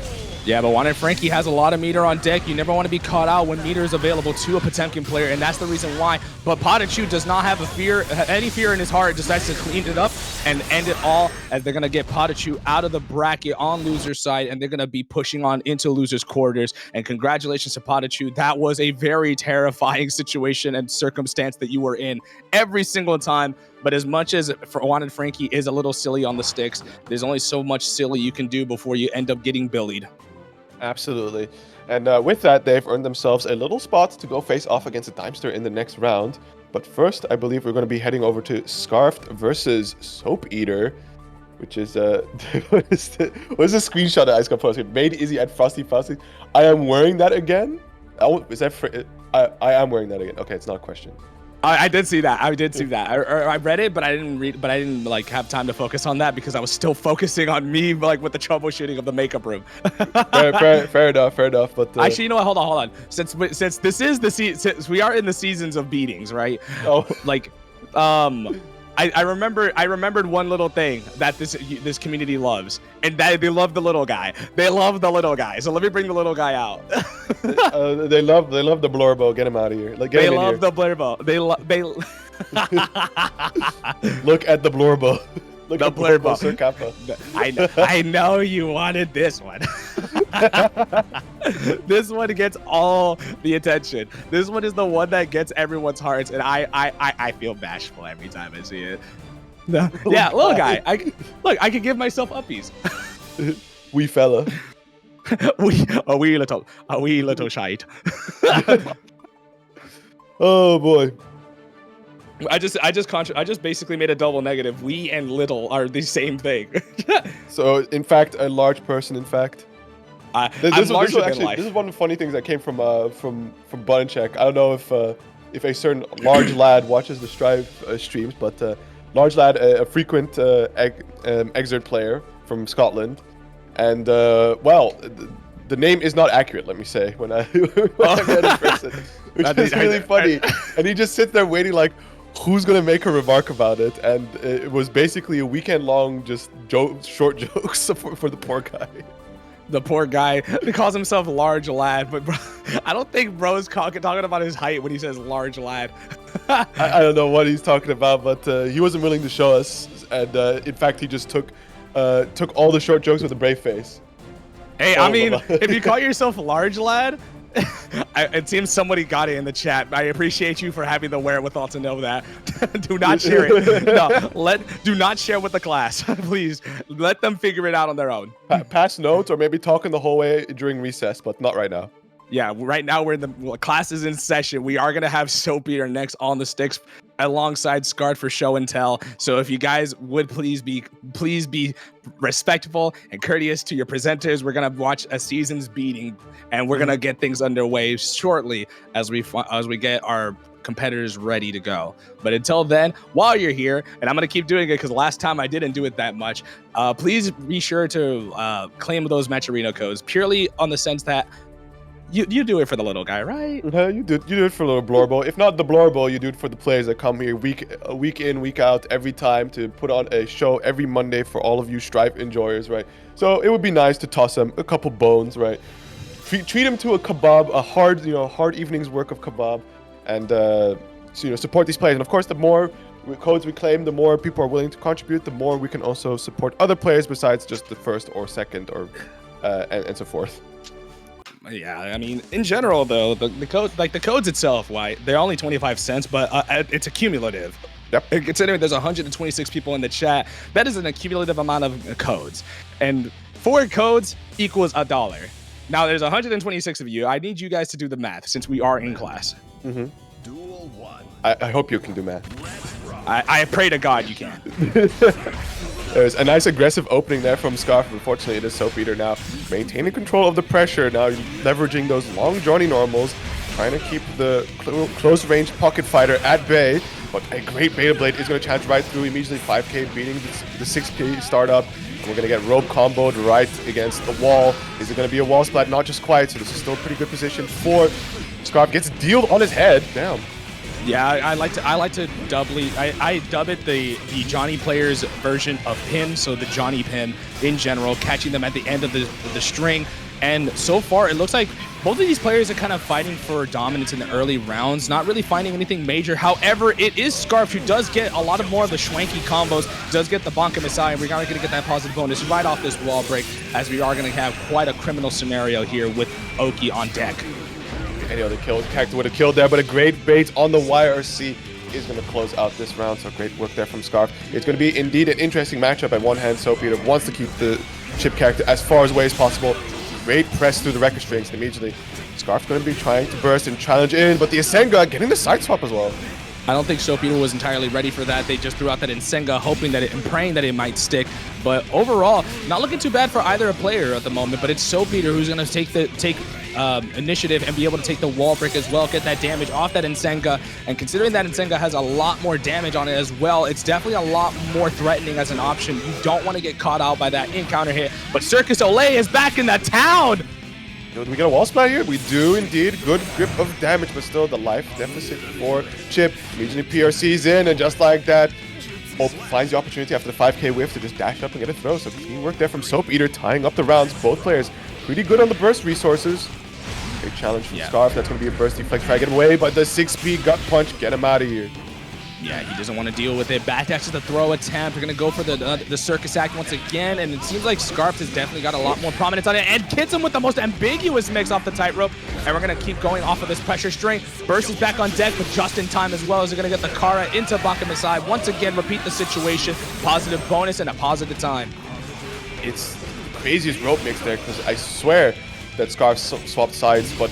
Yeah, but WantedFranky has a lot of meter on deck. You never want to be caught out when meter is available to a Potemkin player, and that's the reason why. But PataChu does not have any fear in his heart, decides to clean it up and end it all, as they're going to get PataChu out of the bracket on loser's side, and they're going to be pushing on into loser's quarters. And congratulations to PataChu. That was a very terrifying situation and circumstance that you were in every single time. But as much as WantedFranky is a little silly on the sticks, there's only so much silly you can do before you end up getting billied. Absolutely. And with that, they've earned themselves a little spot to go face off against the Daimster in the next round. But first, I believe we're going to be heading over to Scarfed versus Soap Eater, which is what is the screenshot that I just posted? Made Izzy at Frosty Frosty. I am wearing that again. Is that I am wearing that again. Okay, it's not a question. I did see that. I did see that. I read it, but I didn't read. But I didn't like have time to focus on that because I was still focusing on me, like with the troubleshooting of the makeup room. fair enough. But actually, you know what? Hold on. Since this is since we are in the seasons of beatings, right? Oh, like, I remembered one little thing that this community loves, and that they love the little guy. They love the little guy. So let me bring the little guy out. They love the Blurbo. Get him out of here. Like, they love the Blurbo. They look at the Blurbo. Look the at Blurbo. Sir Kappa. I know you wanted this one. This one gets all the attention. This one is the one that gets everyone's hearts, and I feel bashful every time I see it. No. Yeah, little guy. I can give myself uppies. Wee fella. a wee little shite. Oh boy. I just basically made a double negative. We and little are the same thing. So in fact, a large person. In fact, this is one of the funny things that came from Button Check. I don't know if a certain large lad watches the Strive streams, but large lad, a frequent Xrd player from Scotland, and well, the name is not accurate. Let me say when I met in person, which is really funny, and he just sits there waiting like, who's gonna make a remark about it? And it was basically a weekend-long just short jokes for the poor guy. The poor guy. He calls himself large lad, but bro, I don't think bro's talking about his height when he says large lad. I don't know what he's talking about, but he wasn't willing to show us, and in fact, he just took all the short jokes with a brave face. Hey, I mean, if you call yourself large lad, it seems somebody got it in the chat. I appreciate you for having the wherewithal to know that. Do not share it. No, do not share with the class. Please let them figure it out on their own. Pass notes or maybe talking the whole way during recess, but not right now. Yeah, right now we're in the class is in session. We are gonna have Soap Eater next on the sticks alongside Scarred for show and tell. So if you guys would please be respectful and courteous to your presenters. We're gonna watch a season's beating, and we're gonna get things underway shortly as we get our competitors ready to go. But until then, while you're here, and I'm going to keep doing it because last time I didn't do it that much, please be sure to claim those Matcherino codes, purely on the sense that you do it for the little guy, right? You do it for a little Blorbo. If not the Blorbo, you do it for the players that come here week in, week out, every time to put on a show every Monday for all of you Strife enjoyers, right? So it would be nice to toss them a couple bones, right? Treat them to a kebab, a hard evening's work of kebab, and support these players. And of course, the more codes we claim, the more people are willing to contribute, the more we can also support other players besides just the first or second or and so forth. Yeah, I mean, in general, though, the code, like the codes itself, why they're only 25 cents, but it's accumulative. Yep. Considering there's 126 people in the chat, that is an accumulative amount of codes, and 4 codes equals $1. Now, there's 126 of you. I need you guys to do the math since we are in class. Mm-hmm. I hope you can do math. I pray to God you can. There's a nice aggressive opening there from Scarf. Unfortunately, it is Soap Eater now maintaining control of the pressure. Now leveraging those long Johnny normals, trying to keep the close range pocket fighter at bay. But a great Beta Blade is going to charge right through, immediately 5k beating the 6k startup. And we're going to get rope comboed right against the wall. Is it going to be a wall splat? Not just quite, so this is still a pretty good position for Scarf. Gets dealed on his head. Damn. Yeah, I like to doubly I dub it the Johnny players version of pin, so the Johnny pin in general, catching them at the end of the string. And so far, it looks like both of these players are kind of fighting for dominance in the early rounds, not really finding anything major. However, it is Scarf who does get a lot of more of the schwanky combos, does get the Banka Messiah, and we're going to get that positive bonus right off this wall break, as we are going to have quite a criminal scenario here with Oki on deck. Any other kill character would have killed there, but a great bait on the YRC is going to close out this round, so great work there from Scarf. It's going to be indeed an interesting matchup. At one hand, Soap Eater wants to keep the Chipp character as far away as possible. Great press through the record strings, and immediately Scarf's going to be trying to burst and challenge in, but the Asenga getting the side swap as well. I don't think Soap Eater was entirely ready for that. They just threw out that Nsenga, hoping that and praying that it might stick. But overall, not looking too bad for either a player at the moment. But it's Soap Eater who's going to take initiative and be able to take the wall break as well, get that damage off that Nsenga. And considering that Nsenga has a lot more damage on it as well, it's definitely a lot more threatening as an option. You don't want to get caught out by that encounter hit. But Circus Olay is back in the town. Do we get a wall splat here? We do indeed. Good grip of damage, but still the life deficit for Chipp. Immediately PRC's in, and just like that, Hope finds the opportunity after the 5k whiff to just dash up and get a throw. So clean work there from Soap Eater, tying up the rounds. Both players pretty good on the burst resources. Great challenge from Scarf. That's going to be a burst deflect. Try to get away, but the 6p gut punch, get him out of here. Yeah, he doesn't want to deal with it. Backdash to the throw attempt. We're going to go for the circus act once again, and it seems like Scarf has definitely got a lot more prominence on it, and hits him with the most ambiguous mix off the tightrope. And we're going to keep going off of this pressure string. Burst is back on deck, but just in time as well, as they're going to get the Kara into Banka Messiah. Once again, repeat the situation. Positive bonus and a positive time. It's the craziest rope mix there, because I swear that Scarf swapped sides, but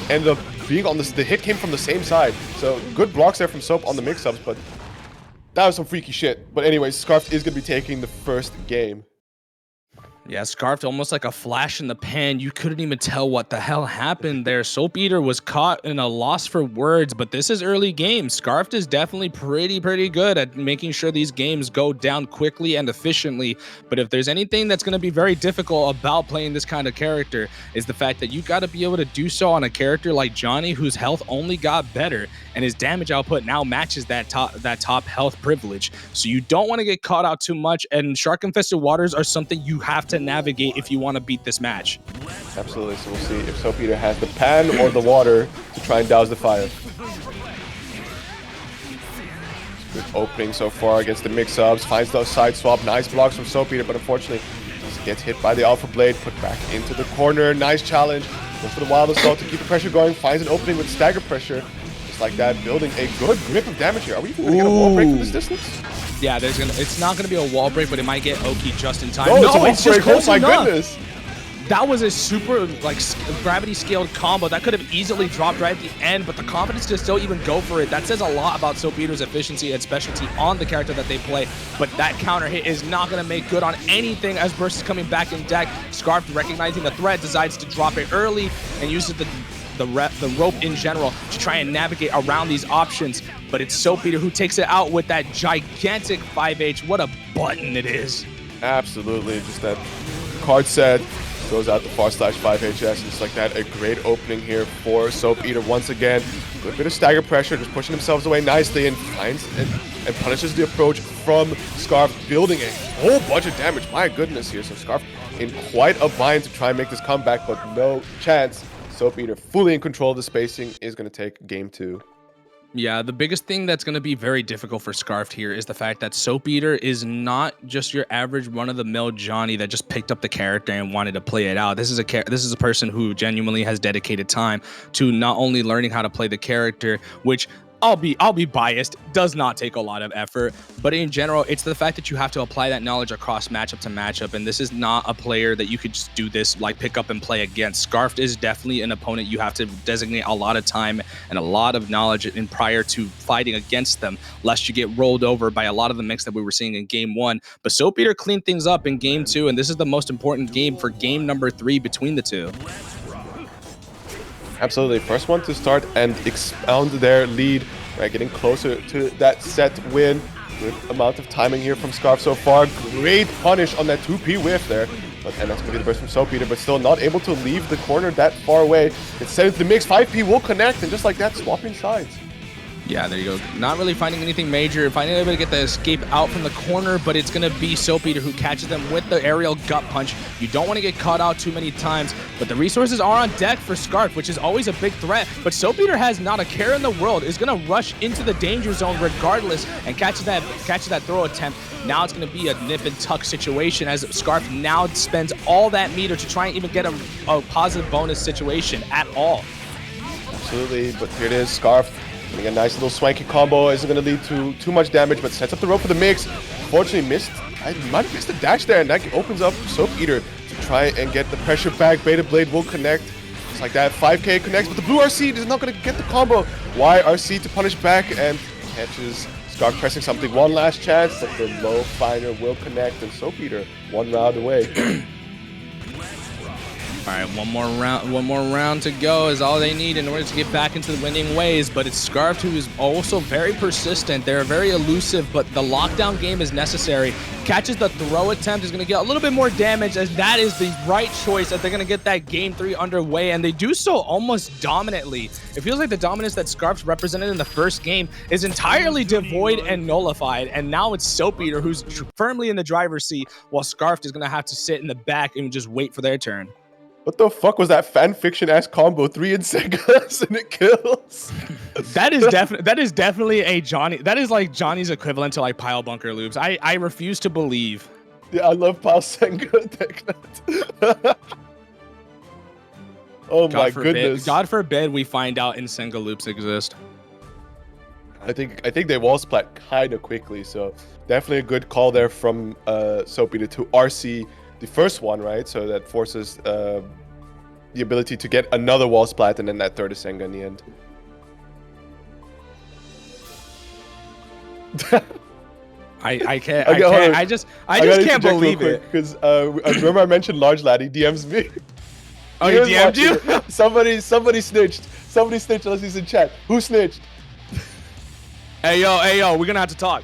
ended up being on this. The hit came from the same side, so good blocks there from Soap on the mix-ups, but that was some freaky shit. But anyways, Scarf is going to be taking the first game. Yeah, Scarfed almost like a flash in the pan. You couldn't even tell what the hell happened there. Soap Eater was caught in a loss for words, but this is early game. Scarfed is definitely pretty good at making sure these games go down quickly and efficiently. But if there's anything that's going to be very difficult about playing this kind of character, is the fact that you got to be able to do so on a character like Johnny, whose health only got better, and his damage output now matches that top health privilege. So you don't want to get caught out too much, and Shark Infested Waters are something you have to navigate if you want to beat this match. Absolutely, so we'll see if Soap Eater has the pan or the water to try and douse the fire. Good opening so far against the mix-ups, finds those side swap, nice blocks from Soap Eater, but unfortunately gets hit by the Alpha Blade, put back into the corner, nice challenge, goes for the wild assault to keep the pressure going, finds an opening with stagger pressure, just like that, building a good grip of damage here. Are we even gonna get a wall break from this distance? Yeah, it's not gonna be a wall break, but it might get Oki just in time. No, it's just close enough. My goodness. That was a super gravity scaled combo that could have easily dropped right at the end, but the confidence to still even go for it, that says a lot about Soap Eater's efficiency and specialty on the character that they play. But that counter hit is not going to make good on anything as Burst is coming back in deck. Scarf, recognizing the threat, decides to drop it early and uses the the rope in general to try and navigate around these options. But it's SoapEater who takes it out with that gigantic 5H. What a button it is. Absolutely, just that card set goes out the /5HS, just like that. A great opening here for SoapEater once again. Good bit of stagger pressure, just pushing themselves away nicely, and finds and punishes the approach from Scarf, building a whole bunch of damage. My goodness here, so Scarf in quite a bind to try and make this comeback, but no chance. SoapEater fully in control of the spacing is going to take game 2. Yeah, the biggest thing that's going to be very difficult for Scarf here is the fact that SoapEater is not just your average run-of-the-mill Johnny that just picked up the character and wanted to play it out. This is a person who genuinely has dedicated time to not only learning how to play the character, which I'll be biased, does not take a lot of effort, but in general, it's the fact that you have to apply that knowledge across matchup to matchup, and this is not a player that you could just do this, like pick up and play against. Scarfed is definitely an opponent you have to designate a lot of time and a lot of knowledge in prior to fighting against them, lest you get rolled over by a lot of the mix that we were seeing in game 1. But SoapEater cleaned things up in game 2, and this is the most important game for game number 3 between the two. Absolutely, first one to start and expound their lead, right? Getting closer to that set win. Good amount of timing here from Scarf so far. Great punish on that 2P whiff there. But and that's going to be the burst from SoapEater, but still not able to leave the corner that far away. It's sent into the mix. 5P will connect, and just like that, swapping sides. Yeah, there you go. Not really finding anything major. Finding able to get the escape out from the corner, but it's going to be SoapEater who catches them with the aerial gut punch. You don't want to get caught out too many times, but the resources are on deck for Scarf, which is always a big threat. But SoapEater has not a care in the world, is going to rush into the danger zone regardless and catches that throw attempt. Now it's going to be a nip and tuck situation as Scarf now spends all that meter to try and even get a positive bonus situation at all. Absolutely, but here it is, Scarf. Getting a nice little swanky combo. Isn't going to lead to too much damage, but sets up the rope for the mix. Fortunately missed. I might have missed the dash there, and that opens up SoapEater to try and get the pressure back. Beta Blade will connect. Just like that, 5K connects, but the blue RC is not going to get the combo. Y RC to punish back, and catches Scarf pressing something. One last chance, but the low finder will connect, and SoapEater 1 round away. All right, one more round to go is all they need in order to get back into the winning ways, but it's Scarf who is also very persistent. They're very elusive, but the lockdown game is necessary. Catches the throw attempt, is going to get a little bit more damage, as that is the right choice, that they're going to get that game 3 underway, and they do so almost dominantly. It feels like the dominance that Scarf's represented in the first game is entirely devoid and nullified, and now it's SoapEater who's firmly in the driver's seat, while Scarf is going to have to sit in the back and just wait for their turn. What the fuck was that fanfiction-ass combo? 3 in seconds and it kills. That is definitely a Johnny. That is like Johnny's equivalent to like Pile Bunker loops. I refuse to believe. Yeah, I love Pile Senga Teknet. Oh my goodness. God forbid we find out Senga loops exist. I think they wall splat kind of quickly, so definitely a good call there from SoapEater to RC the first one, right? So that forces the ability to get another wall splat and then that third Senga in the end. I just can't believe it. Because remember I mentioned Large Lad, he DMs me. Oh, he DM'd you? Somebody snitched. Somebody snitched unless he's in chat. Who snitched? Hey yo, we're gonna have to talk.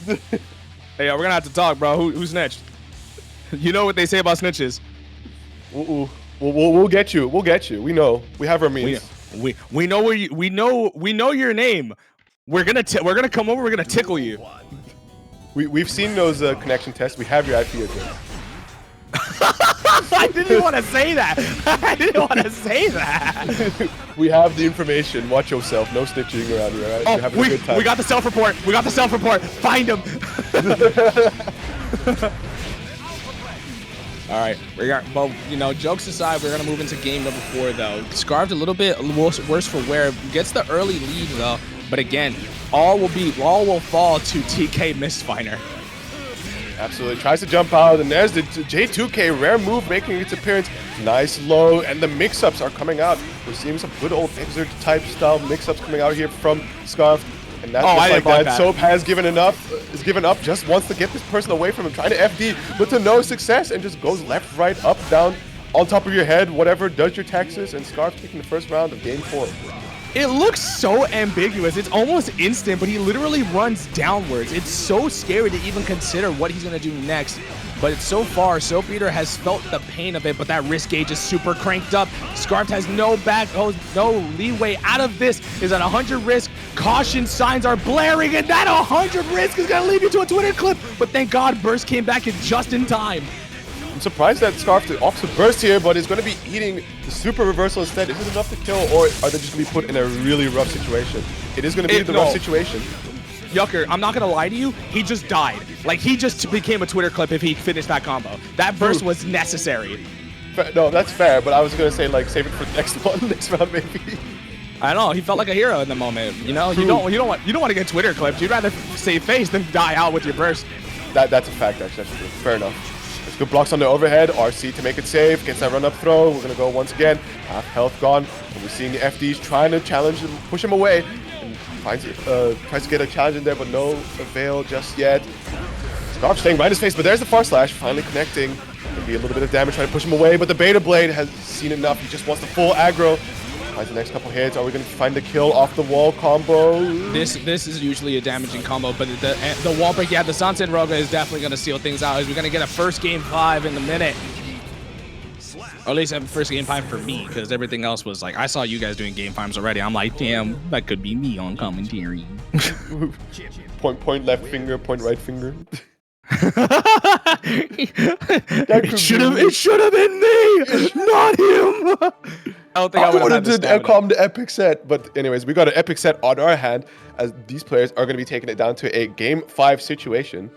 Hey yo, we're gonna have to talk, bro. Who snitched? You know what they say about snitches. We'll get you. We'll get you. We know. We have our means. We know where you. We know your name. We're gonna come over. We're gonna tickle you. We've seen those connection tests. We have your IP address. I didn't want to say that. I didn't want to say that. We have the information. Watch yourself. No snitching around here. Right? Oh, You're having a good time. We got the self-report. We got the self-report. Find him. All right, well, you know, jokes aside, we're gonna move into game number 4 though. Scarfed a little bit worse for wear, gets the early lead though, but again, all will fall to TK Mistfinder. Absolutely, tries to jump out, and there's the J2K rare move making its appearance. Nice low, and the mix-ups are coming out. We're seeing some good old Xrd type style mix-ups coming out here from Scarf. And that's just like that. Soap has given up, just wants to get this person away from him, trying to FD, but to no success, and just goes left, right, up, down, on top of your head, whatever, does your taxes, and Scarf taking the first round of game 4. It looks so ambiguous. It's almost instant, but he literally runs downwards. It's so scary to even consider what he's going to do next. But so far, Soap Eater has felt the pain of it, but that risk gauge is super cranked up. Scarf has no leeway out of this. Is at 100 risk. Caution signs are blaring, and that 100 risk is going to lead you to a Twitter clip. But thank God, Burst came back in just in time. I'm surprised that Scarf opts to burst here, but is going to be eating the super reversal instead. Is it enough to kill, or are they just going to be put in a really rough situation? It is going to be the rough situation. Yucker, I'm not going to lie to you. He just died. Like, he just became a Twitter clip if he finished that combo. That burst was necessary. No, that's fair, but I was going to say, like, save it for the next one, next round maybe. I don't know. He felt like a hero in the moment. You know, you don't want to get Twitter clipped. You'd rather save face than die out with your burst. That's a fact, actually. That's true. Fair enough. Good blocks on the overhead. RC to make it safe. Gets that run-up throw. We're going to go once again. Half health gone. And we're seeing the FDs trying to challenge him, push him away. And tries to get a challenge in there, but no avail just yet. Scarf staying right in his face, but there's the far slash. Finally connecting. Maybe a little bit of damage trying to push him away, but the Beta Blade has seen enough. He just wants the full aggro. The next couple hits. Are we going to find the kill off the wall combo? This is usually a damaging combo, but the wall break, yeah, the Sunset Roga is definitely going to seal things out. As we're going to get a first game 5 in the minute. Or at least a first game 5 for me, because everything else was like, I saw you guys doing game 5s already. I'm like, damn, that could be me on commentary. point left finger, point right finger. It should have been me, not him. I don't think I would have did the epic set, but anyways, we got an epic set on our hand as these players are going to be taking it down to a game 5 situation.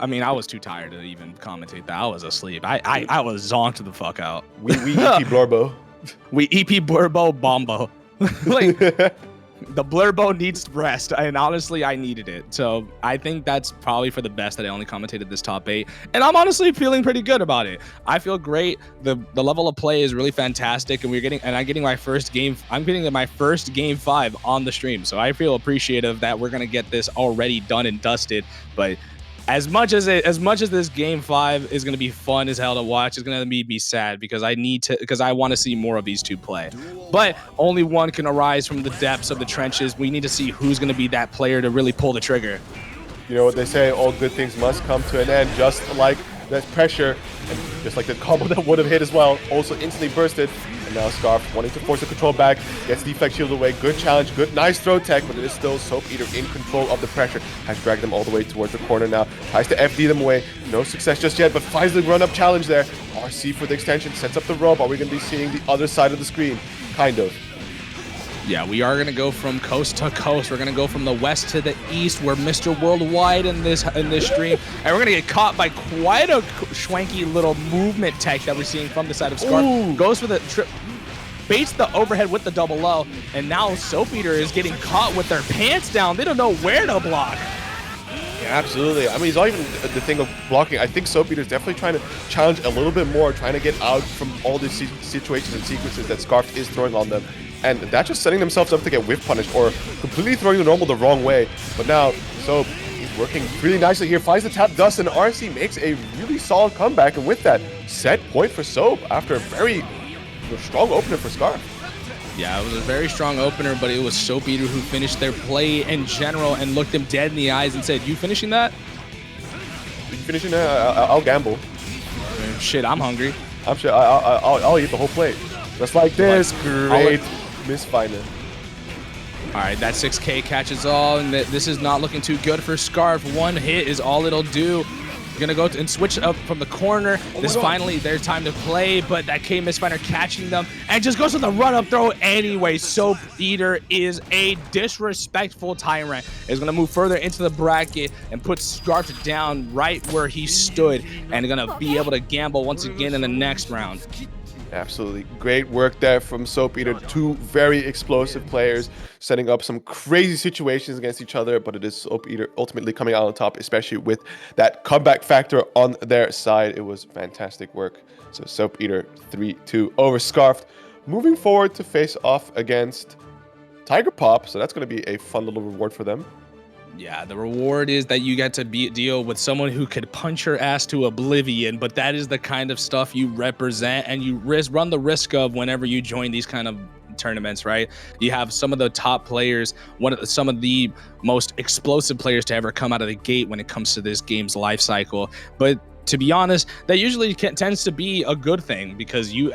I mean, I was too tired to even commentate that. I was asleep. I was zonked the fuck out. We EP Blurbo. We EP Blurbo Bombo. Like, the Blurbo needs rest, and honestly, I needed it. So I think that's probably for the best that I only commentated this top 8, and I'm honestly feeling pretty good about it. I feel great. The level of play is really fantastic, and I'm getting my first game. I'm getting my first game 5 on the stream, so I feel appreciative that we're gonna get this already done and dusted. But as much as this game 5 is going to be fun as hell to watch, it's going to make me sad because I want to see more of these two play. But only one can arise from the depths of the trenches. We need to see who's going to be that player to really pull the trigger. You know what they say, all good things must come to an end, just like that pressure, and just like the combo that would have hit as well, also instantly bursted. And now Scarf wanting to force the control back, gets deflect shield away, good challenge, good, nice throw tech, but it is still Soap Eater in control of the pressure. Has dragged them all the way towards the corner now, tries to FD them away, no success just yet, but finds the run-up challenge there. RC for the extension, sets up the rope. Are we going to be seeing the other side of the screen? Kind of. Yeah, we are going to go from coast to coast. We're going to go from the west to the east. We're Mr. Worldwide in this stream. And we're going to get caught by quite a schwanky little movement tech that we're seeing from the side of Scarf. Ooh. Goes for the trip, baits the overhead with the double low. And now Soap Eater is getting caught with their pants down. They don't know where to block. Yeah, absolutely. I mean, it's not even the thing of blocking. I think Soap Eater is definitely trying to challenge a little bit more, trying to get out from all these situations and sequences that Scarf is throwing on them. And that's just setting themselves up to get whiff punished or completely throwing the normal the wrong way. But now, Soap, he's working really nicely here. Finds the tap dust, and RC makes a really solid comeback. And with that, set point for Soap after a very strong opener for Scarf. Yeah, it was a very strong opener, but it was Soap Eater who finished their play in general and looked him dead in the eyes and said, "You finishing that?" You finishing that? I'll gamble. Shit, I'm hungry. I'm sure I'll eat the whole plate. Just like this. Great misfinder. All right, that 6K catches all, and this is not looking too good for Scarf. One hit is all it'll do. Gonna go and switch up from the corner. This finally their time to play, but that K misfinder catching them and just goes to the run up throw anyway. Soap Eater is a disrespectful tyrant. Is gonna move further into the bracket and put Scarf down right where he stood, and gonna be able to gamble once again in the next round. Absolutely great work there from Soap Eater. Two very explosive players setting up some crazy situations against each other, but it is Soap Eater ultimately coming out on top, especially with that comeback factor on their side. It was fantastic work. So Soap Eater 3-2 over Scarf. Moving forward to face off against Tiger Pop, so that's going to be a fun little reward for them. Yeah, the reward is that you get to deal with someone who could punch your ass to oblivion, but that is the kind of stuff you represent and you run the risk of whenever you join these kind of tournaments, right? You have some of the top players, some of the most explosive players to ever come out of the gate when it comes to this game's life cycle. But to be honest, that usually tends to be a good thing because you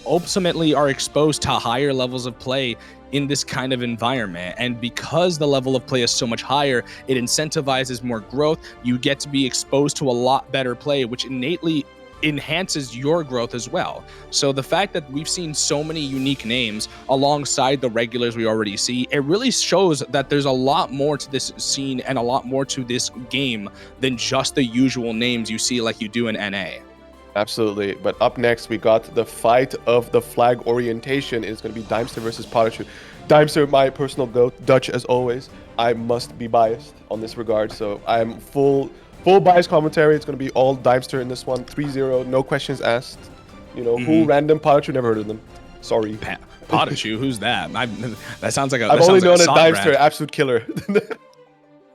ultimately are exposed to higher levels of play in this kind of environment, and because the level of play is so much higher, it incentivizes more growth. You get to be exposed to a lot better play, which innately enhances your growth as well. So the fact that we've seen so many unique names alongside the regulars we already see, it really shows that there's a lot more to this scene and a lot more to this game than just the usual names you see like you do in NA. Absolutely. But up next, we got the fight of the flag orientation. It's going to be Daimster versus PataChu. Daimster, my personal goat. Dutch, as always. I must be biased on this regard. So I'm full bias commentary. It's going to be all Daimster in this one. 3-0, no questions asked. You know, who random PataChu? Never heard of them. Sorry. PataChu? Who's that? That sounds like a. I've only known a Daimster, absolute killer.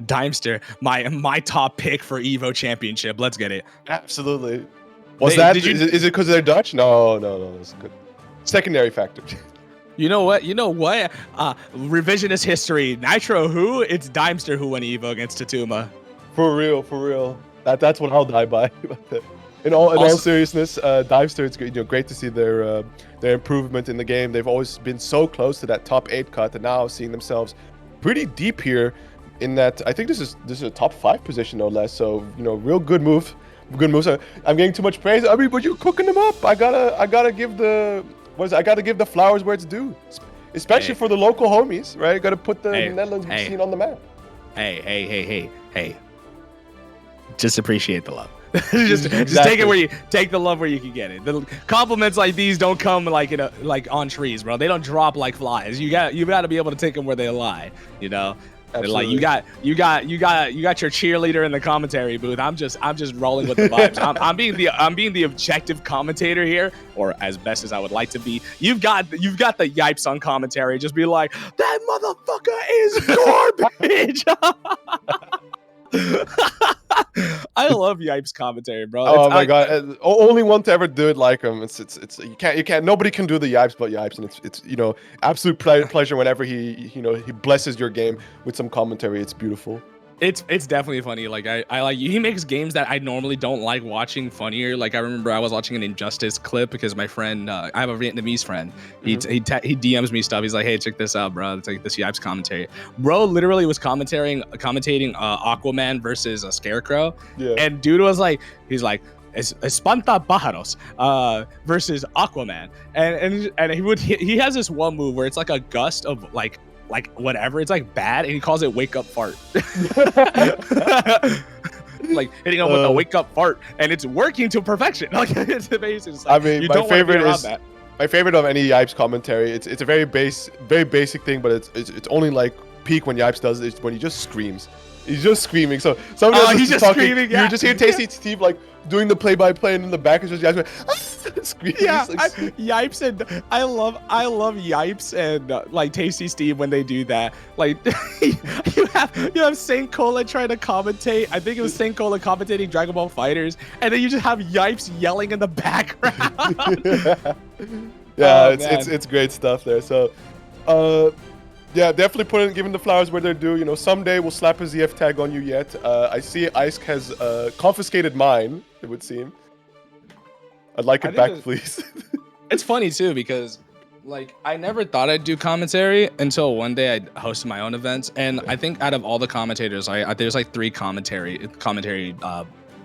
Daimster, my top pick for EVO Championship. Let's get it. Absolutely. Is it because they're Dutch? No, that's good. Secondary factor. You know what? Revisionist history. Nitro who? It's Daimster who won EVO against Tatuma. For real. That's what I'll die by. In all seriousness, Daimster, it's great to see their improvement in the game. They've always been so close to that top 8 cut, and now seeing themselves pretty deep here in that. I think this is a top 5 position no less. So real good move. Good moves. I'm getting too much praise. I mean, but you're cooking them up. I gotta give the flowers where it's due, especially for the local homies, right? Gotta put the Netherlands scene on the map. Hey. Just appreciate the love. just take it where you take the love where you can get it. The compliments like these don't come like on trees, bro. They don't drop like flies. You got to be able to take them where they lie. Absolutely. Like you got your cheerleader in the commentary booth. I'm just rolling with the vibes. I'm being the objective commentator here, or as best as I would like to be. You've got the yipes on commentary. Just be like, that motherfucker is garbage. I love yipes commentary, bro. Oh my god, only one to ever do it like him. It's you can't. Nobody can do the yipes but yipes, and it's absolute pleasure whenever he blesses your game with some commentary. It's beautiful. It's definitely funny. Like I like he makes games that I normally don't like watching funnier. Like I remember I was watching an Injustice clip because my friend, I have a Vietnamese friend. He DMs me stuff. He's like, hey, check this out, bro. It's like this Yipes commentary. Bro literally was commentating Aquaman versus a Scarecrow. Yeah. And dude was like, he's like, Espanta Pájaros versus Aquaman. And he has this one move where it's like a gust of like whatever, it's like bad, and he calls it wake up fart. Like hitting him with a wake up fart, and it's working to perfection. Like it's amazing. It's like, I mean, my favorite of any Yipes commentary. It's a very basic thing, but it's only like peak when Yipes does it. It's when he just screams. He's just screaming. So somebody he's just talking, screaming. Yeah. You just hear Tasty Steve like doing the play-by-play, and in the back is just Yipes screaming. Yeah, Yipes, and I love Yipes and like Tasty Steve when they do that. Like you have Saint Cola trying to commentate. I think it was Saint Cola commentating Dragon Ball Fighters, and then you just have Yipes yelling in the background. Yeah, it's great stuff there. So, yeah, definitely giving the flowers where they're due. Someday we'll slap a ZF tag on you yet. I see Ice has confiscated mine, it would seem. I'd like it back, please. It's funny, too, because, like, I never thought I'd do commentary until one day I hosted my own events. And I think out of all the commentators, there's, like, 3 commentary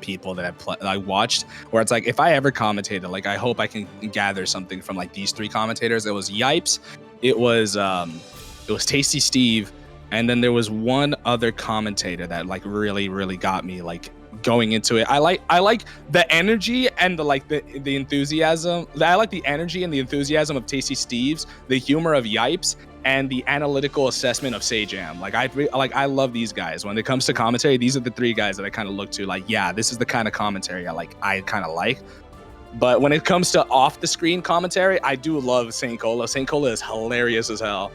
people that I watched where it's like, if I ever commentated, like, I hope I can gather something from, like, these 3 commentators. It was Yipes. It was Tasty Steve, and then there was one other commentator that like really, really got me like going into it. I like the energy and the enthusiasm. I like the energy and the enthusiasm of Tasty Steve's, the humor of Yipes, and the analytical assessment of Sajam. I love these guys. When it comes to commentary, these are the 3 guys that I kind of look to. Like, yeah, this is the kind of commentary I kind of like. But when it comes to off the screen commentary, I do love Saint Cola. Saint Cola is hilarious as hell.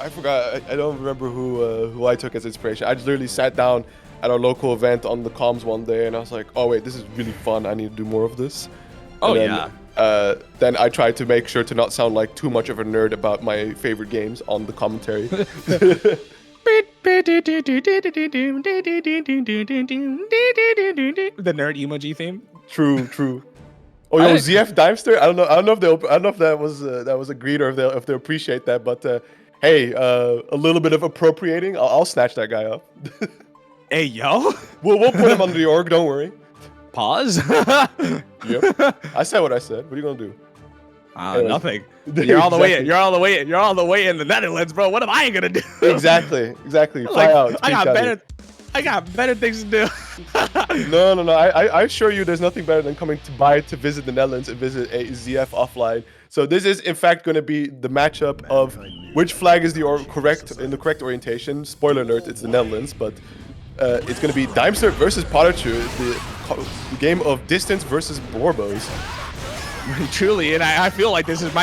I forgot. I don't remember who I took as inspiration. I just literally sat down at our local event on the comms one day, and I was like, "Oh wait, this is really fun. I need to do more of this." Oh, And then I tried to make sure to not sound like too much of a nerd about my favorite games on the commentary. The nerd emoji theme. True. Oh, yo, ZF Daimster. I don't know if that was agreed or if they appreciate that. But hey, a little bit of appropriating. I'll snatch that guy up. Hey, yo. We'll put him under the org. Don't worry. Pause. Yep. I said what I said. What are you gonna do? Nothing. You're all the way in. You're all the way in the Netherlands, bro. What am I gonna do? Exactly. Fly out. I got better things to do. No. I assure you, there's nothing better than coming to visit the Netherlands and visit a ZF offline. So this is in fact going to be the matchup of which flag is the correct orientation. Spoiler alert: it's the Netherlands, but it's going to be Daimster versus PataChu, the game of distance versus Blorbos. Truly, and I feel like this is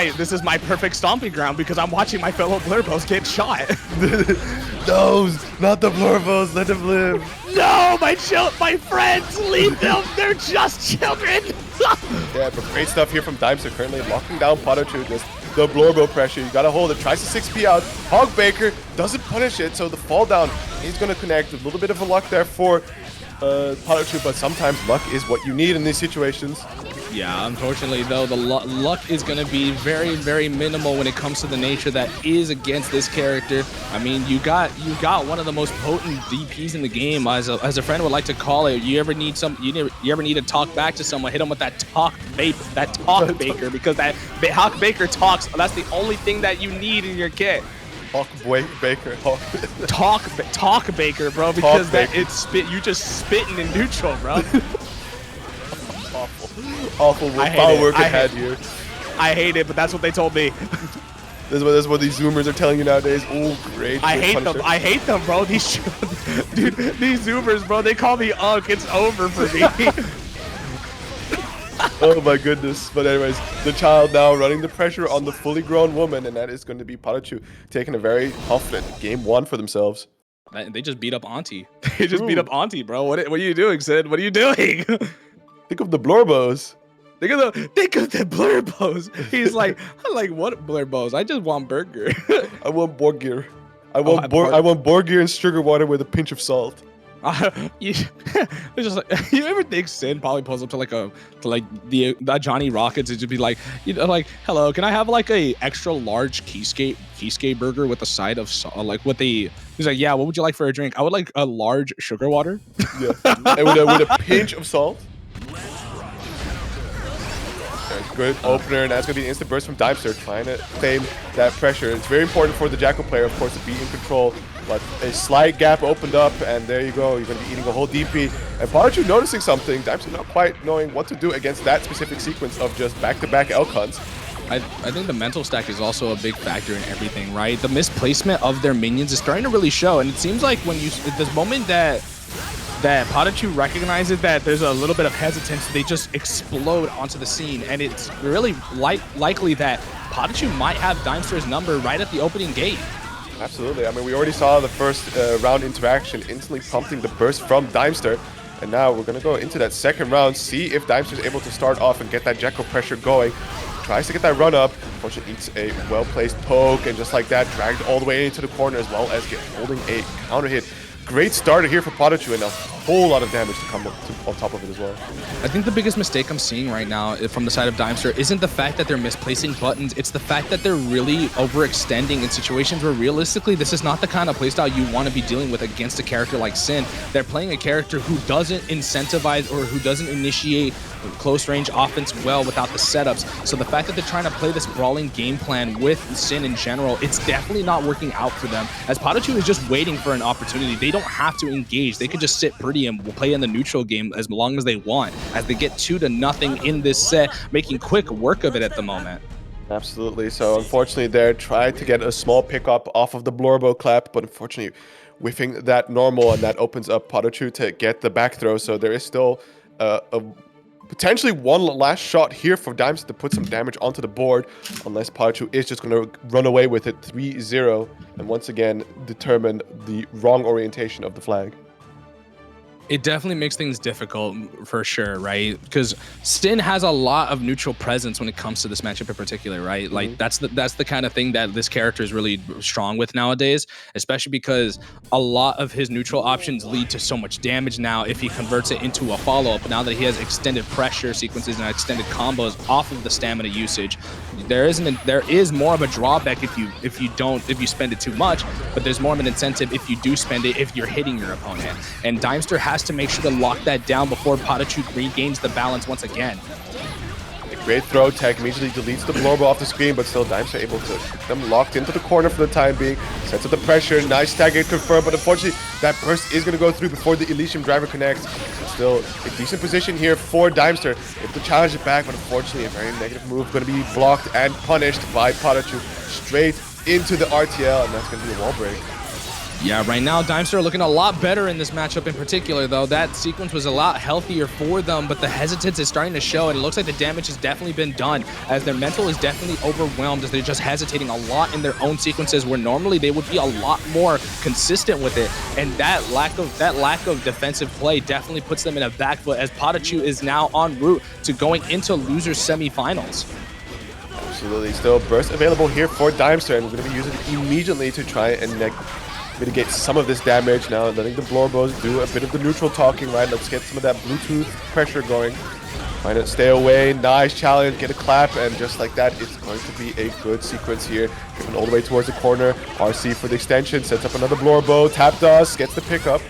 my perfect stomping ground because I'm watching my fellow Blurbos get shot. Those, not the Blorbos, let them live. No, my friends, leave them. They're just children. Yeah, but great stuff here from Daimster, currently locking down PataChu. Just the Blorbo pressure, you gotta hold it. Tries to 6P out. Hog Baker doesn't punish it, so the fall down is gonna connect. A little bit of a luck there for PataChu, but sometimes luck is what you need in these situations. Yeah, unfortunately though, the luck is going to be very, very minimal when it comes to the nature that is against this character. I mean, you got one of the most potent DPs in the game, as a friend would like to call it. You ever need to talk back to someone, hit them with that talk baker, because that Hawk Baker talks. That's the only thing that you need in your kit. Hawk Baker. Talk Baker, bro, because you just spitting in neutral, bro. Awful power ahead here. I hate it, but that's what they told me. This is what these Zoomers are telling you nowadays. Oh, great. I hate them, bro. These Zoomers, bro, they call me Unk. It's over for me. Oh my goodness. But anyways, the child now running the pressure on the fully grown woman, and that is going to be PataChu taking a very confident game 1 for themselves. They just beat up Auntie. They just beat up Auntie, bro. What are you doing, Sid? What are you doing? Think of the Blorbos. Think of the Blurbos. He's like, I like what Blurbos? I just want burger. I want Borgir. I want Borgir and sugar water with a pinch of salt. It's just like, you ever think Sin probably pulls up to the Johnny Rockets and just be like, like, hello, can I have like a extra large Keyscape burger with a side of he's like, yeah, what would you like for a drink? I would like a large sugar water. Yeah, and with a pinch of salt. Good opener, and that's going to be an instant burst from Daimster, trying to claim that pressure. It's very important for the Jackal player, of course, to be in control, but a slight gap opened up, and there you go. You're going to be eating a whole DP. And PataChu noticing something, Daimster not quite knowing what to do against that specific sequence of just back-to-back elk hunts. I think the mental stack is also a big factor in everything, right? The misplacement of their minions is starting to really show, and it seems like when this moment that PataChu recognizes that there's a little bit of hesitance, they just explode onto the scene, and it's really likely that PataChu might have Daimster's number right at the opening gate. Absolutely. I mean, we already saw the first round interaction instantly prompting the burst from Daimster, and now we're going to go into that second round, see if Daimster is able to start off and get that Jackal pressure going. Tries to get that run up, unfortunately eats a well-placed poke, and just like that, dragged all the way into the corner, as well as holding a counter hit. Great starter here for PataChu, and a whole lot of damage to come on top of it as well. I think the biggest mistake I'm seeing right now from the side of Daimster isn't the fact that they're misplacing buttons, it's the fact that they're really overextending in situations where realistically this is not the kind of playstyle you want to be dealing with against a character like Sin. They're playing a character who doesn't incentivize or who doesn't initiate close range offense well without the setups. So the fact that they're trying to play this brawling game plan with Sin in general, it's definitely not working out for them, as PataChu is just waiting for an opportunity. They don't have to engage. They could just sit pretty and play in the neutral game as long as they want, as they get 2-0 in this set, making quick work of it at the moment. Absolutely. So unfortunately there, tried to get a small pickup off of the Blorbo clap, but unfortunately whiffing that normal, and that opens up PataChu to get the back throw. So there is still a potentially one last shot here for Daimster to put some damage onto the board, unless PataChu is just going to run away with it 3-0 and once again determine the wrong orientation of the flag. It definitely makes things difficult for sure, right? Because Sin has a lot of neutral presence when it comes to this matchup in particular, right? Like that's the kind of thing that this character is really strong with nowadays, especially because a lot of his neutral options lead to so much damage now if he converts it into a follow-up. Now that he has extended pressure sequences and extended combos off of the stamina usage, there is more of a drawback if you spend it too much, but there's more of an incentive if you do spend it if you're hitting your opponent. And Daimster has to make sure to lock that down before PataChu regains the balance once again. A great throw. Tech immediately deletes the blorbo off the screen, but still Daimster able to keep them locked into the corner for the time being. Sets up the pressure. Nice tag gate confirmed, but unfortunately that burst is going to go through before the Elysium driver connects. Still a decent position here for Daimster. Able to challenge it back, but unfortunately a very negative move going to be blocked and punished by PataChu straight into the RTL, and that's going to be a wall break. Yeah, right now Daimster are looking a lot better in this matchup in particular, though. That sequence was a lot healthier for them, but the hesitance is starting to show, and it looks like the damage has definitely been done, as their mental is definitely overwhelmed, as they're just hesitating a lot in their own sequences, where normally they would be a lot more consistent with it. And that lack of defensive play definitely puts them in a back foot, as PataChu is now en route to going into losers semifinals. Absolutely. Still burst available here for Daimster, and we're going to be using it immediately to try and mitigate some of this damage. Now letting the Blorbos do a bit of the neutral talking, right? Let's get some of that Bluetooth pressure going. Trying to stay away. Nice challenge, get a clap, and just like that, it's going to be a good sequence here. Driven all the way towards the corner. RC for the extension, sets up another Blorbo. Tap dust, gets the pickup.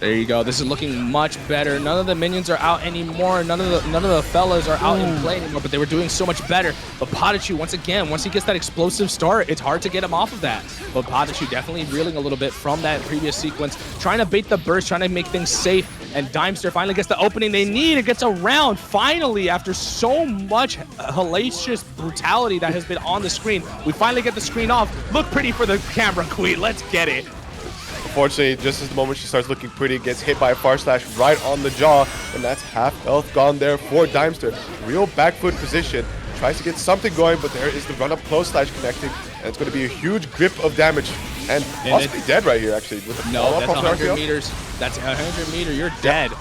There you go. This is looking much better. None of the minions are out anymore. None of the fellas are out in play anymore, but they were doing so much better. But PataChu, once again, once he gets that explosive start, it's hard to get him off of that. But PataChu definitely reeling a little bit from that previous sequence, trying to bait the burst, trying to make things safe. And Daimster finally gets the opening they need. It gets around, finally, after so much hellacious brutality that has been on the screen. We finally get the screen off. Look pretty for the camera, Queen. Let's get it. Unfortunately, just as the moment she starts looking pretty, gets hit by a far slash right on the jaw, and that's half health gone there for Daimster. Real back foot position, tries to get something going, but there is the run up close slash connecting, and it's going to be a huge grip of damage, and possibly dead right here actually. With the no, that's 100 meters. That's 100 meter. You're dead.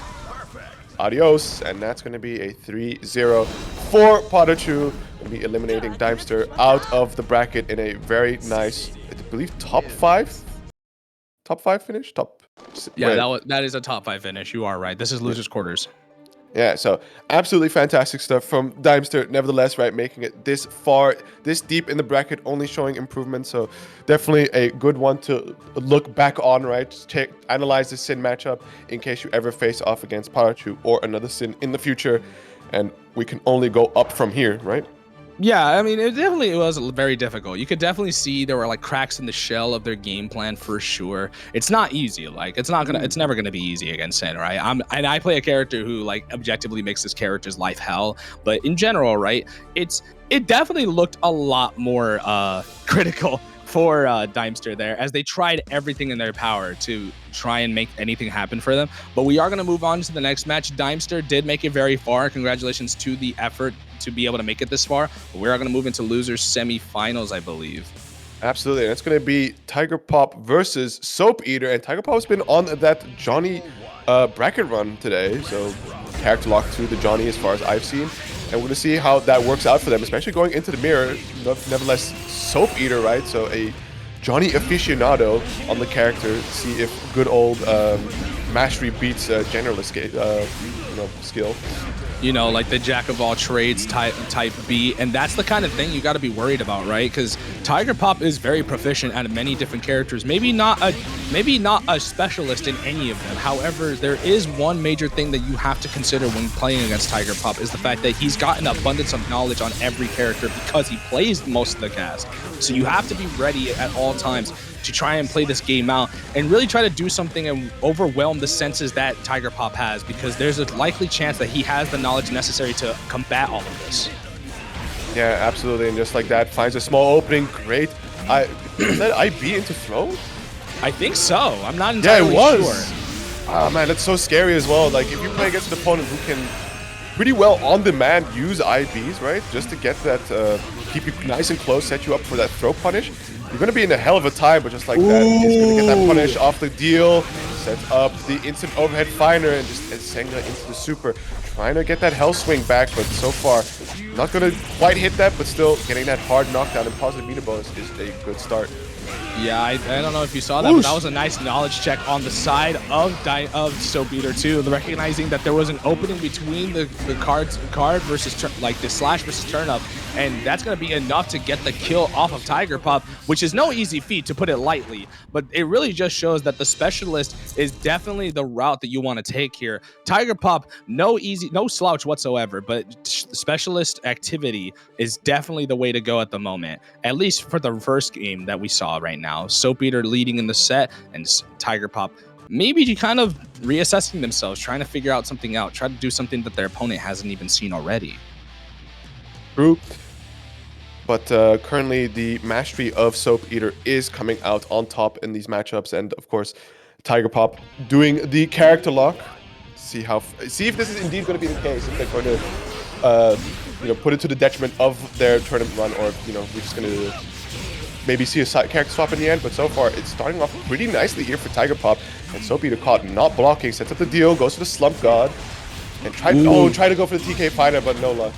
Adios, and that's going to be a 3-0 for PataChu. Going to be eliminating Daimster out of the bracket in a very nice, I believe, top 5 finish? Yeah, that is a top 5 finish. You are right. This is losers quarters. Yeah, so absolutely fantastic stuff from Daimster. Nevertheless, right, making it this far, this deep in the bracket, only showing improvement. So definitely a good one to look back on, right? Analyze the Sin matchup in case you ever face off against PataChu or another Sin in the future. And we can only go up from here, right? Yeah, I mean, it was very difficult. You could definitely see there were like cracks in the shell of their game plan for sure. It's not easy. Like it's never gonna be easy against Sin, right? And I play a character who like objectively makes this character's life hell. But in general, right, it definitely looked a lot more critical for Daimster there, as they tried everything in their power to try and make anything happen for them. But we are going to move on to the next match. Daimster did make it very far. Congratulations to the effort to be able to make it this far. But we are going to move into losers semifinals, I believe. Absolutely. And it's going to be Tiger Pop versus Soap Eater. And Tiger Pop's been on that Johnny bracket run today. So character lock to the Johnny as far as I've seen. And we're going to see how that works out for them, especially going into the mirror. Nevertheless, Soap Eater, right? So a Johnny aficionado on the character. See if good old mastery beats generalist skill. You know, like the jack of all trades type B, and that's the kind of thing you got to be worried about, right? Because Tiger Pop is very proficient at many different characters. Maybe not a specialist in any of them. However, there is one major thing that you have to consider when playing against Tiger Pop, is the fact that he's got an abundance of knowledge on every character because he plays most of the cast. So you have to be ready at all times to try and play this game out and really try to do something and overwhelm the senses that Tiger Pop has, because there's a likely chance that he has the knowledge necessary to combat all of this. Yeah, absolutely. And just like that, finds a small opening. Great. Is that a.b.a into throw? I think so. I'm not entirely sure. sure. Oh man, that's so scary as well. Like if you play against an opponent who can pretty well on demand use IBs, right? Just to get that, keep you nice and close, set you up for that throw punish. You're going to be in a hell of a time, but just like that, he's going to get that punish off the deal, set up the instant overhead finder, and just Senga into the super. Trying to get that hell swing back, but so far, not going to quite hit that, but still getting that hard knockdown and positive meter bonus is a good start. Yeah, I don't know if you saw that, but that was a nice knowledge check on the side of Soap Eater too, recognizing that there was an opening between the card versus like the slash versus turn up, and that's going to be enough to get the kill off of Tiger Pop, which is no easy feat, to put it lightly. But it really just shows that the specialist is definitely the route that you want to take here. Tiger Pop, no slouch whatsoever, but specialist activity is definitely the way to go at the moment, at least for the first game that we saw right now. Soap Eater leading in the set, and Tiger Pop maybe kind of reassessing themselves, trying to figure out something out, try to do something that their opponent hasn't even seen already. True. But currently the mastery of Soap Eater is coming out on top in these matchups, and of course Tiger Pop doing the character lock. See if this is indeed going to be the case, if they're going to put it to the detriment of their tournament run, or we're just going to maybe see a character swap in the end. But so far it's starting off pretty nicely here for Tiger Pop, and Soap Eater caught not blocking, sets up the deal, goes for the slump god, and try to go for the TK fighter, but no luck.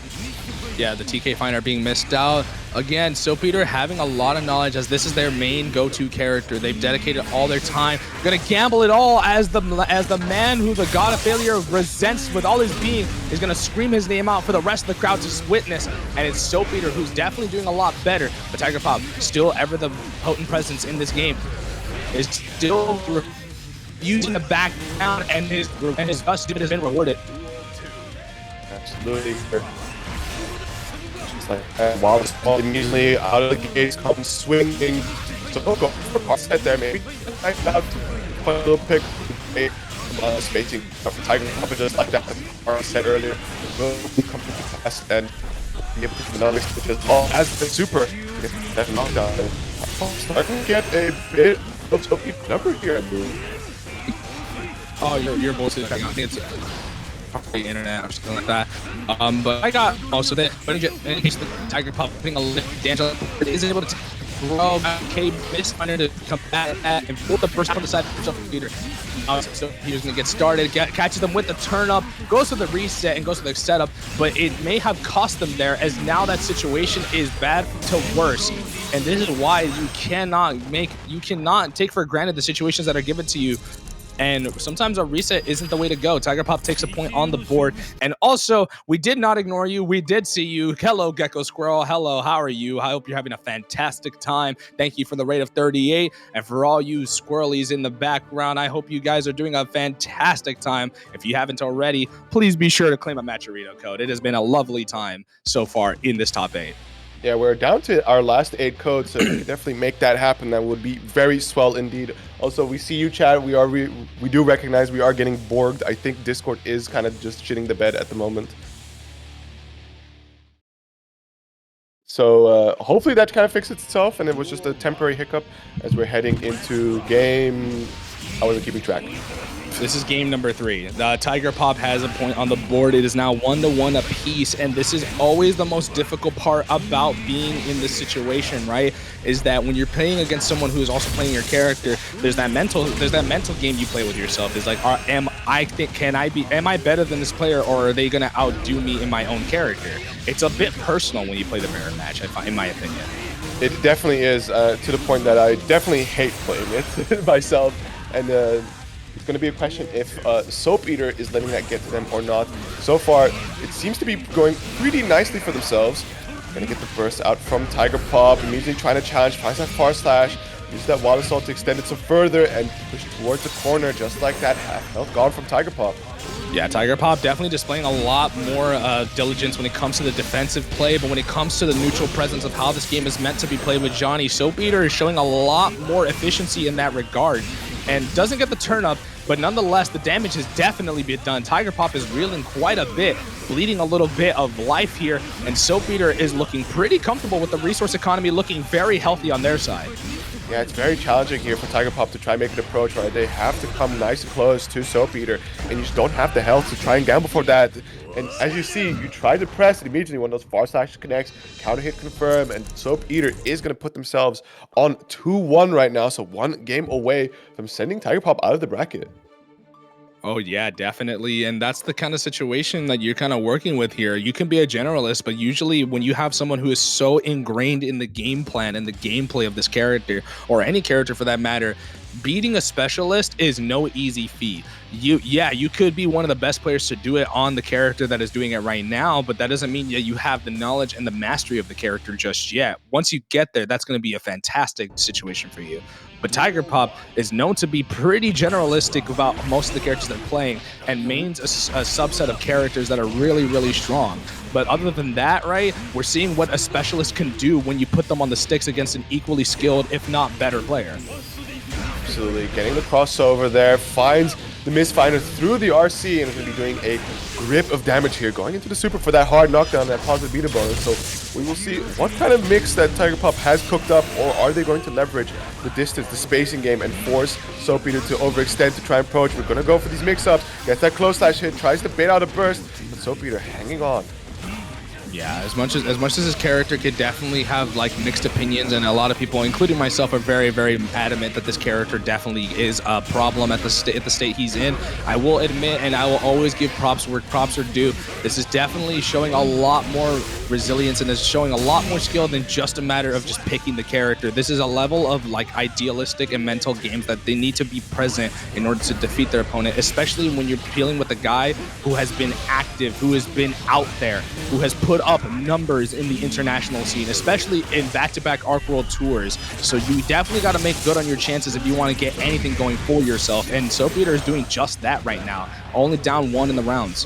Yeah, the TK Finder being missed out. Again, Soap Eater having a lot of knowledge, as this is their main go-to character. They've dedicated all their time. Gonna gamble it all as the man who the god of failure resents with all his being is gonna scream his name out for the rest of the crowd to witness. And it's Soap Eater who's definitely doing a lot better. But Tiger Pop, still ever the potent presence in this game, is still using the back down, and his bust has been rewarded. Absolutely. While the ball immediately out of the gates comes swinging, so go for a set there, maybe about put a little pick, spacing for Tiger Pop, just like that I said earlier, will come to fast and be able to do another switch all as the super get that knockdown. Starting to get a bit of a number here, I believe. Oh, you're bullshit. I think it's probably internet or something like that. But I got most of it. But in case the Tiger Pop putting a lift, D'Angelo isn't able to throw K Mistfinder to combat that and pull the burst on the side of the Peter. So he was going to get started, catches them with the turn up, goes to the reset and goes to the setup, but it may have cost them there, as now that situation is bad to worse. And this is why you cannot take for granted the situations that are given to you. And sometimes a reset isn't the way to go. Tiger Pop takes a point on the board. And also, we did not ignore you. We did see you. Hello, Gecko Squirrel. Hello, how are you? I hope you're having a fantastic time. Thank you for the rate of 38. And for all you squirrelies in the background, I hope you guys are doing a fantastic time. If you haven't already, please be sure to claim a Matcherito code. It has been a lovely time so far in this top 8. Yeah, we're down to our last 8 codes, so we can definitely make that happen. That would be very swell indeed. Also, we see you, Chad. We do recognize we are getting borged. I think Discord is kind of just shitting the bed at the moment. So hopefully that kind of fixes itself, and it was just a temporary hiccup as we're heading into game. I wasn't keeping track. This is game number 3. The Tiger Pop has a point on the board. It is now 1-1 apiece, and this is always the most difficult part about being in this situation, right? Is that when you're playing against someone who is also playing your character, there's that mental game you play with yourself. It's like, am I better than this player, or are they gonna outdo me in my own character? It's a bit personal when you play the mirror match, in my opinion. It definitely is, to the point that I definitely hate playing it myself, and it's going to be a question if Soap Eater is letting that get to them or not. So far, it seems to be going pretty nicely for themselves. Going to get the burst out from Tiger Pop, immediately trying to challenge, finds that far slash, uses that water assault to extend it some further and push towards the corner, just like that. Half health gone from Tiger Pop. Yeah, Tiger Pop definitely displaying a lot more diligence when it comes to the defensive play, but when it comes to the neutral presence of how this game is meant to be played with Johnny, Soap Eater is showing a lot more efficiency in that regard. And doesn't get the turn up, but nonetheless, the damage has definitely been done. Tiger Pop is reeling quite a bit, bleeding a little bit of life here, and Soap Eater is looking pretty comfortable with the resource economy, looking very healthy on their side. Yeah, it's very challenging here for Tiger Pop to try and make an approach, right? They have to come nice and close to Soap Eater, and you just don't have the health to try and gamble for that. And as you see, you try to press it immediately when those far slash connects, counter hit confirm, and Soap Eater is going to put themselves on 2-1 right now. So 1 game away from sending Tiger Pop out of the bracket. Oh yeah, definitely. And that's the kind of situation that you're kind of working with here. You can be a generalist, but usually when you have someone who is so ingrained in the game plan and the gameplay of this character, or any character for that matter, beating a specialist is no easy feat. You could be one of the best players to do it on the character that is doing it right now, but that doesn't mean that you have the knowledge and the mastery of the character just yet. Once you get there, that's going to be a fantastic situation for you. But Tiger Pop is known to be pretty generalistic about most of the characters they're playing, and mains a subset of characters that are really, really strong. But other than that, right, we're seeing what a specialist can do when you put them on the sticks against an equally skilled, if not better, player. Absolutely, getting the crossover there, finds the misfinder through the RC, and is going to be doing a grip of damage here, going into the super for that hard knockdown, that positive beater bonus. So we will see what kind of mix that Tiger Pop has cooked up, or are they going to leverage the distance, the spacing game, and force Soap Eater to overextend to try and approach. We're going to go for these mix-ups, gets that close slash hit, tries to bait out a burst, but Soap Eater hanging on. Yeah, as much as his character could definitely have like mixed opinions, and a lot of people, including myself, are very, very adamant that this character definitely is a problem at the state he's in. I will admit, and I will always give props where props are due, this is definitely showing a lot more resilience and is showing a lot more skill than just a matter of just picking the character. This is a level of like idealistic and mental games that they need to be present in order to defeat their opponent, especially when you're dealing with a guy who has been active, who has been out there, who has put up numbers in the international scene, especially in back-to-back Arc World tours. So you definitely got to make good on your chances if you want to get anything going for yourself. And Soap Eater is doing just that right now, only down 1 in the rounds.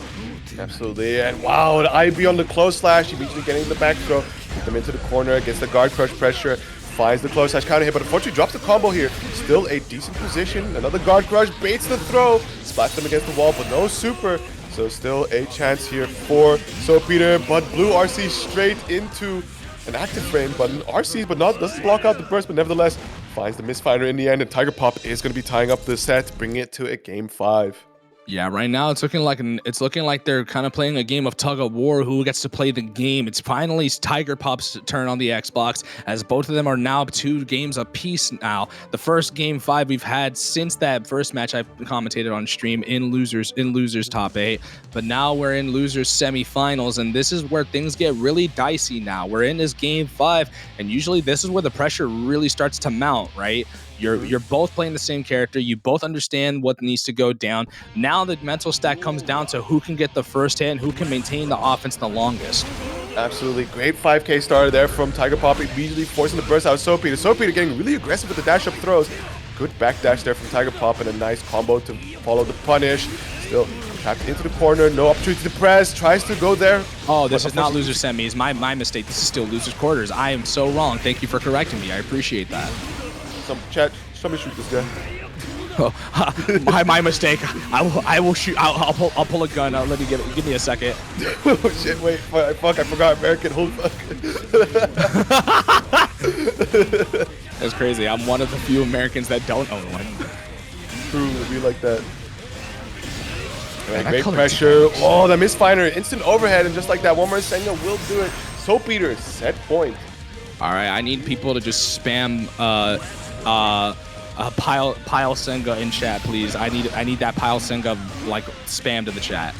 Absolutely, and wow, the I.B. on the close slash, immediately getting the back throw, put them into the corner, gets the guard crush pressure, finds the close slash counter hit, but unfortunately drops the combo here. Still a decent position, another guard crush, baits the throw, splats them against the wall, but no super. So still a chance here for Soap Eater, but Blue RC straight into an active frame button. RCs, but doesn't block out the burst, but nevertheless finds the misfinder in the end, and Tiger Pop is going to be tying up the set, bringing it to a game 5. Yeah, right now it's looking like they're kind of playing a game of tug of war. Who gets to play the game? It's finally Tiger Pop's turn on the Xbox, as both of them are now 2 games apiece now. The first game 5 we've had since that first match I commentated on stream in losers top 8, but now we're in losers semifinals, and this is where things get really dicey now. We're in this game 5, and usually this is where the pressure really starts to mount, right? You're both playing the same character. You both understand what needs to go down. Now the mental stack comes down to who can get the first hit and who can maintain the offense the longest. Absolutely great 5K starter there from Tiger Pop, immediately forcing the burst out of Soap Eater. Soap Eater getting really aggressive with the dash up throws. Good backdash there from Tiger Pop, and a nice combo to follow the punish. Still trapped into the corner, no opportunity to press, tries to go there. Oh, this is not loser semis. My mistake. This is still losers quarters. I am so wrong. Thank you for correcting me. I appreciate that. Chat, somebody shoot this guy. Oh, my mistake. I will shoot. I'll pull a gun. Let me give me a second. Oh shit! Wait, fuck! I forgot American. Hold fuck. That's crazy. I'm one of the few Americans that don't own one. True, we like that. Great pressure. Oh, the misfinder, instant overhead, and just like that, one more Senga will do it. Soap Eater set point. All right, I need people to just spam pile Senga in chat, please. I need that pile Senga like spammed in the chat.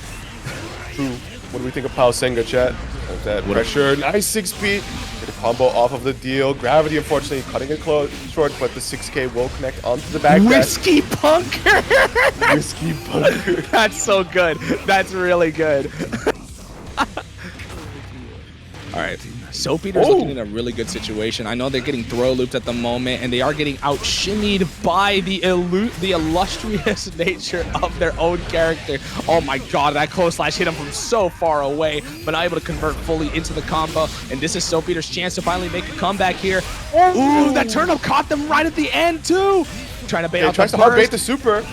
True. What do we think of pile Senga, chat? That pressure, nice 6P. Get a combo off of the deal. Gravity, unfortunately, cutting it short, but the 6K will connect onto the back. Whiskey Punker. Whiskey Punker. That's so good. That's really good. All right. Soap Eater's looking in a really good situation. I know they're getting throw looped at the moment, and they are getting out shimmied by the illustrious nature of their own character. Oh my god, that close slash hit him from so far away, but not able to convert fully into the combo. And this is Soap Eater's chance to finally make a comeback here. Ooh, that turnip caught them right at the end too. Trying to bait out the burst. Tries to hard bait the super.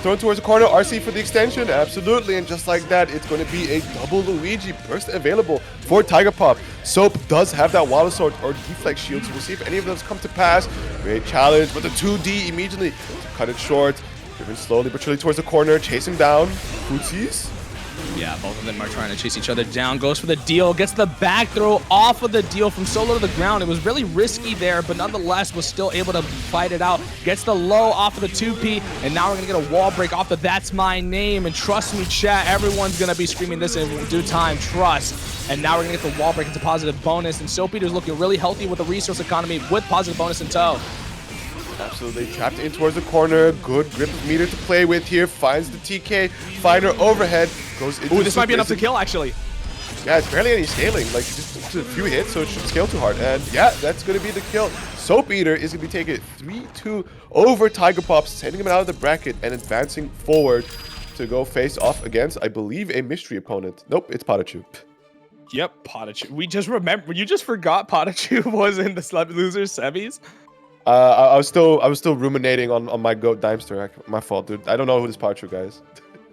Thrown towards the corner, RC for the extension, absolutely, and just like that, it's going to be a double Luigi burst available for Tiger Pop. Soap does have that Wild Sword or Deflect Shield, so we'll see if any of those come to pass. Great challenge, but the 2D immediately to cut it short. Driven slowly but surely towards the corner, chase him down. Footsies. Yeah, both of them are trying to chase each other down. Goes for the deal, gets the back throw off of the deal from solo to the ground. It was really risky there, but nonetheless was still able to fight it out. Gets the low off of the 2P, and now we're gonna get a wall break off the That's My Name. And trust me, chat, everyone's gonna be screaming this in due time. Trust. And now we're gonna get the wall break into positive bonus. And Soapbeater's looking really healthy with the resource economy with positive bonus in tow. Absolutely trapped in towards the corner. Good grip of meter to play with here. Finds the TK. Finder overhead. Goes into. Ooh, this might be enough to kill, actually. Yeah, it's barely any scaling. Like, just a few hits, so it shouldn't scale too hard. And yeah, that's going to be the kill. Soap Eater is going to be taking it 3-2 over Tiger Pops, sending him out of the bracket and advancing forward to go face off against, I believe, a mystery opponent. Nope, it's PataChu. Yep, PataChu. We just remember. You just forgot PataChu was in the Losers semis. I was still ruminating on my goat Daimster. My fault, dude. I don't know who this PataChu guy is.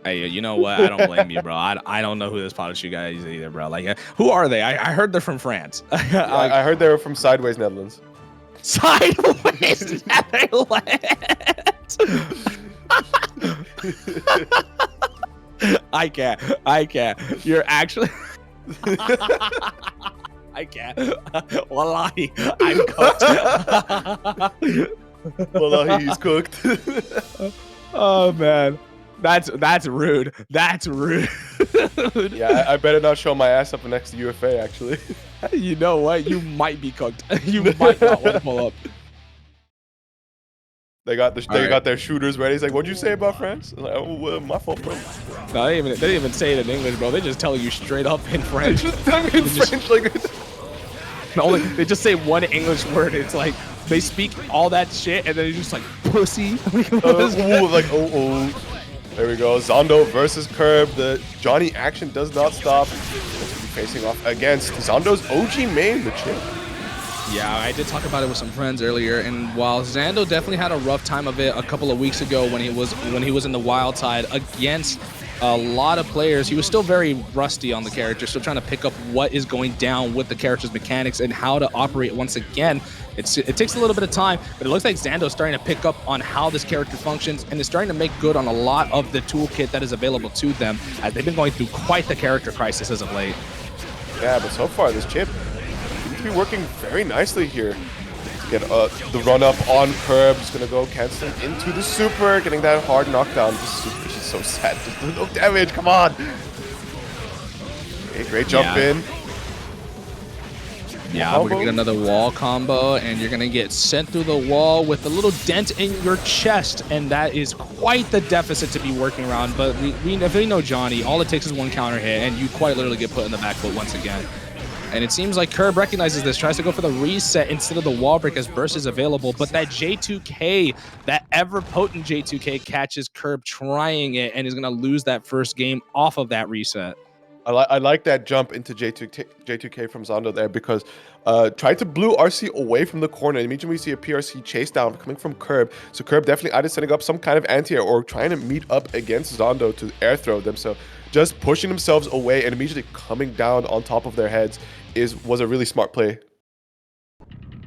Hey, you know what? I don't blame you, bro. I don't know who this PataChu guy is either, bro. Like, who are they? I heard they're from France. I heard they were from Sideways, Netherlands. Sideways Netherlands. I can't. You're actually. I can't. Wallahi, I'm cooked. Wallahi, he's cooked. Oh man, that's rude. That's rude. Yeah, I better not show my ass up next to UFA. Actually, you know what? You might be cooked. You might not want to pull up. They got their shooters ready. He's like, "What'd you say about France?" I'm like, "Oh, well, my fault, bro." No, they didn't even say it in English, bro. They just tell you straight up in French. They just tell me in French, like. They just say one English word. It's like they speak all that shit, and then it's just like pussy. Oh. There we go. Zando versus Kirb. The Johnny action does not stop. It's gonna be facing off against Zando's OG main, the Chipp. Yeah, I did talk about it with some friends earlier, and while Zando definitely had a rough time of it a couple of weeks ago when he was in the wild side against a lot of players, he was still very rusty on the character, still trying to pick up what is going down with the character's mechanics and how to operate once again. It takes a little bit of time, but it looks like Zando's starting to pick up on how this character functions and is starting to make good on a lot of the toolkit that is available to them, as they've been going through quite the character crisis as of late. Yeah, but so far this Chipp seems to be working very nicely here. Get the run up on Kirb. Just gonna go canceling into the super, getting that hard knockdown. The super is just so sad. Just no damage. Come on. Okay, great jump in. Yeah, we're gonna get another wall combo, and you're gonna get sent through the wall with a little dent in your chest, and that is quite the deficit to be working around. But if we know Johnny, all it takes is one counter hit, and you quite literally get put in the back foot once again. And it seems like Kirb recognizes this, tries to go for the reset instead of the wall break as burst is available. But that J2K, that ever-potent J2K catches Kirb trying it and is going to lose that first game off of that reset. I like that jump into J2K from Zando there because tried to blue RC away from the corner. Immediately we see a PRC chase down coming from Kirb. So Kirb definitely either setting up some kind of anti-air or trying to meet up against Zando to air throw them. So just pushing themselves away and immediately coming down on top of their heads was a really smart play.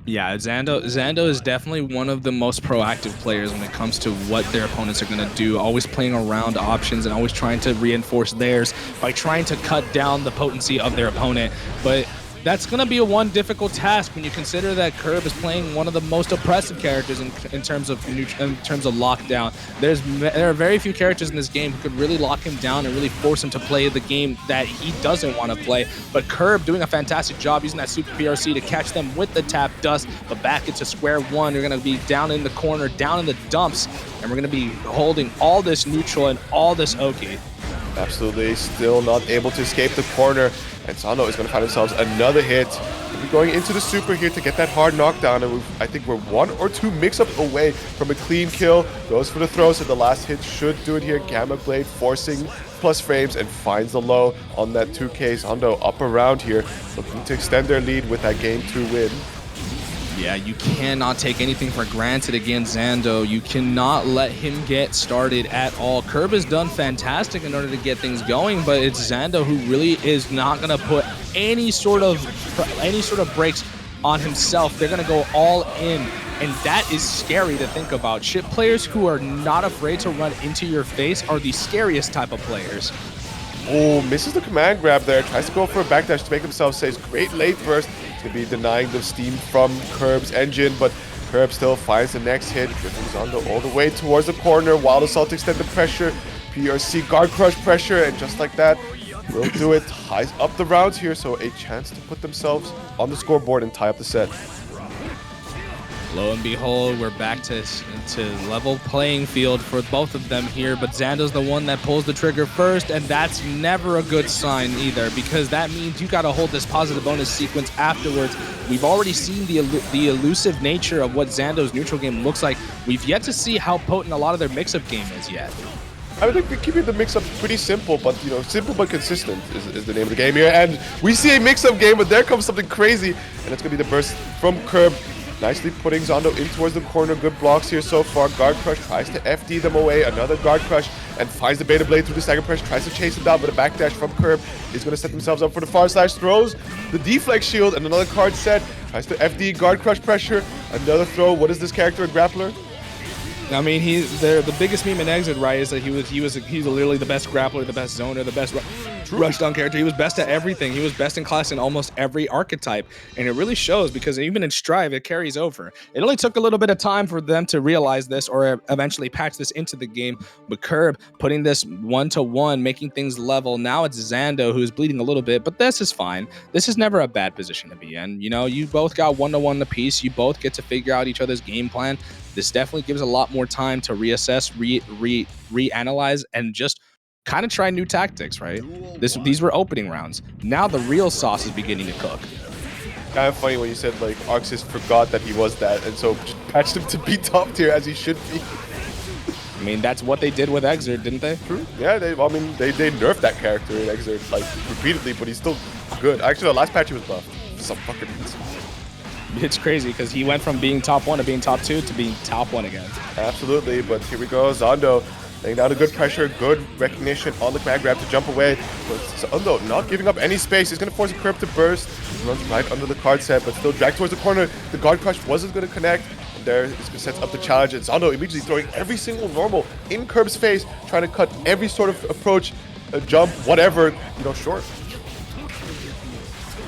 Yeah, Zando is definitely one of the most proactive players when it comes to what their opponents are going to do, always playing around options and always trying to reinforce theirs by trying to cut down the potency of their opponent. But that's going to be one difficult task when you consider that Kirb is playing one of the most oppressive characters in terms of lockdown. There are very few characters in this game who could really lock him down and really force him to play the game that he doesn't want to play. But Kirb doing a fantastic job using that super PRC to catch them with the tap dust. But back into square one, you're going to be down in the corner, down in the dumps, and we're going to be holding all this neutral and all this Oki. Absolutely, still not able to escape the corner. And Zando is going to find themselves another hit. We'll be going into the super here to get that hard knockdown. And I think we're one or two mix-ups away from a clean kill. Goes for the throw, so the last hit should do it here. Gamma Blade forcing plus frames and finds the low on that 2K. Zando up around here, looking to extend their lead with that game 2 win. Yeah, you cannot take anything for granted against Zando. You cannot let him get started at all. Kirb has done fantastic in order to get things going, but it's Zando who really is not going to put any sort of breaks on himself. They're going to go all in, and that is scary to think about. Chipp players who are not afraid to run into your face are the scariest type of players. Oh, misses the command grab there. Tries to go for a backdash to make himself safe. Great late burst. He's going to be denying the steam from Kirb's engine, but Kirb still finds the next hit. Drifting Zando all the way towards the corner while the Salt extend the pressure. PRC guard crush pressure, and just like that, will do it. Ties up the rounds here, so a chance to put themselves on the scoreboard and tie up the set. Lo and behold, we're back to level playing field for both of them here, but Zando's the one that pulls the trigger first, and that's never a good sign either, because that means you got to hold this positive bonus sequence afterwards. We've already seen the elusive nature of what Zando's neutral game looks like. We've yet to see how potent a lot of their mix-up game is yet. I think they're keeping the mix-up pretty simple, but, you know, simple but consistent is the name of the game here. And we see a mix-up game, but there comes something crazy, and it's going to be the burst from Kirb. Nicely putting Zando in towards the corner. Good blocks here so far. Guard Crush tries to FD them away. Another Guard Crush and finds the Beta Blade through the Stagger Press. Tries to chase him down, but a backdash from Kirb is going to set themselves up for the far side. Throws the Deflect Shield and another card set. Tries to FD Guard Crush pressure. Another throw. What is this character, a grappler? I mean, the biggest meme in Xrd, right, is that he's literally the best grappler, the best zoner, the best rushdown character. He was best at everything. He was best in class in almost every archetype, and it really shows because even in Strive, it carries over. It only took a little bit of time for them to realize this or eventually patch this into the game, but Kirb putting this 1-to-1, making things level. Now it's Zando who's bleeding a little bit, but this is fine. This is never a bad position to be in. You know, you both got 1-to-1 apiece. You both get to figure out each other's game plan. This definitely gives a lot more time to reassess, reanalyze, and just kind of try new tactics, right? These were opening rounds. Now the real sauce is beginning to cook. Kind of funny when you said, like, Arxis forgot that he was that, and so just patched him to be top tier as he should be. I mean, that's what they did with Xrd, didn't they? True. Yeah, they nerfed that character in Xrd, like, repeatedly, but he's still good. Actually, the last patch he was buffed. For some fucking reason. It's crazy because he went from being top 1 to being top 2 to being top 1 again. Absolutely, but here we go. Zando laying down a good pressure, good recognition on the command grab to jump away. But Zando not giving up any space. He's going to force a Kirb to burst. He runs right under the card set, but still dragged towards the corner. The guard crush wasn't going to connect. And there is going to set up the challenge. And Zando immediately throwing every single normal in Kirb's face, trying to cut every sort of approach, jump, whatever, you know, short. All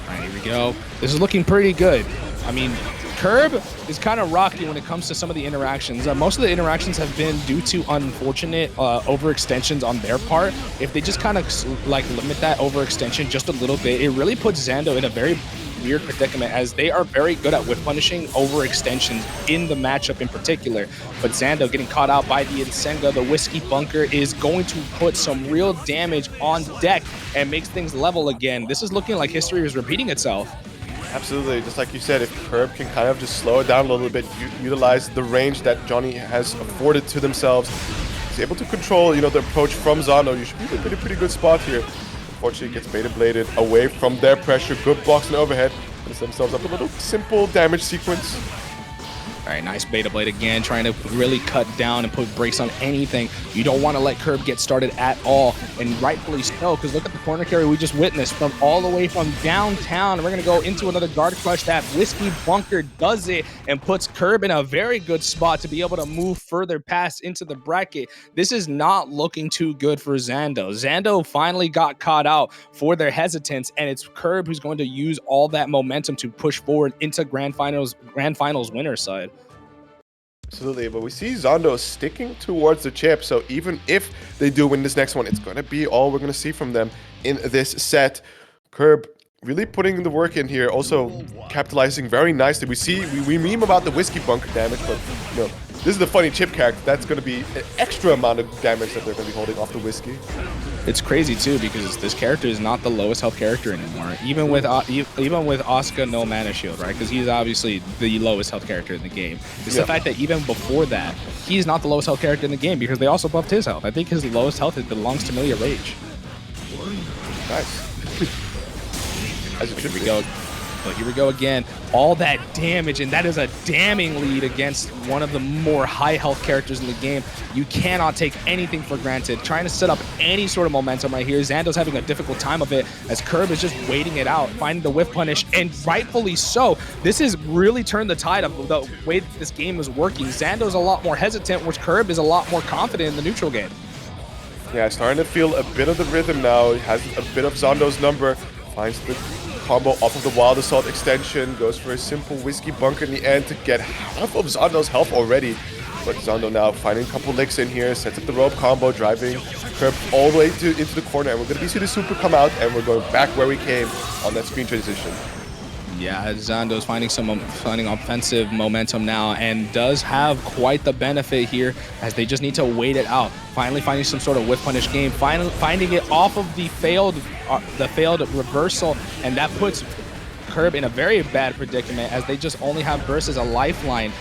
right, here we go. This is looking pretty good. I mean, Kirb is kind of rocky when it comes to some of the interactions. Most of the interactions have been due to unfortunate overextensions on their part. If they just kind of like limit that overextension just a little bit, it really puts Zando in a very weird predicament as they are very good at whiff punishing overextensions in the matchup in particular. But Zando getting caught out by the Insenga, the Whiskey Bunker, is going to put some real damage on deck and makes things level again. This is looking like history is repeating itself. Absolutely, just like you said, if Kirb can kind of just slow it down a little bit, utilize the range that Johnny has afforded to themselves, he's able to control, you know, the approach from Zando. You should be in a pretty good spot here. Unfortunately, gets beta bladed away from their pressure. Good blocks and overhead. Puts themselves up a little simple damage sequence. All right, nice beta blade again, trying to really cut down and put brakes on anything. You don't want to let Kirb get started at all, and rightfully so, because look at the corner carry we just witnessed from all the way from downtown. And we're going to go into another guard crush. That Whiskey Bunker does it and puts Kirb in a very good spot to be able to move further past into the bracket. This is not looking too good for Zando. Zando finally got caught out for their hesitance, and it's Kirb who's going to use all that momentum to push forward into grand finals winner side. Absolutely, but we see Zando sticking towards the chip, so even if they do win this next one, it's going to be all we're going to see from them in this set. Kirb really putting the work in here, also capitalizing very nicely. We meme about the Whiskey Bunker damage, but you know, this is the funny chip character. That's going to be an extra amount of damage that they're going to be holding off the Whiskey. It's crazy too because this character is not the lowest health character anymore. Even with Asuka no mana shield, right? Because he's obviously the lowest health character in the game. It's the fact that even before that, he's not the lowest health character in the game because they also buffed his health. I think his lowest health belongs to Milia Rage. Nice. As it should be. But here we go again. All that damage, and that is a damning lead against one of the more high health characters in the game. You cannot take anything for granted. Trying to set up any sort of momentum right here. Zando's having a difficult time of it as Kirb is just waiting it out, finding the whiff punish, and rightfully so. This has really turned the tide of the way that this game is working. Zando's a lot more hesitant, which Kirb is a lot more confident in the neutral game. Yeah, starting to feel a bit of the rhythm now. He has a bit of Zando's number. Finds the combo off of the Wild Assault extension. Goes for a simple Whiskey Bunker in the end to get half of Zando's health already. But Zando now finding a couple licks in here. Sets up the rope combo, driving Kirb all the way into the corner. And we're going to see the super come out. And we're going back where we came on that screen transition. Yeah, Zando's finding offensive momentum now and does have quite the benefit here as they just need to wait it out. Finally finding some sort of whiff punish game, finally finding it off of the failed reversal, and that puts Kirb in a very bad predicament as they just only have burst as a lifeline.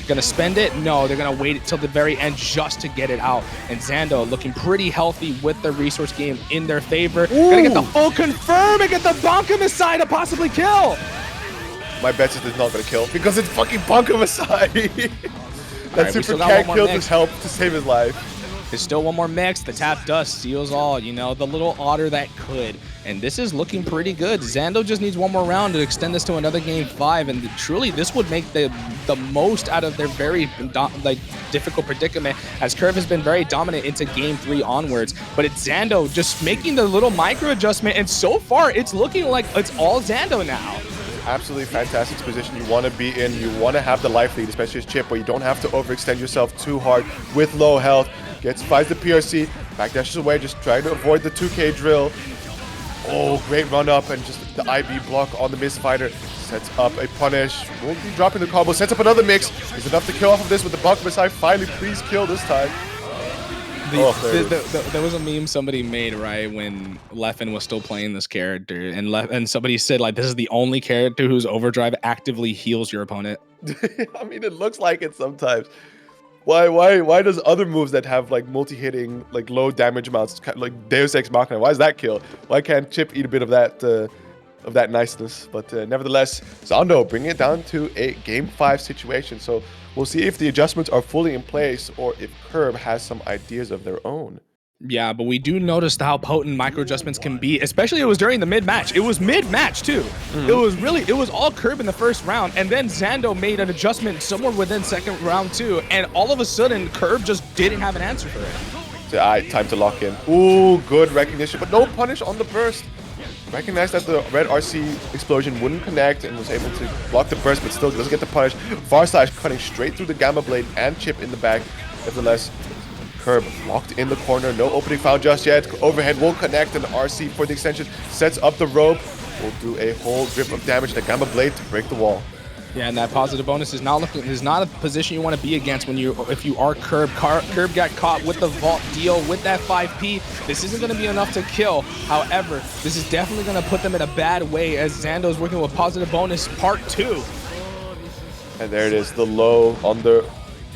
Gonna spend it? No, they're gonna wait till the very end just to get it out. And Zando looking pretty healthy with the resource game in their favor. Gonna get the full confirm and get the Bonka Masai to possibly kill. My bet is it's not gonna kill because it's fucking Bonka Masai. That super can't kill just help to save his life. There's still one more mix. The tap dust seals all, you know, the little otter that could. And this is looking pretty good. Zando just needs one more round to extend this to another game 5. And truly, this would make the most out of their very difficult predicament, as Kirb has been very dominant into game 3 onwards. But it's Zando just making the little micro adjustment. And so far, it's looking like it's all Zando now. Absolutely fantastic position you want to be in. You want to have the life lead, especially as Chipp, where you don't have to overextend yourself too hard with low health. Finds the PRC, backdashes away, just trying to avoid the 2K drill. Oh, great run up and just the IB block on the Mistfighter. Sets up a punish. Won't be dropping the combo. Sets up another mix. Is enough to kill off of this with the Bonka Masai. Finally, please kill this time. There was a meme somebody made, right, when Leffen was still playing this character, and somebody said, like, this is the only character whose overdrive actively heals your opponent. I mean, it looks like it sometimes. Why does other moves that have like multi-hitting, like low damage amounts, like Deus Ex Machina, why does that kill? Why can't Chipp eat a bit of that niceness? But nevertheless, Zando bringing it down to a game 5 situation. So we'll see if the adjustments are fully in place or if Kirb has some ideas of their own. Yeah, but we do notice how potent micro adjustments can be, especially it was during the mid-match. It was mid-match too. It was all Kirb in the first round, and then Zando made an adjustment somewhere within second round too, and all of a sudden Kirb just didn't have an answer for it. So, time to lock in. Ooh, good recognition, but no punish on the burst. Recognized that the red RC explosion wouldn't connect and was able to block the burst, but still doesn't get the punish. Far Slash cutting straight through the Gamma Blade and Chipp in the back. Nevertheless, Kirb locked in the corner, no opening found just yet. Overhead will connect, and RC for the extension sets up the rope. Will do a whole drip of damage to Gamma Blade to break the wall. Yeah, and that positive bonus is not a position you want to be against if you are Kirb. Kirb got caught with the vault deal with that 5P. This isn't going to be enough to kill. However, this is definitely going to put them in a bad way as Zando's working with positive bonus part 2. And there it is, the low on the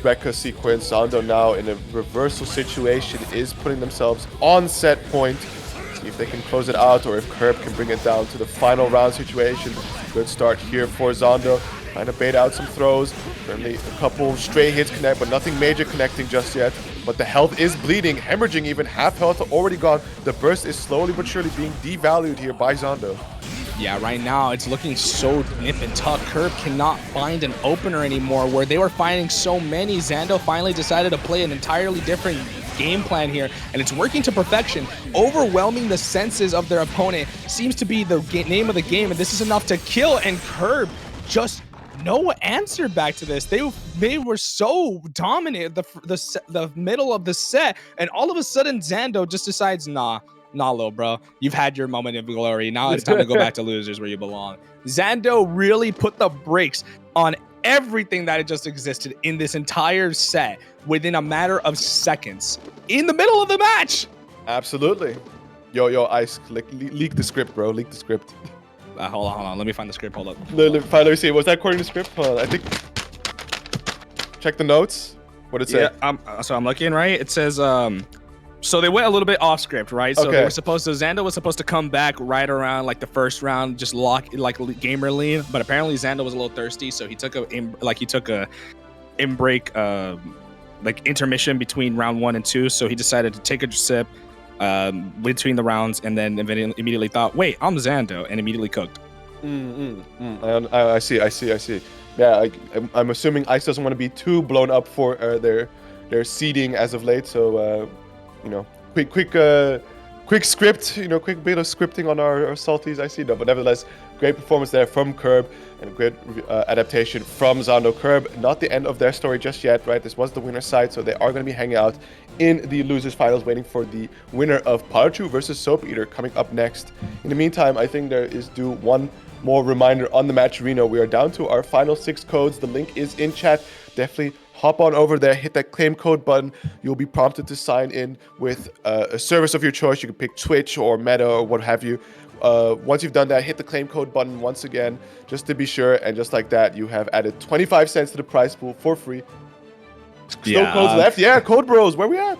Rekka sequence. Zando now in a reversal situation is putting themselves on set point. See if they can close it out or if Kirb can bring it down to the final round situation. Good start here for Zando. Trying to bait out some throws. Certainly a couple stray hits connect, but nothing major connecting just yet. But the health is bleeding, hemorrhaging even. Half health already gone. The burst is slowly but surely being devalued here by Zando. Yeah, right now it's looking so nip and tuck. Kirb cannot find an opener anymore where they were finding so many. Zando finally decided to play an entirely different game plan here, and it's working to perfection. Overwhelming the senses of their opponent seems to be the name of the game, and this is enough to kill, and Kirb just no answer back to this. They were so dominant the middle of the set, and all of a sudden Zando just decides, nah, little bro, you've had your moment of glory. Now it's time to go back to losers where you belong. Zando really put the brakes on everything that had just existed in this entire set within a matter of seconds in the middle of the match. Absolutely. Yo, Ice, leak the script, bro. Leak the script. Hold on. Let me find the script. Hold up. Let me see. Was that according to the script? Hold on. I think. Check the notes. What it said. Yeah. So I'm looking, right. It says so they went a little bit off script, right? So they were Zando was supposed to come back right around like the first round, just lock like gamer lean. But apparently Zando was a little thirsty, so he took a in break like intermission between round 1 and 2. So he decided to take a sip between the rounds, and then immediately thought, wait, I'm Zando, and immediately cooked. I see. Yeah, I'm assuming Ice doesn't want to be too blown up for their seeding as of late, so quick script, you know, quick bit of scripting on our salties, I see. No, but nevertheless, great performance there from Kirb and a great adaptation from Zando. Kirb, not the end of their story just yet, right? This was the winner's side, so they are going to be hanging out in the losers finals, waiting for the winner of PataChu versus Soap Eater coming up next. In the meantime, I think there is due one more reminder on the match arena. We are down to our final 6 codes. The link is in chat. Definitely hop on over there, hit that claim code button. You'll be prompted to sign in with a service of your choice. You can pick Twitch or Meta or what have you. Once you've done that, hit the claim code button once again, just to be sure. And just like that, you have added 25 cents to the prize pool for free. Still codes left? Yeah, Code Bros, where we at?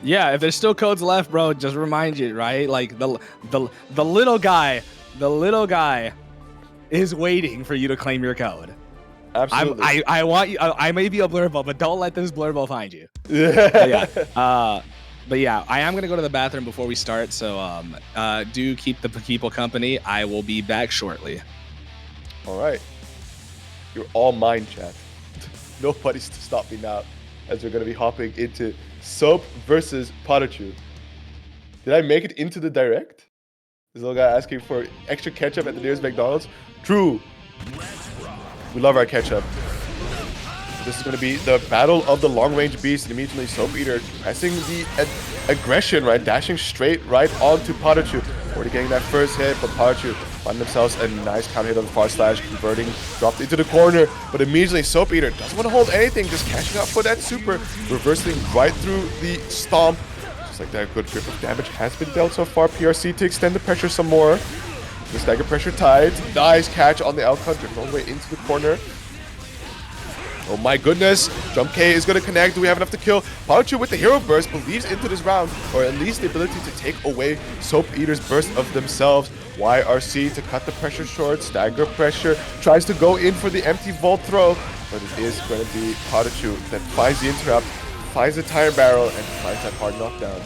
Yeah, if there's still codes left, bro, just remind you, right? Like the little guy is waiting for you to claim your code. Absolutely. I want you. I may be a blurbo, but don't let this blurbo find you. Yeah. But yeah, I am gonna go to the bathroom before we start. So do keep the people company. I will be back shortly. All right. You're all mine, chat. Nobody's to stop me now, as we're gonna be hopping into Soap versus PataChu. Did I make it into the direct? This little guy asking for extra ketchup at the nearest McDonald's. True. We love our ketchup. This is going to be the battle of the long-range beast. And immediately Soap Eater pressing the aggression, right? Dashing straight right onto PataChu. Already getting that first hit, but PataChu find themselves a nice counter hit on the far slash, converting, dropped into the corner. But immediately Soap Eater doesn't want to hold anything, just cashing out for that super, reversing right through the stomp. Just like that, good grip of damage has been dealt so far. PRC to extend the pressure some more. The stagger pressure tied. Nice catch on the outcut, driven all the way into the corner. Oh my goodness. Jump K is going to connect. Do we have enough to kill? PataChu with the hero burst believes into this round, or at least the ability to take away Soap Eater's burst of themselves. YRC to cut the pressure short. Stagger pressure. Tries to go in for the empty vault throw, but it is going to be PataChu that finds the interrupt, finds the tire barrel, and finds that hard knockdown.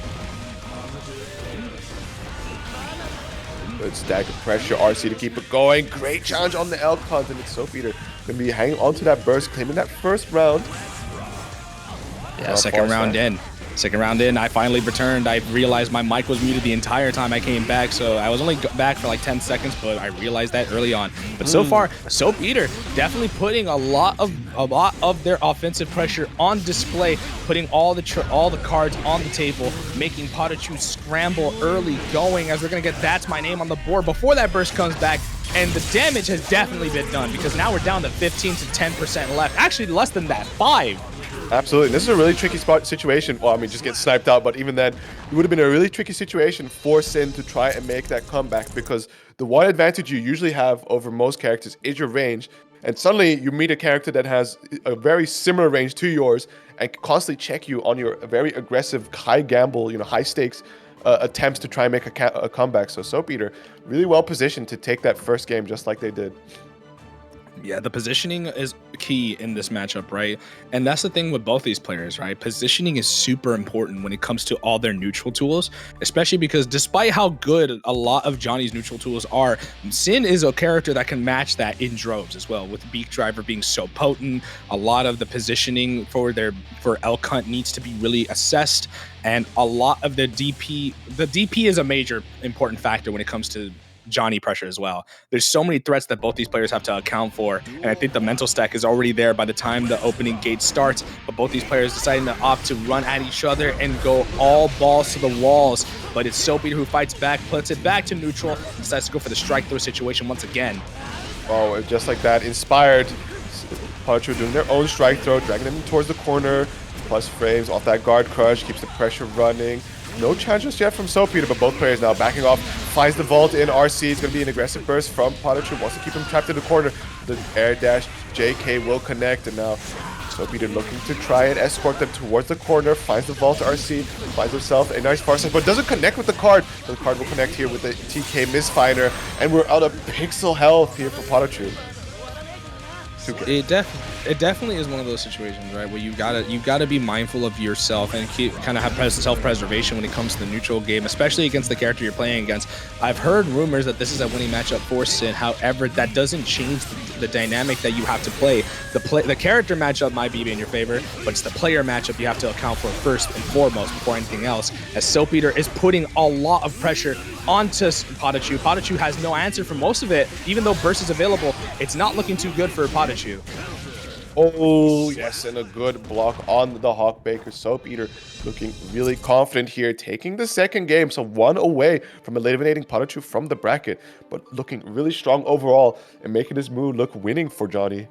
Good stagger pressure, RC to keep it going. Great challenge on the L count, and it's Soap Eater going to be hanging onto that burst, claiming that first round. Yeah, second round in, I finally returned. I realized my mic was muted the entire time I came back, so I was only back for like 10 seconds, but I realized that early on. But so far, Soap Eater definitely putting a lot of their offensive pressure on display, putting all the cards on the table, making PataChu scramble early going, as we're gonna get That's My Name on the board before that burst comes back. And the damage has definitely been done, because now we're down to 15 to 10% left. Actually, less than that, 5. Absolutely. This is a really tricky situation. Well, I mean, just get sniped out, but even then, it would have been a really tricky situation for Sin to try and make that comeback, because the one advantage you usually have over most characters is your range. And suddenly you meet a character that has a very similar range to yours and can constantly check you on your very aggressive, high gamble, you know, high stakes attempts to try and make a comeback. So Soap Eater really well positioned to take that first game just like they did. Yeah, the positioning is key in this matchup, right? And that's the thing with both these players, right? Positioning is super important when it comes to all their neutral tools, especially because despite how good a lot of Johnny's neutral tools are, Sin is a character that can match that in droves as well, with Beak Driver being so potent. A lot of the positioning for elk hunt needs to be really assessed, and a lot of the DP is a major important factor when it comes to Johnny pressure as well. There's so many threats that both these players have to account for, and I think the mental stack is already there by the time the opening gate starts, but both these players deciding to opt to run at each other and go all balls to the walls. But it's Soap Eater who fights back, puts it back to neutral, decides to go for the strike throw situation once again. Oh, just like that, inspired. PataChu doing their own strike throw, dragging them towards the corner, plus frames off that guard crush, keeps the pressure running. No chance just yet from Soap Eater, but both players now backing off. Finds the vault in RC. It's going to be an aggressive burst from PataChu. Wants to keep him trapped in the corner. The air dash JK will connect, and now Soap Eater looking to try and escort them towards the corner. Finds the vault RC. Finds himself a nice far side, but doesn't connect with the card. So the card will connect here with the TK misfinder, and we're out of pixel health here for PataChu. It definitely is one of those situations, right, where you gotta be mindful of yourself and kind of have self-preservation when it comes to the neutral game, especially against the character you're playing against. I've heard rumors that this is a winning matchup for Sin. However, that doesn't change the dynamic that you have to play. The character matchup might be in your favor, but it's the player matchup you have to account for first and foremost before anything else, as Soap Eater is putting a lot of pressure onto PataChu. PataChu has no answer for most of it. Even though burst is available, it's not looking too good for PataChu. Oh, yes, and a good block on the Hawkbaker. Soap Eater looking really confident here, taking the second game, so 1 away from eliminating PataChu from the bracket, but looking really strong overall and making his move look winning for Johnny.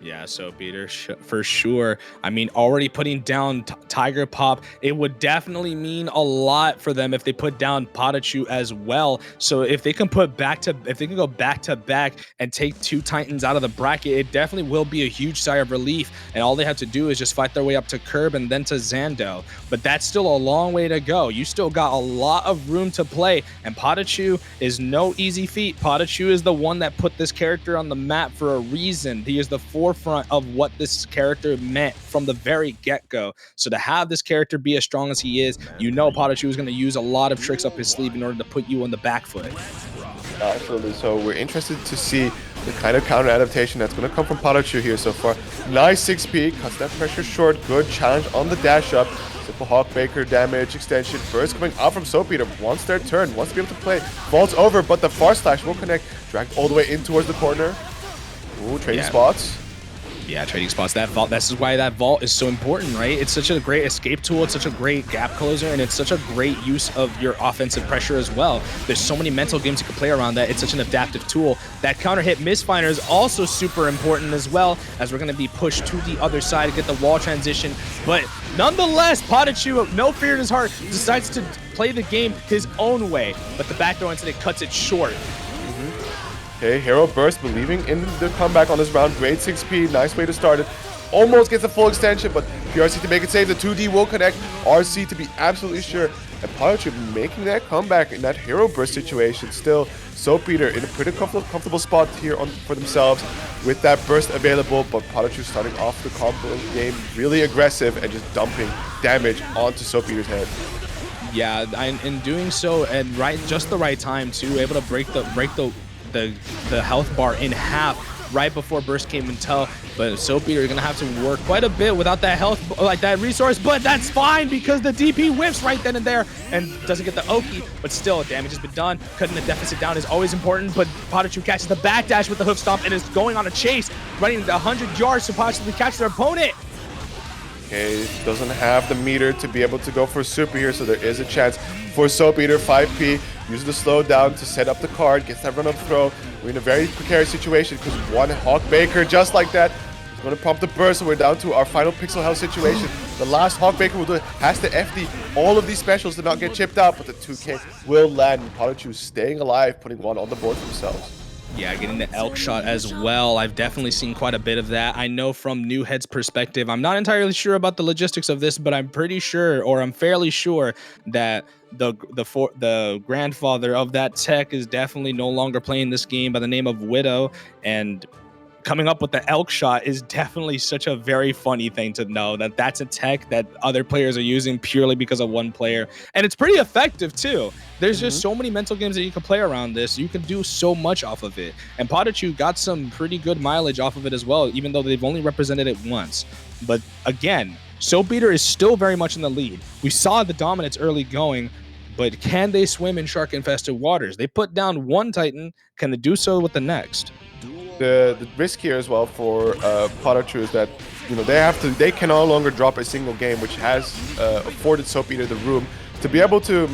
Yeah, Soap Eater, for sure. I mean, already putting down Tiger Pop, it would definitely mean a lot for them if they put down PataChu as well. So if they can go back to back and take 2 Titans out of the bracket, it definitely will be a huge sigh of relief. And all they have to do is just fight their way up to Kirb and then to Zando. But that's still a long way to go. You still got a lot of room to play, and PataChu is no easy feat. PataChu is the one that put this character on the map for a reason. He is the forefront of what this character meant from the very get-go. So to have this character be as strong as he is, you know PataChu is going to use a lot of tricks up his sleeve in order to put you on the back foot. Absolutely. So we're interested to see the kind of counter adaptation that's going to come from PataChu here so far. Nice 6P, cuts that pressure short. Good challenge on the dash up. Simple Hawkbaker damage extension. Burst coming out from Soap Eater. Wants their turn. Wants to be able to play. Vault's over, but the far slash will connect. Dragged all the way in towards the corner. Ooh, trading spots. Yeah, trading spots. That vault, this is why that vault is so important, right? It's such a great escape tool. It's such a great gap closer, and it's such a great use of your offensive pressure as well. There's so many mental games you can play around that. It's such an adaptive tool. That counter hit misfire is also super important as well, as we're going to be pushed to the other side to get the wall transition. But nonetheless, PataChu, no fear in his heart, decides to play the game his own way, but the backdoor incident cuts it short. Okay, Hero Burst believing in the comeback on this round. Great 6P, nice way to start it. Almost gets a full extension, but PRC to make it safe. The 2D will connect. RC to be absolutely sure. And PataChu making that comeback in that Hero Burst situation. Still, Soap Eater in a pretty comfortable spot here for themselves with that burst available, but PataChu starting off the combo game really aggressive and just dumping damage onto Soap Eater's head. Yeah, in doing so at just the right time too, able to break the health bar in half right before burst came and tell. But Soap Eater are gonna have to work quite a bit without that health, like that resource, but that's fine because the DP whiffs right then and there and doesn't get the Oki, but still damage has been done. Cutting the deficit down is always important, but PataChu catches the backdash with the hoof stomp and is going on a chase, running 100 yards to possibly catch their opponent. Okay, doesn't have the meter to be able to go for super here, so there is a chance for Soap Eater. 5P, uses the slowdown to set up the card, gets that run-up throw. We're in a very precarious situation because one Hawkbaker just like that is going to prompt the burst, so we're down to our final pixel health situation. The last Hawkbaker will do it, has to FD all of these specials to not get chipped out, but the 2K will land. PataChu staying alive, putting one on the board for themselves. Yeah, getting the elk shot as well. I've definitely seen quite a bit of that. I know from New Head's perspective, I'm not entirely sure about the logistics of this, but I'm pretty sure, or I'm fairly sure, that the grandfather of that tech is definitely no longer playing this game by the name of Widow, and coming up with the elk shot is definitely such a very funny thing to know that that's a tech that other players are using purely because of one player. And it's pretty effective too. There's just so many mental games that you can play around this. You can do so much off of it. And PataChu got some pretty good mileage off of it as well, even though they've only represented it once. But again, Soap Eater is still very much in the lead. We saw the dominance early going, but can they swim in shark-infested waters? They put down one Titan. Can they do so with the next? The risk here as well for PataChu is that they can no longer drop a single game, which has afforded Soap Eater the room to be able to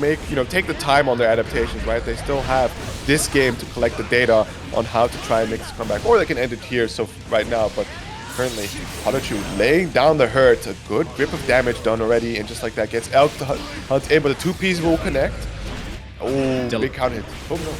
take the time on their adaptations, right? They still have this game to collect the data on how to try and make this comeback, or they can end it here. So right now, but currently PataChu laying down the hurt, a good grip of damage done already, and just like that gets Elk to hunt in, but the 2Ps will connect. Oh, big count hit. Oh no.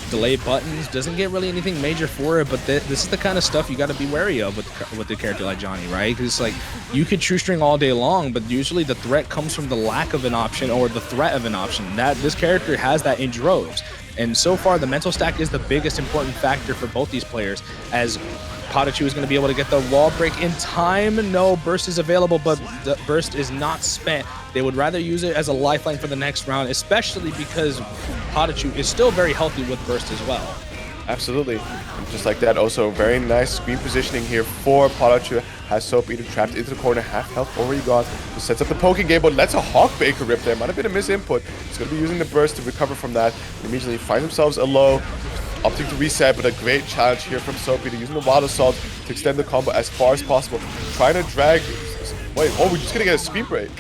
Delay buttons doesn't get really anything major for it, but this is the kind of stuff you got to be wary of with the character like Johnny, right? Because it's like you could true string all day long, but usually the threat comes from the lack of an option or the threat of an option. That this character has that in droves, and so far the mental stack is the biggest important factor for both these players, as PataChu is going to be able to get the wall break in time. No burst is available, but the burst is not spent. They would rather use it as a lifeline for the next round, especially because PataChu is still very healthy with burst as well. Absolutely. And just like that, also very nice screen positioning here for PataChu. Has Soap Eater trapped into the corner, half health already gone. Just sets up the poking game, but lets a Hawk Baker rip there. Might have been a misinput. He's going to be using the burst to recover from that. Immediately find themselves a low, opting to reset, but a great challenge here from Soap Eater, using the Wild Assault to extend the combo as far as possible. Trying to drag... Wait, oh, we're just going to get a speed break.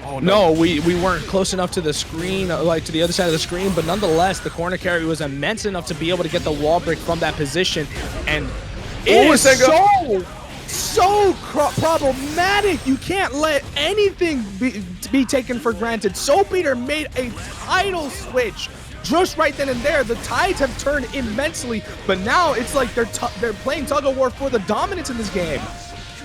Oh, no, we weren't close enough to the screen, like to the other side of the screen, but nonetheless, the corner carry was immense enough to be able to get the wall break from that position, and it is so problematic. You can't let anything be taken for granted. Soap Eater made a tidal switch just right then and there. The tides have turned immensely, but now it's like they're playing tug-of-war for the dominance in this game.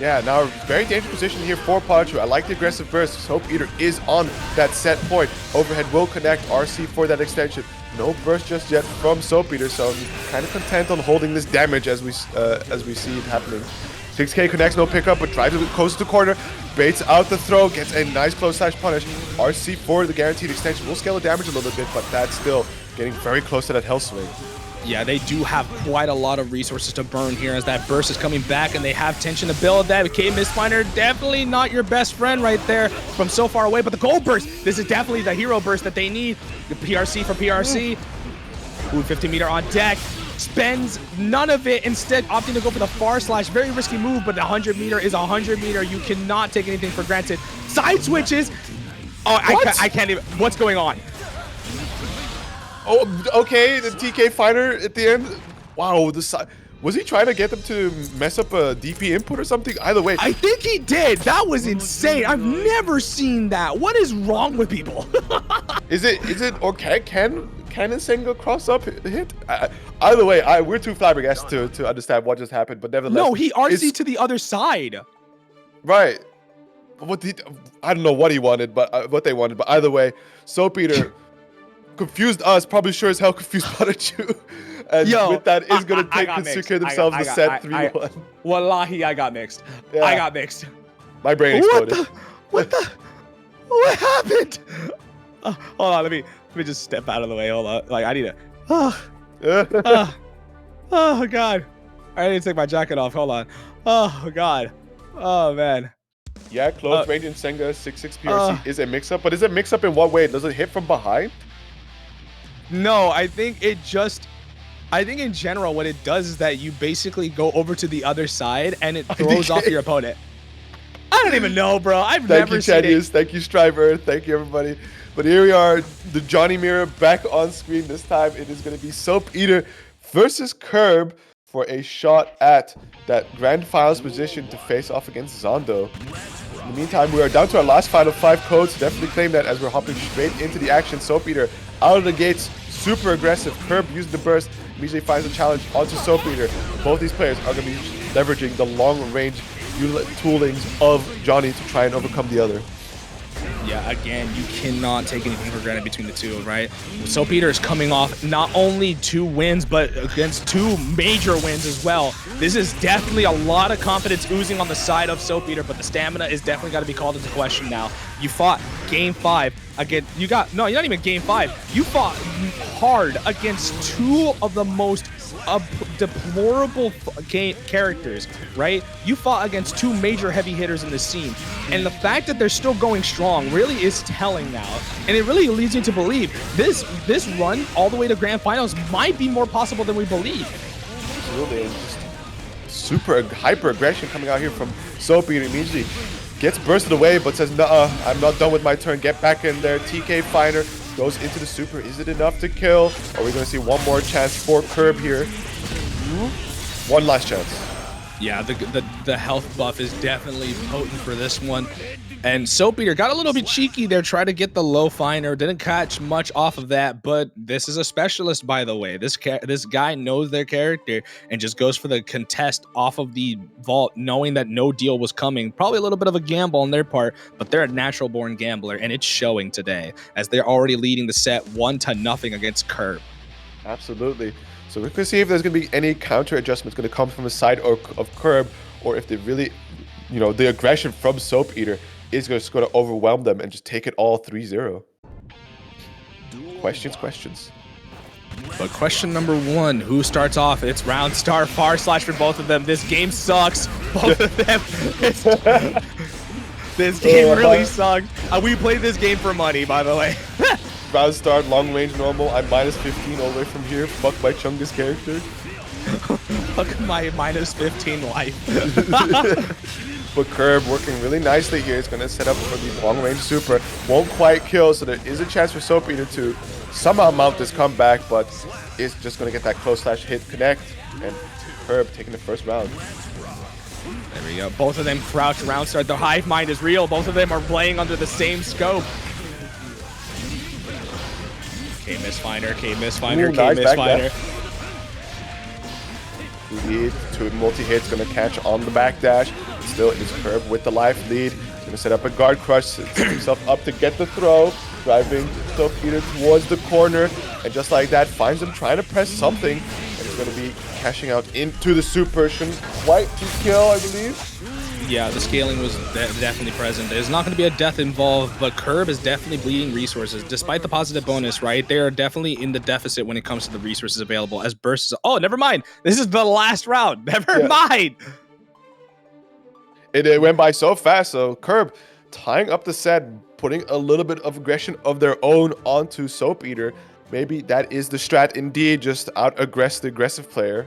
Yeah, now very dangerous position here for PataChu. I like the aggressive burst. Soap Eater is on that set point. Overhead will connect RC for that extension. No burst just yet from Soap Eater, so I'm kind of content on holding this damage as we see it happening. 6K connects, no pickup, but drives it close to the corner, baits out the throw, gets a nice close slash punish. RC for the guaranteed extension will scale the damage a little bit, but that's still getting very close to that health swing. Yeah, they do have quite a lot of resources to burn here as that burst is coming back, and they have tension to build that. K-Mistfinder, definitely not your best friend right there from so far away, but the gold burst, this is definitely the hero burst that they need. The PRC for PRC. Ooh, 50 meter on deck. Spends none of it, instead opting to go for the far slash. Very risky move, but the 100 meter is 100 meter. You cannot take anything for granted. Side switches. Oh, I can't even. What's going on? Oh, okay, the TK fighter at the end. Wow, was he trying to get them to mess up a DP input or something? Either way. I think he did. That was insane. I've never seen that. What is wrong with people? Is it, or can NSxC cross up hit? Either way, we're too flabbergasted to understand what just happened, but nevertheless. No, he RC'd to the other side. Right. I don't know what he wanted, but what they wanted, but either way, Soap Eater confused us, probably sure as hell confused PataChu. And with that is going to take and secure themselves the set 3-1. Wallahi, I got mixed. Yeah. I got mixed. My brain exploded. What happened? Hold on, let me just step out of the way. Hold on. Like, I need to... oh, God. I need to take my jacket off. Hold on. Oh, God. Oh, man. Yeah, close range in Senga 6-6 PRC is a mix-up, but is it mix-up in what way? Does it hit from behind? No, I think in general what it does is that you basically go over to the other side and it throws off your opponent. I don't even know, bro. I've never seen it. Thank you, Striver. Thank you, everybody. But here we are, the Johnny Mirror back on screen. This time it is going to be Soap Eater versus Kirb for a shot at that grand finals position to face off against Zando. In the meantime, we are down to our last final 5 codes. Definitely claim that as we're hopping straight into the action. Soap Eater out of the gates, super aggressive. Kirb using the burst, immediately finds a challenge onto Soap Eater. Both these players are going to be leveraging the long-range toolings of Johnny to try and overcome the other. Yeah, again, you cannot take anything for granted between the two, right? Soap Eater is coming off not only 2 wins, but against 2 major wins as well. This is definitely a lot of confidence oozing on the side of Soap Eater, but the stamina is definitely got to be called into question now. You fought Game 5 again. You're not even Game 5. You fought hard against 2 of the most deplorable characters, right? You fought against 2 major heavy hitters in the scene, and the fact that they're still going strong really is telling now, and it really leads you to believe this run all the way to grand finals might be more possible than we believe. Absolutely. Just super hyper aggression coming out here from Soap Eater. Immediately gets bursted away, but says, "Nuh-uh, I'm not done with my turn. Get back in there." TK Fighter goes into the super. Is it enough to kill? Are we going to see one more chance for Kirb here? One last chance. Yeah, the health buff is definitely potent for this one. And Soap Eater got a little bit cheeky there, tried to get the low finder, didn't catch much off of that, but this is a specialist, by the way. This guy knows their character and just goes for the contest off of the vault, knowing that no deal was coming. Probably a little bit of a gamble on their part, but they're a natural-born gambler, and it's showing today, as they're already leading the set 1-0 against Kirb. Absolutely. So we're going to see if there's going to be any counter adjustments going to come from the side of Kirb, or if they really, the aggression from Soap Eater is just going to overwhelm them and just take it all 3-0. Questions. But question number one, who starts off? It's round star // for both of them. This game sucks. Both of them. This game really sucks. We played this game for money, by the way. Round start, long range normal. I'm minus 15 all the way from here. Fuck my Chungus character. Fuck my minus 15 life. But Kirb working really nicely here. It's going to set up for the long range super. Won't quite kill, so there is a chance for Soap Eater to somehow mount this comeback, but is just going to get that close / hit connect. And Kirb taking the first round. There we go. Both of them crouch round start. The hive mind is real. Both of them are playing under the same scope. K misfinder, K misfinder, Ooh, K nice misfinder. Lead to multi-hits, going to catch on the backdash. Still, it is Kirb with the life lead. He's going to set up a guard crush, set himself up to get the throw. Driving Soap Eater towards the corner. And just like that, finds him trying to press something. And he's going to be cashing out into the super. Shouldn't quite be kill, I believe. Yeah, the scaling was definitely present. There's not going to be a death involved, but Kirb is definitely bleeding resources. Despite the positive bonus, right? They are definitely in the deficit when it comes to the resources available as bursts. Oh, never mind. This is the last round. Never mind. It went by so fast. So Kirb tying up the set, putting a little bit of aggression of their own onto Soap Eater. Maybe that is the strat indeed, just out-aggress the aggressive player.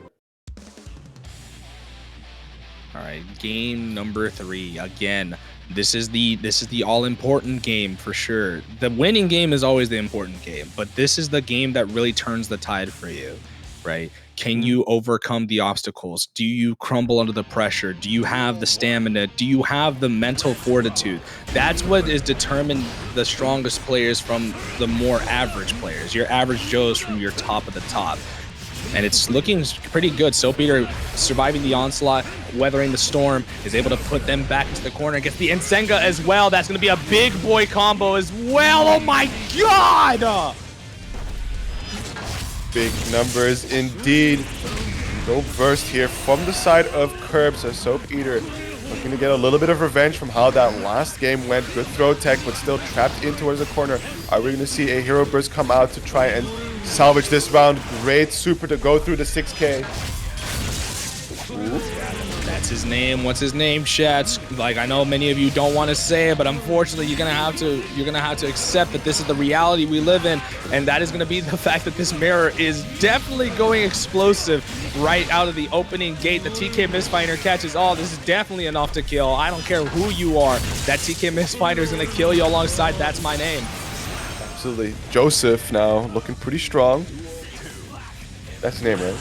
All right, game number 3. Again, this is the all-important game for sure. The winning game is always the important game, but this is the game that really turns the tide for you, right? Can you overcome the obstacles? Do you crumble under the pressure? Do you have the stamina? Do you have the mental fortitude? That's what is determined the strongest players from the more average players, your average Joes from your top of the top. And it's looking pretty good. Soap Eater surviving the onslaught, weathering the storm, is able to put them back into the corner. Gets the Nsenga as well. That's going to be a big boy combo as well. Oh my god! Big numbers indeed. No burst here from the side of Kirb. So Soap Eater looking to get a little bit of revenge from how that last game went. Good throw tech, but still trapped in towards the corner. Are we going to see a hero burst come out to try and salvage this round? Great super to go through the 6K. Ooh. That's his name. What's his name, Shats? Like, I know many of you don't want to say it, but unfortunately you're gonna have to accept that this is the reality we live in, and that is gonna be the fact that this mirror is definitely going explosive right out of the opening gate. The TK Misfinder catches all. This is definitely enough to kill. I don't care who you are. That TK Misfinder is gonna kill you alongside That's My Name. Absolutely. Joseph now looking pretty strong. That's his name, right?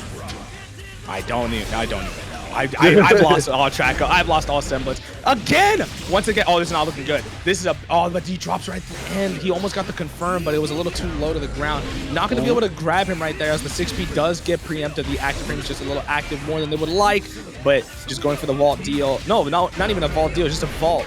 I don't even know. I've lost all track. I've lost all semblance. Again! Once again, oh, this is not looking good. This is but he drops right at the end. He almost got the confirm, but it was a little too low to the ground. Not going to be able to grab him right there as the 6P does get preempted. The active frame is just a little active more than they would like, but just going for the vault deal. No, not even a vault deal, just a vault.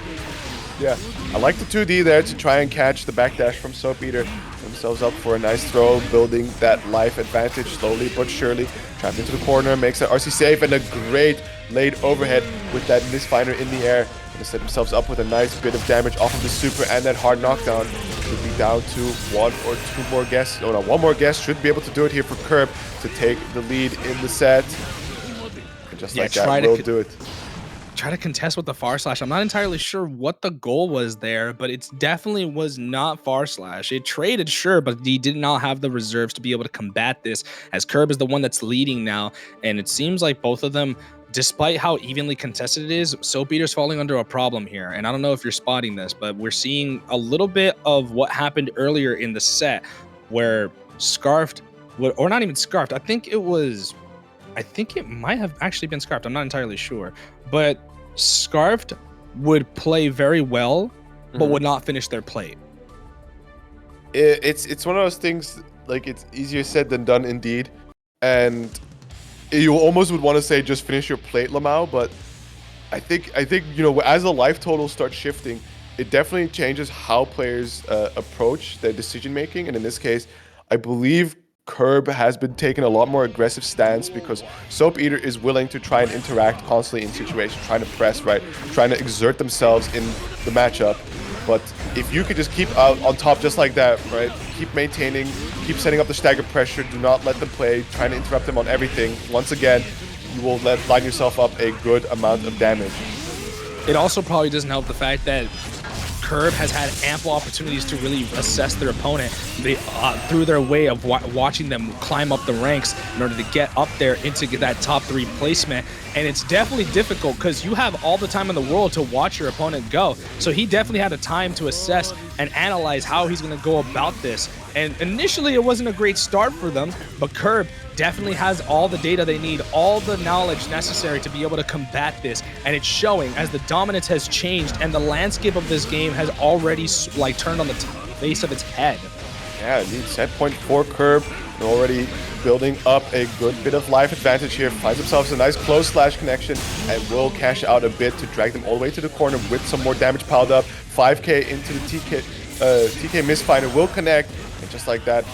Yeah, I like the 2D there to try and catch the backdash from Soap Eater. Themselves up for a nice throw, building that life advantage slowly but surely. Trapped into the corner, makes that RC save, and a great late overhead with that Misfinder in the air. Gonna set themselves up with a nice bit of damage off of the super and that hard knockdown. Should be down to 1 or 2 more guests. No, 1 more guest should be able to do it here for Kirb to take the lead in the set. And just like that, we'll do it. Try to contest with the /. I'm not entirely sure what the goal was there, but it definitely was not /. It traded, sure, but he did not have the reserves to be able to combat this, as Kirb is the one that's leading now, and it seems like both of them, despite how evenly contested it is, Soap Eater's falling under a problem here. And I don't know if you're spotting this, but we're seeing a little bit of what happened earlier in the set where Scarfed, or not even Scarfed, I think it might have actually been Scarfed. I'm not entirely sure. But Scarfed would play very well, but would not finish their plate. It's one of those things, like, it's easier said than done indeed. And you almost would want to say just finish your plate, Lamau, but I think you know, as the life total starts shifting, it definitely changes how players approach their decision making. And in this case, I believe Kirb has been taking a lot more aggressive stance because Soap Eater is willing to try and interact constantly in situations, trying to press, right, trying to exert themselves in the matchup. But if you could just keep out on top just like that, right, keep maintaining, keep setting up the stagger pressure. Do not let them play. Trying to interrupt them on everything. Once again, you will line yourself up a good amount of damage. It also probably doesn't help the fact that Kirb has had ample opportunities to really assess their opponent through their way of watching them climb up the ranks in order to get up there into that top 3 placement. And it's definitely difficult because you have all the time in the world to watch your opponent go. So he definitely had a time to assess and analyze how he's going to go about this. And initially, it wasn't a great start for them, but Kirb definitely has all the data they need, all the knowledge necessary to be able to combat this, and it's showing as the dominance has changed and the landscape of this game has already like turned on the face of its head. Yeah, indeed. Set point for Kirb, already building up a good bit of life advantage here. Finds themselves a nice close slash connection and will cash out a bit to drag them all the way to the corner with some more damage piled up. 5k into the TK misfinder will connect, and just like that,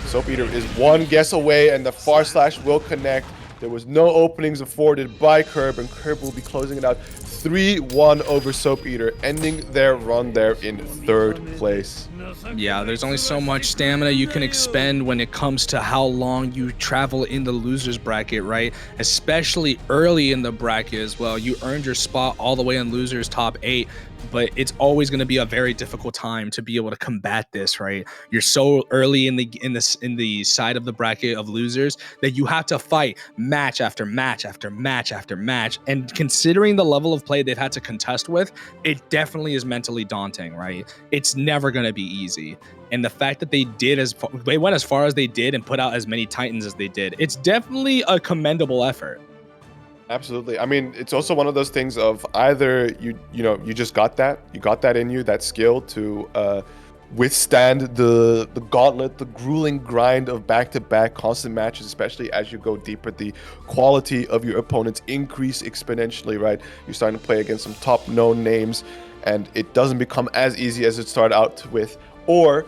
Soap Eater is one guess away, and the far slash will connect. There was no openings afforded by Kirb, and Kirb will be closing it out 3-1 over Soap Eater, ending their run there in 3rd place. Yeah, there's only so much stamina you can expend when it comes to how long you travel in the losers bracket, right? Especially early in the bracket as well. You earned your spot all the way in losers top 8, but it's always going to be a very difficult time to be able to combat this, right? You're so early in the side of the bracket of losers that you have to fight match after match after match after match. And considering the level of play they've had to contest with, it definitely is mentally daunting, right? It's never going to be easy. And the fact that they went as far as they did and put out as many Titans as they did, it's definitely a commendable effort. Absolutely. I mean, it's also one of those things of either you just got that in you, that skill to withstand the gauntlet, the grueling grind of back-to-back constant matches, especially as you go deeper. The quality of your opponents increase exponentially, right? You're starting to play against some top known names, and it doesn't become as easy as it started out with. Or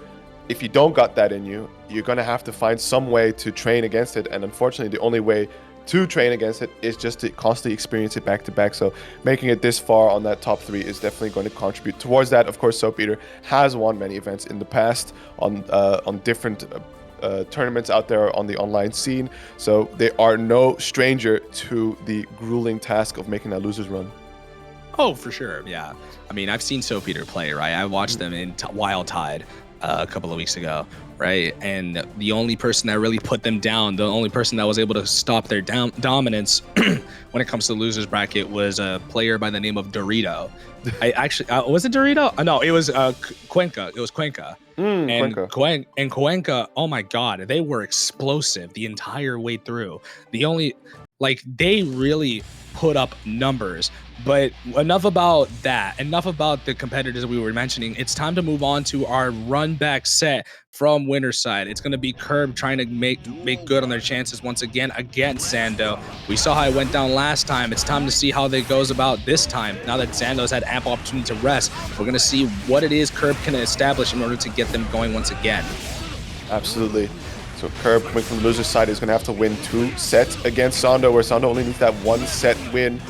if you don't got that in you, you're going to have to find some way to train against it, and unfortunately the only way to train against it is just to constantly experience it back to back. So making it this far on that top 3 is definitely going to contribute towards that. Of course, Soap Eater has won many events in the past on different tournaments out there on the online scene, so they are no stranger to the grueling task of making that losers run. Oh, for sure. Yeah. I mean, I've seen Soap Eater play, right? I watched them in Wild Tide a couple of weeks ago, right? And the only person that really put them down, the only person that was able to stop their dominance when it comes to the losers bracket was a player by the name of Dorito. I actually, was it Dorito? No, it was Cuenca. It was Cuenca. And Cuenca, oh my God, they were explosive the entire way through. They really put up numbers. But enough about that. Enough about the competitors that we were mentioning. It's time to move on to our run back set from winner's side. It's going to be Kirb trying to make good on their chances once again against Zando. We saw how it went down last time. It's time to see how it goes about this time. Now that Zando's had ample opportunity to rest, we're going to see what it is Kirb can establish in order to get them going once again. Absolutely. So Kirb, coming from the loser's side, is going to have to win 2 sets against Zando, where Zando only needs that 1 set win.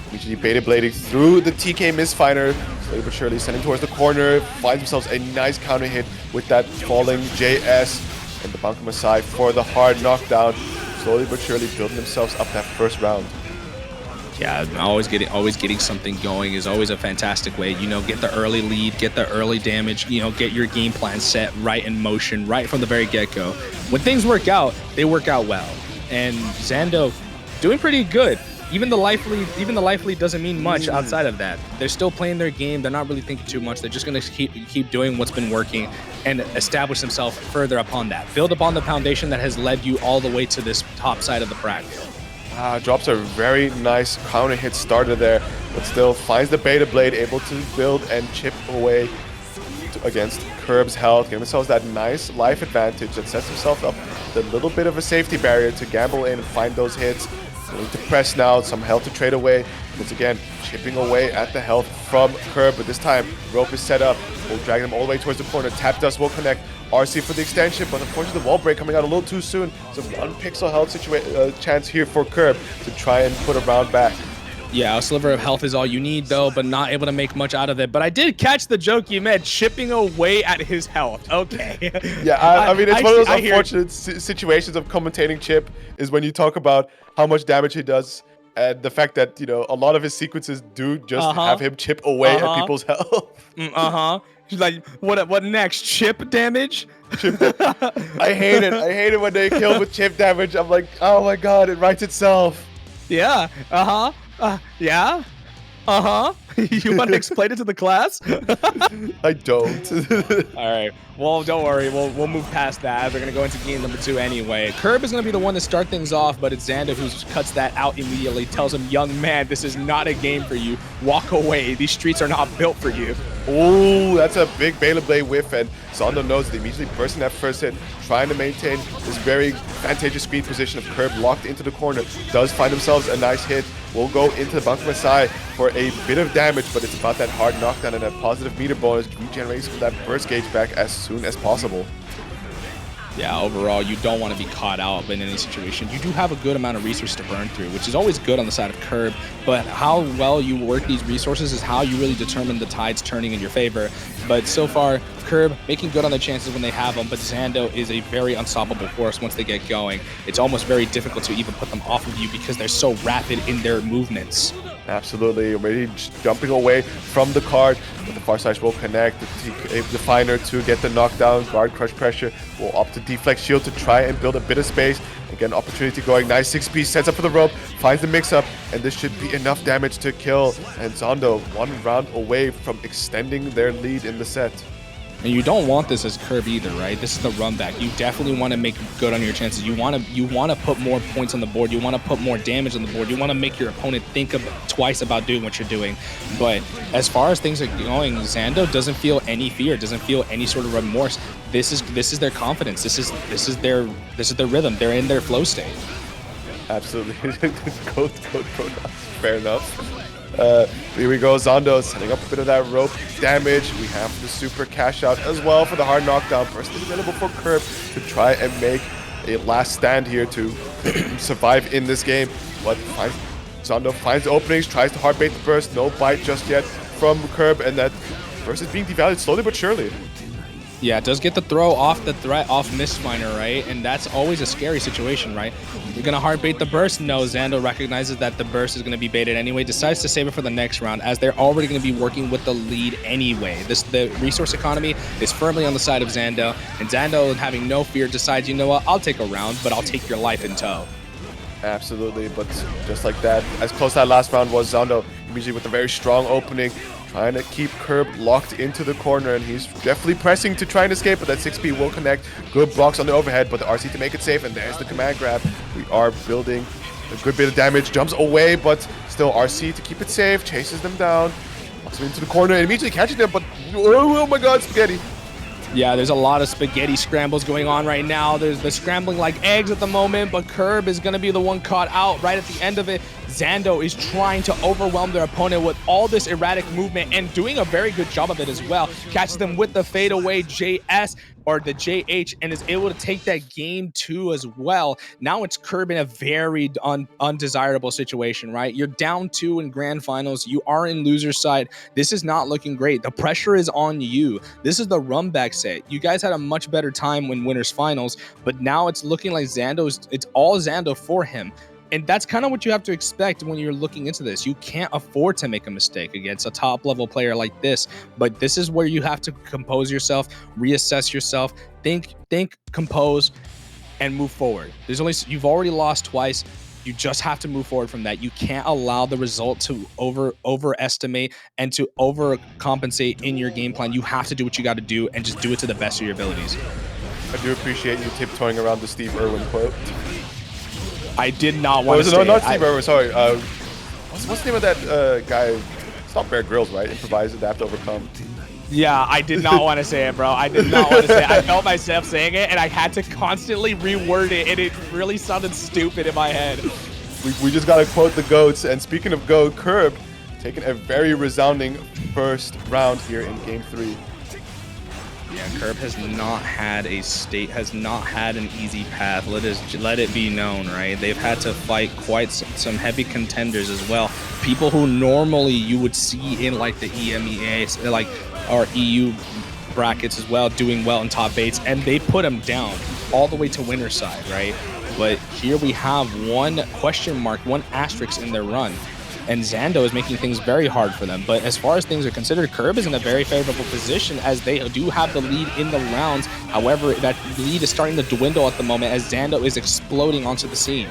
Immediately beta blading through the TK misfinder, slowly but surely sending towards the corner, finds themselves a nice counter hit with that falling JS, and the Banco Masai for the hard knockdown, slowly but surely building themselves up that first round. Yeah, always getting something going is always a fantastic way. Get the early lead, get the early damage, get your game plan set right in motion, right from the very get-go. When things work out, they work out well. And Zando doing pretty good. Even the life lead doesn't mean much outside of that. They're still playing their game. They're not really thinking too much. They're just going to keep doing what's been working and establish themselves further upon that. Build upon the foundation that has led you all the way to this top side of the bracket. Drops a very nice counter hit starter there, but still finds the beta blade, able to build and chip away against Kirb's health, giving themselves that nice life advantage that sets themselves up with a little bit of a safety barrier to gamble in and find those hits. Willing to press now, some health to trade away. Once again, chipping away at the health from Kirb, but this time rope is set up. We'll drag them all the way towards the corner. Tap dust will connect. RC for the extension, but unfortunately the wall break coming out a little too soon. So 1 pixel health chance here for Kirb to try and put a round back. Yeah, a sliver of health is all you need, though, but not able to make much out of it. But I did catch the joke you made, chipping away at his health. Okay. Yeah, I mean, it's one of those I hear- unfortunate situations of commentating Chipp is when you talk about how much damage he does and the fact that, you know, a lot of his sequences do just have him chip away at people's health. She's like, what next? Chip damage? I hate it. I hate it when they kill with chip damage. I'm like, oh my god, it writes itself. Yeah. Yeah. You want to explain it to the class? I don't. All right. Well, don't worry. We'll move past that. We're gonna go into game number 2 anyway. Kirb is gonna be the one to start things off, but it's Zando who cuts that out immediately. Tells him, "Young man, this is not a game for you. Walk away. These streets are not built for you." Oh, that's a big Blade whiff, and Zando knows it, immediately bursting that first hit, trying to maintain this very advantageous speed position of Kirb locked into the corner. Does find themselves a nice hit. Will go into the bunker Masai for a bit of damage, but it's about that hard knockdown and that positive meter bonus regenerates with that burst gauge back as soon as possible. Yeah, overall, you don't want to be caught out in any situation. You do have a good amount of resources to burn through, which is always good on the side of Kirb, but how well you work these resources is how you really determine the tides turning in your favor. But so far, Kirb making good on their chances when they have them, but Zando is a very unstoppable force once they get going. It's almost very difficult to even put them off of you because they're so rapid in their movements. Absolutely, already jumping away from the card, but the far side will connect. The Definer to get the knockdown, guard crush pressure, will opt to deflect shield to try and build a bit of space. Again, opportunity going, nice 6P, sets up for the rope, finds the mix-up, and this should be enough damage to kill. And Zando, one round away from extending their lead in the set. And you don't want this as Kirb either, right? This is the run back. You definitely want to make good on your chances. You want to put more points on the board. You want to put more damage on the board. You want to make your opponent think twice about doing what you're doing. But as far as things are going, Zando doesn't feel any fear, doesn't feel any sort of remorse. This is their confidence. This is their rhythm. They're in their flow state. Absolutely. Code pronouns. Fair enough. Here we go, Zando setting up a bit of that rope damage. We have the super cash out as well for the hard knockdown. First available for Kirb to try and make a last stand here to survive in this game. But Zando finds the openings, tries to hard bait the burst. No bite just yet from Kirb, and that burst is being devalued slowly but surely. Yeah, it does get the throw off the threat off Mistminer, right? And that's always a scary situation, right? You're going to hard bait the burst? No, Zando recognizes that the burst is going to be baited anyway, decides to save it for the next round as they're already going to be working with the lead anyway. The resource economy is firmly on the side of Zando, and Zando, having no fear, decides, you know what, I'll take a round, but I'll take your life in tow. Absolutely, but just like that, as close as that last round was, Zando immediately with a very strong opening, trying to keep Kirb locked into the corner, and he's definitely pressing to try and escape, but that 6P will connect. Good blocks on the overhead, but the RC to make it safe, and there's the command grab. We are building a good bit of damage, jumps away, but still RC to keep it safe, chases them down, locks them into the corner, and immediately catches them, but oh my god, Spaghetti. Yeah, there's a lot of spaghetti scrambles going on right now. They're scrambling like eggs at the moment, but Kirb is going to be the one caught out right at the end of it. Zando is trying to overwhelm their opponent with all this erratic movement and doing a very good job of it as well. Catches them with the fadeaway JS or the JH and is able to take that game 2 as well. Now it's Kirb in a very undesirable situation, right? You're down 2 in grand finals. You are in loser side. This is not looking great. The pressure is on you. This is the run back set. You guys had a much better time when winners finals, but now it's looking like it's all Zando for him. And that's kind of what you have to expect when you're looking into this. You can't afford to make a mistake against a top-level player like this. But this is where you have to compose yourself, reassess yourself, think, compose, and move forward. You've already lost twice. You just have to move forward from that. You can't allow the result to overestimate and to overcompensate in your game plan. You have to do what you got to do and just do it to the best of your abilities. I do appreciate you tiptoeing around the Steve Irwin quote. I did not want to say not Steve Irwin, sorry. What's the name of that guy? It's not Bear Grylls, right? Improvise, adapt, overcome. Yeah, I did not want to say it, bro. I did not want to say it. I felt myself saying it, and I had to constantly reword it, and it really sounded stupid in my head. We just got to quote the GOATs, and speaking of GOAT, Kirb taking a very resounding first round here in Game 3. Yeah, Kirb has not had an easy path. Let it be known, right? They've had to fight quite some heavy contenders as well. People who normally you would see in like the EMEA, like our EU brackets as well, doing well in top 8s, and they put them down all the way to winner side, right? But here we have one question mark, one asterisk in their run. And Zando is making things very hard for them. But as far as things are considered, Kirb is in a very favorable position as they do have the lead in the rounds. However, that lead is starting to dwindle at the moment as Zando is exploding onto the scene.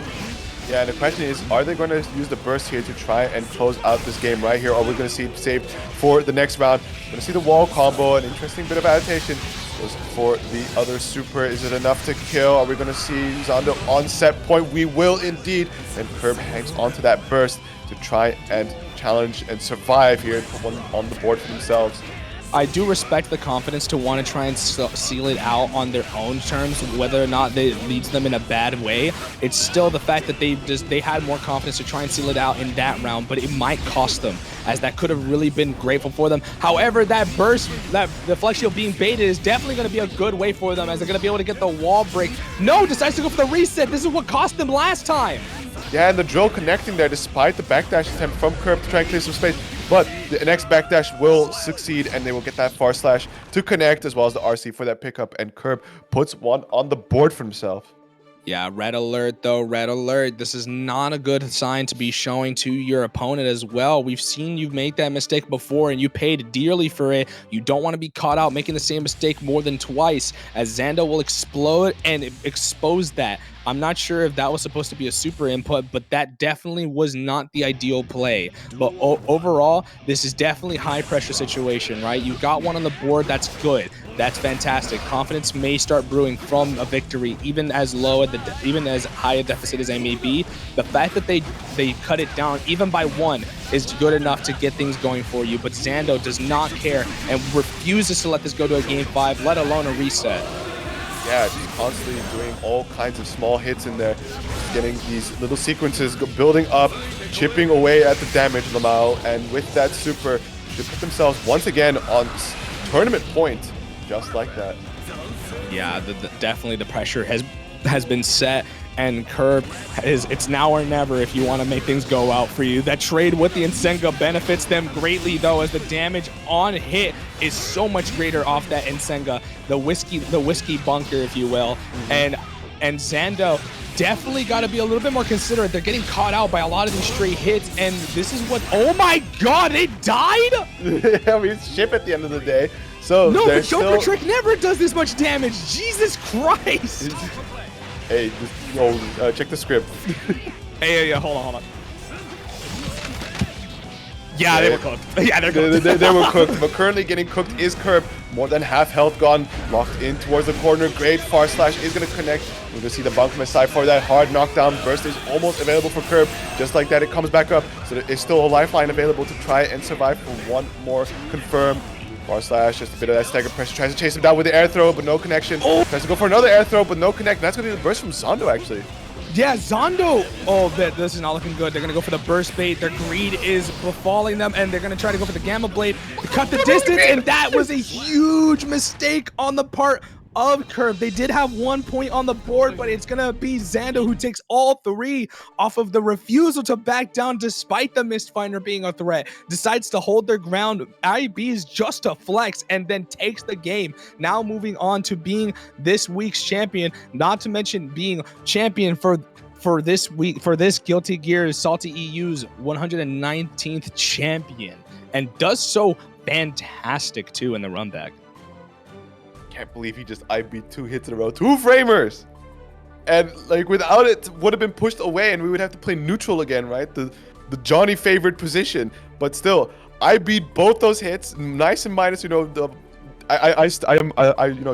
Yeah, the question is, are they going to use the burst here to try and close out this game right here? Or are we going to see it saved for the next round? We're going to see the wall combo, an interesting bit of adaptation. Goes for the other super. Is it enough to kill? Are we going to see Zando on set point? We will indeed. And Kirb hangs onto that burst to try and challenge and survive here and put one on the board for themselves. I do respect the confidence to want to try and seal it out on their own terms, whether or not it leads them in a bad way. It's still the fact that they had more confidence to try and seal it out in that round, but it might cost them, as that could have really been grateful for them. However, that burst, the flex shield being baited is definitely going to be a good way for them, as they're going to be able to get the wall break. No, decides to go for the reset. This is what cost them last time. Yeah, and the drill connecting there despite the backdash attempt from Kirb to try and clear some space. But the next backdash will succeed and they will get that far slash to connect as well as the RC for that pickup. And Kirb puts one on the board for himself. Yeah, red alert though, red alert. This is not a good sign to be showing to your opponent as well. We've seen you make that mistake before and you paid dearly for it. You don't want to be caught out making the same mistake more than twice, as Zando will explode and expose that. I'm not sure if that was supposed to be a super input, but that definitely was not the ideal play. But overall, this is definitely high pressure situation, right? You got one on the board, that's good. That's fantastic. Confidence may start brewing from a victory, even as high a deficit as they may be. The fact that they cut it down even by one is good enough to get things going for you. But Zando does not care and refuses to let this go to a game 5, let alone a reset. Yeah, just constantly doing all kinds of small hits in there, just getting these little sequences building up, chipping away at the damage, Lamau, and with that super, they put themselves once again on tournament point, just like that. Yeah, definitely the pressure has been set, and Kirb it's now or never if you want to make things go out for you. That trade with the NSxC benefits them greatly though, as the damage on hit is so much greater off that NSxC, the whiskey bunker, if you will. And Zando definitely got to be a little bit more considerate. They're getting caught out by a lot of these straight hits, and this is what, oh my god, it died? I mean, it's Chipp at the end of the day. So no, the Joker trick never does this much damage. Jesus Christ. Hey, check the script. Hey, hold on. Yeah, they were cooked. Yeah, they're cooked. They were cooked, but currently getting cooked is Kirb. More than half health gone, locked in towards the corner. Great far slash is going to connect. We're going to see the bump from his side for that hard knockdown. Burst is almost available for Kirb. Just like that, it comes back up. So there is still a lifeline available to try and survive for one more confirm. Far slash, just a bit of that stagger pressure. Tries to chase him down with the air throw, but no connection. Tries to go for another air throw, but no connect. That's going to be the burst from Zando, actually. Yeah, Zando. Oh, this is not looking good. They're going to go for the burst bait. Their greed is befalling them, and they're going to try to go for the Gamma Blade to cut the distance, and that was a huge mistake on the part of Kirb. They did have 1 point on the board, but it's going to be Zando who takes all 3 off of the refusal to back down despite the Mistfinder being a threat. Decides to hold their ground. a.b.a is just a flex and then takes the game. Now moving on to being this week's champion, not to mention being champion for this week, for this Guilty Gear SaltyEU's 119th champion, and does so fantastic too in the run back. Can't believe he just IB 2 hits in a row, 2 framers, and like without it would have been pushed away and we would have to play neutral again, right? The Johnny favorite position, but still I beat both those hits. Nice and minus, you know,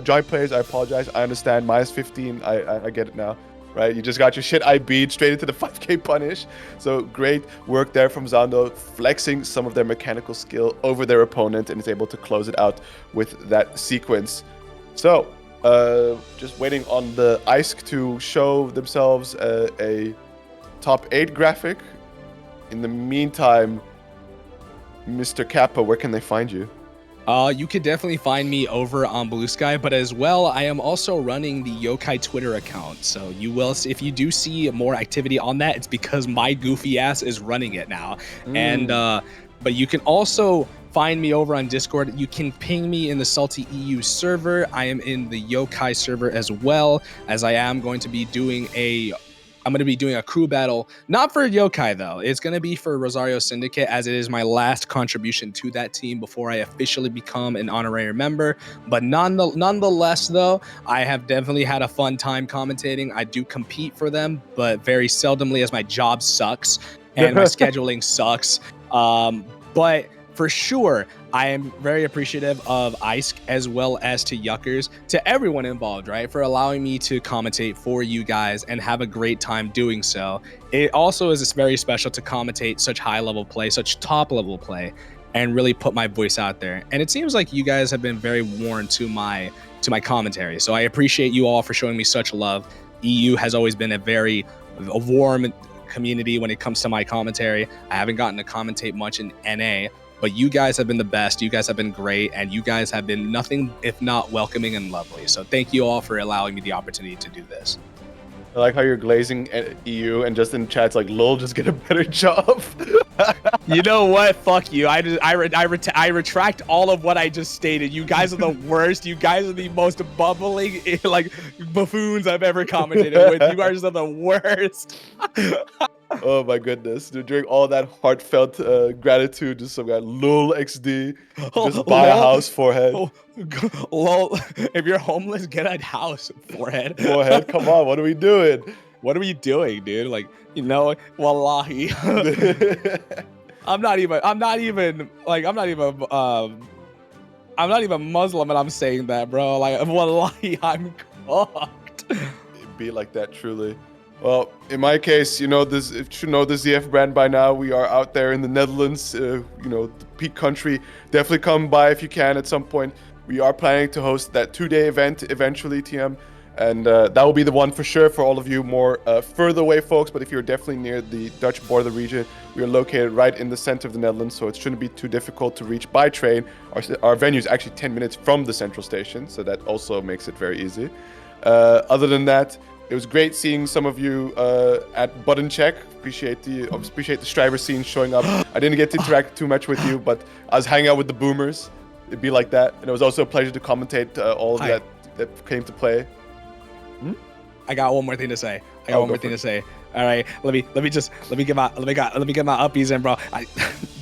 Johnny players, I apologize, I understand, minus 15, I get it now, right? You just got your shit IB'd straight into the 5k punish. So great work there from Zando, flexing some of their mechanical skill over their opponent, and is able to close it out with that sequence. So, just waiting on the ISK to show themselves a top 8 graphic. In the meantime, Mr. Kappa, where can they find you? You could definitely find me over on Blue Sky, but as well, I am also running the Yokai Twitter account. So you will, if you do see more activity on that, it's because my goofy ass is running it now. And but you can also find me over on Discord. You can ping me in the SaltyEU server. I am in the Yokai server as well, as I am going to be doing a crew battle, not for Yokai though. It's going to be for Rosario Syndicate, as it is my last contribution to that team before I officially become an honorary member. But nonetheless though, I have definitely had a fun time commentating. I do compete for them, but very seldomly, as my job sucks and my scheduling sucks. But for sure, I am very appreciative of Ice as well as to Yuckers, to everyone involved, right, for allowing me to commentate for you guys and have a great time doing so. It also is very special to commentate such high-level play, such top-level play, and really put my voice out there. And it seems like you guys have been very warm to my commentary, so I appreciate you all for showing me such love. EU has always been a warm community when it comes to my commentary. I haven't gotten to commentate much in NA, but you guys have been the best. You guys have been great, and you guys have been nothing if not welcoming and lovely. So thank you all for allowing me the opportunity to do this. I like how you're glazing EU and just in chat's like, lol, just get a better job. You know what? Fuck you. I retract all of what I just stated. You guys are the worst. You guys are the most bubbling, like, buffoons I've ever commentated with. You guys are the worst. Oh my goodness. During all that heartfelt gratitude, just some guy, lol XD, just buy a house, forehead. Lol, if you're homeless, get a house, forehead. Forehead, come on, what are we doing? What are we doing, dude? Like, you know, wallahi. I'm not even Muslim and I'm saying that, bro. Like, wallahi, I'm cooked. It'd be like that, truly. Well, in my case, you know this. You should know the ZF brand by now. We are out there in the Netherlands, you know, the peak country. Definitely come by if you can at some point. We are planning to host that 2-day event eventually, TM, and that will be the one for sure for all of you more further away folks. But if you're definitely near the Dutch border region, we are located right in the center of the Netherlands, so it shouldn't be too difficult to reach by train. Our venue is actually 10 minutes from the central station, so that also makes it very easy. Other than that, it was great seeing some of you at Button Check. Appreciate the Striver scene showing up. I didn't get to interact too much with you, but I was hanging out with the boomers. It'd be like that, and it was also a pleasure to commentate all of that came to play. I got one more thing to say. All right, let me get my uppies in, bro.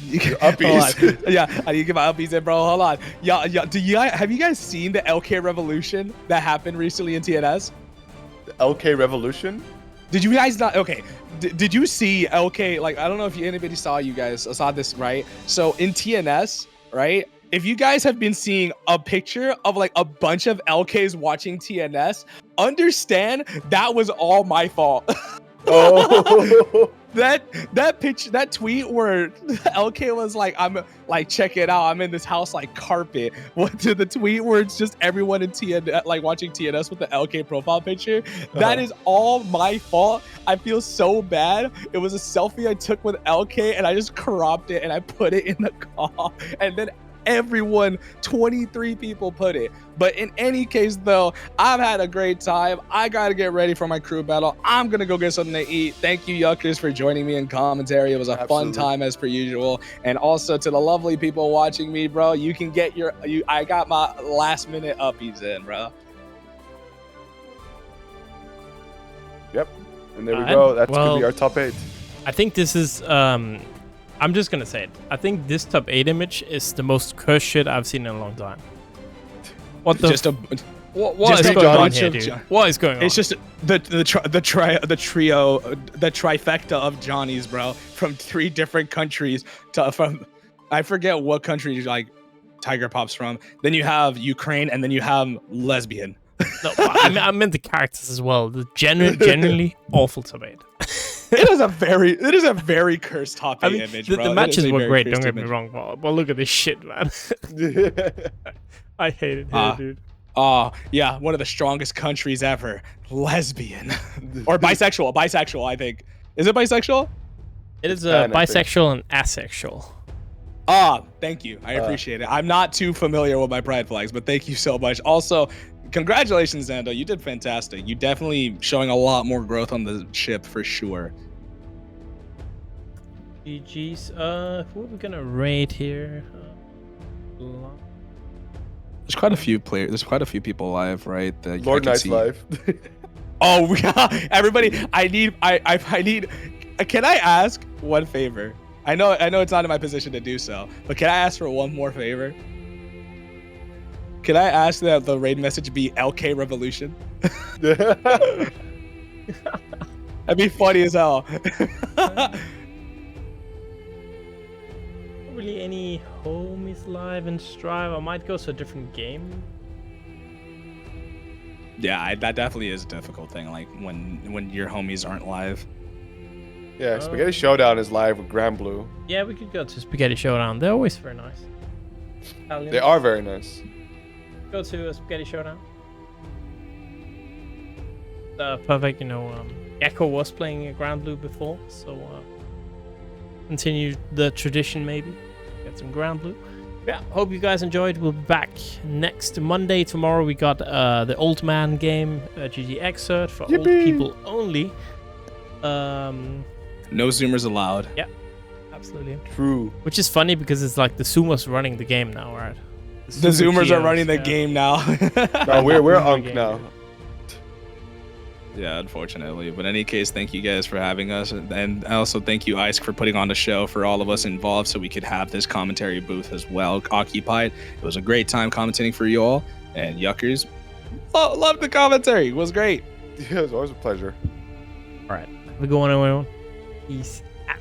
Your uppies. Yeah, I need to get my uppies in, bro. Hold on. Have you guys seen the LK Revolution that happened recently in TNS? The LK Revolution? Did you guys not? Okay. Did you see LK? Like, I don't know if anybody saw this, right? So in TNS, right? If you guys have been seeing a picture of like a bunch of LKs watching TNS, understand that was all my fault. Oh. that picture, that tweet where LK was like, I'm like, check it out, I'm in this house like carpet. What to the tweet where it's just everyone in TNS like watching TNS with the LK profile picture. That is all my fault. I feel so bad. It was a selfie I took with LK and I just cropped it and I put it in the call, and then everyone, 23 people put it. But in any case though, I've had a great time. I gotta get ready for my crew battle. I'm gonna go get something to eat. Thank you, Yuckers, for joining me in commentary. It was a fun time as per usual. And also to the lovely people watching me, bro, you can get I got my last minute uppies in, bro. Yep, and there we go. That's gonna be our top 8. I think this is I'm just gonna say it. I think this top 8 image is the most cursed shit I've seen in a long time. What the? What is going on here, dude? What is going on? It's just the trifecta of Johnnies, bro, from 3 different countries. From I forget what country like Tiger Pop's from. Then you have Ukraine, and then you have lesbian. No, I meant the characters as well. The genuinely awful top 8. It is a very cursed top 8 image, bro. The matches were great, don't get me wrong, but look at this shit, man. I hate it here, dude. Oh, yeah, one of the strongest countries ever. Lesbian. Or bisexual, I think. Is it bisexual? It is bisexual and asexual. Thank you. I appreciate it. I'm not too familiar with my pride flags, but thank you so much. Also, congratulations, Zando. You did fantastic. You definitely showing a lot more growth on the ship for sure. GG's. Who are we gonna raid here? There's quite a few players. There's quite a few people live, right? Lord Knight's live. Oh, everybody! I need. Can I ask one favor? I know it's not in my position to do so, but can I ask for one more favor? Can I ask that the raid message be LK Revolution? That'd be funny as hell. Really any homies live in Strive? I might go to a different game. Yeah, that definitely is a difficult thing. Like when your homies aren't live. Yeah, Spaghetti Showdown is live with Blue. Yeah, we could go to Spaghetti Showdown. They're always very nice. Italians. They are very nice. Go to a Spaghetti Showdown. Perfect, you know, Echo was playing Blue before, so continue the tradition maybe. Get some Blue. Yeah, hope you guys enjoyed. We'll be back next Monday. Tomorrow we got the Old Man game, Gear Xrd for old people only. No Zoomers allowed. Yeah, absolutely. True. Which is funny because it's like the Zoomers running the game now, right? The Zoomers are running the game now. No, we're Unk now. Yeah, unfortunately. But in any case, thank you guys for having us. And also thank you, Ice, for putting on the show for all of us involved so we could have this commentary booth as well occupied. It was a great time commentating for you all. And Yuckers, love the commentary. It was great. Yeah, it was always a pleasure. All right. Have a good one, everyone. Peace out.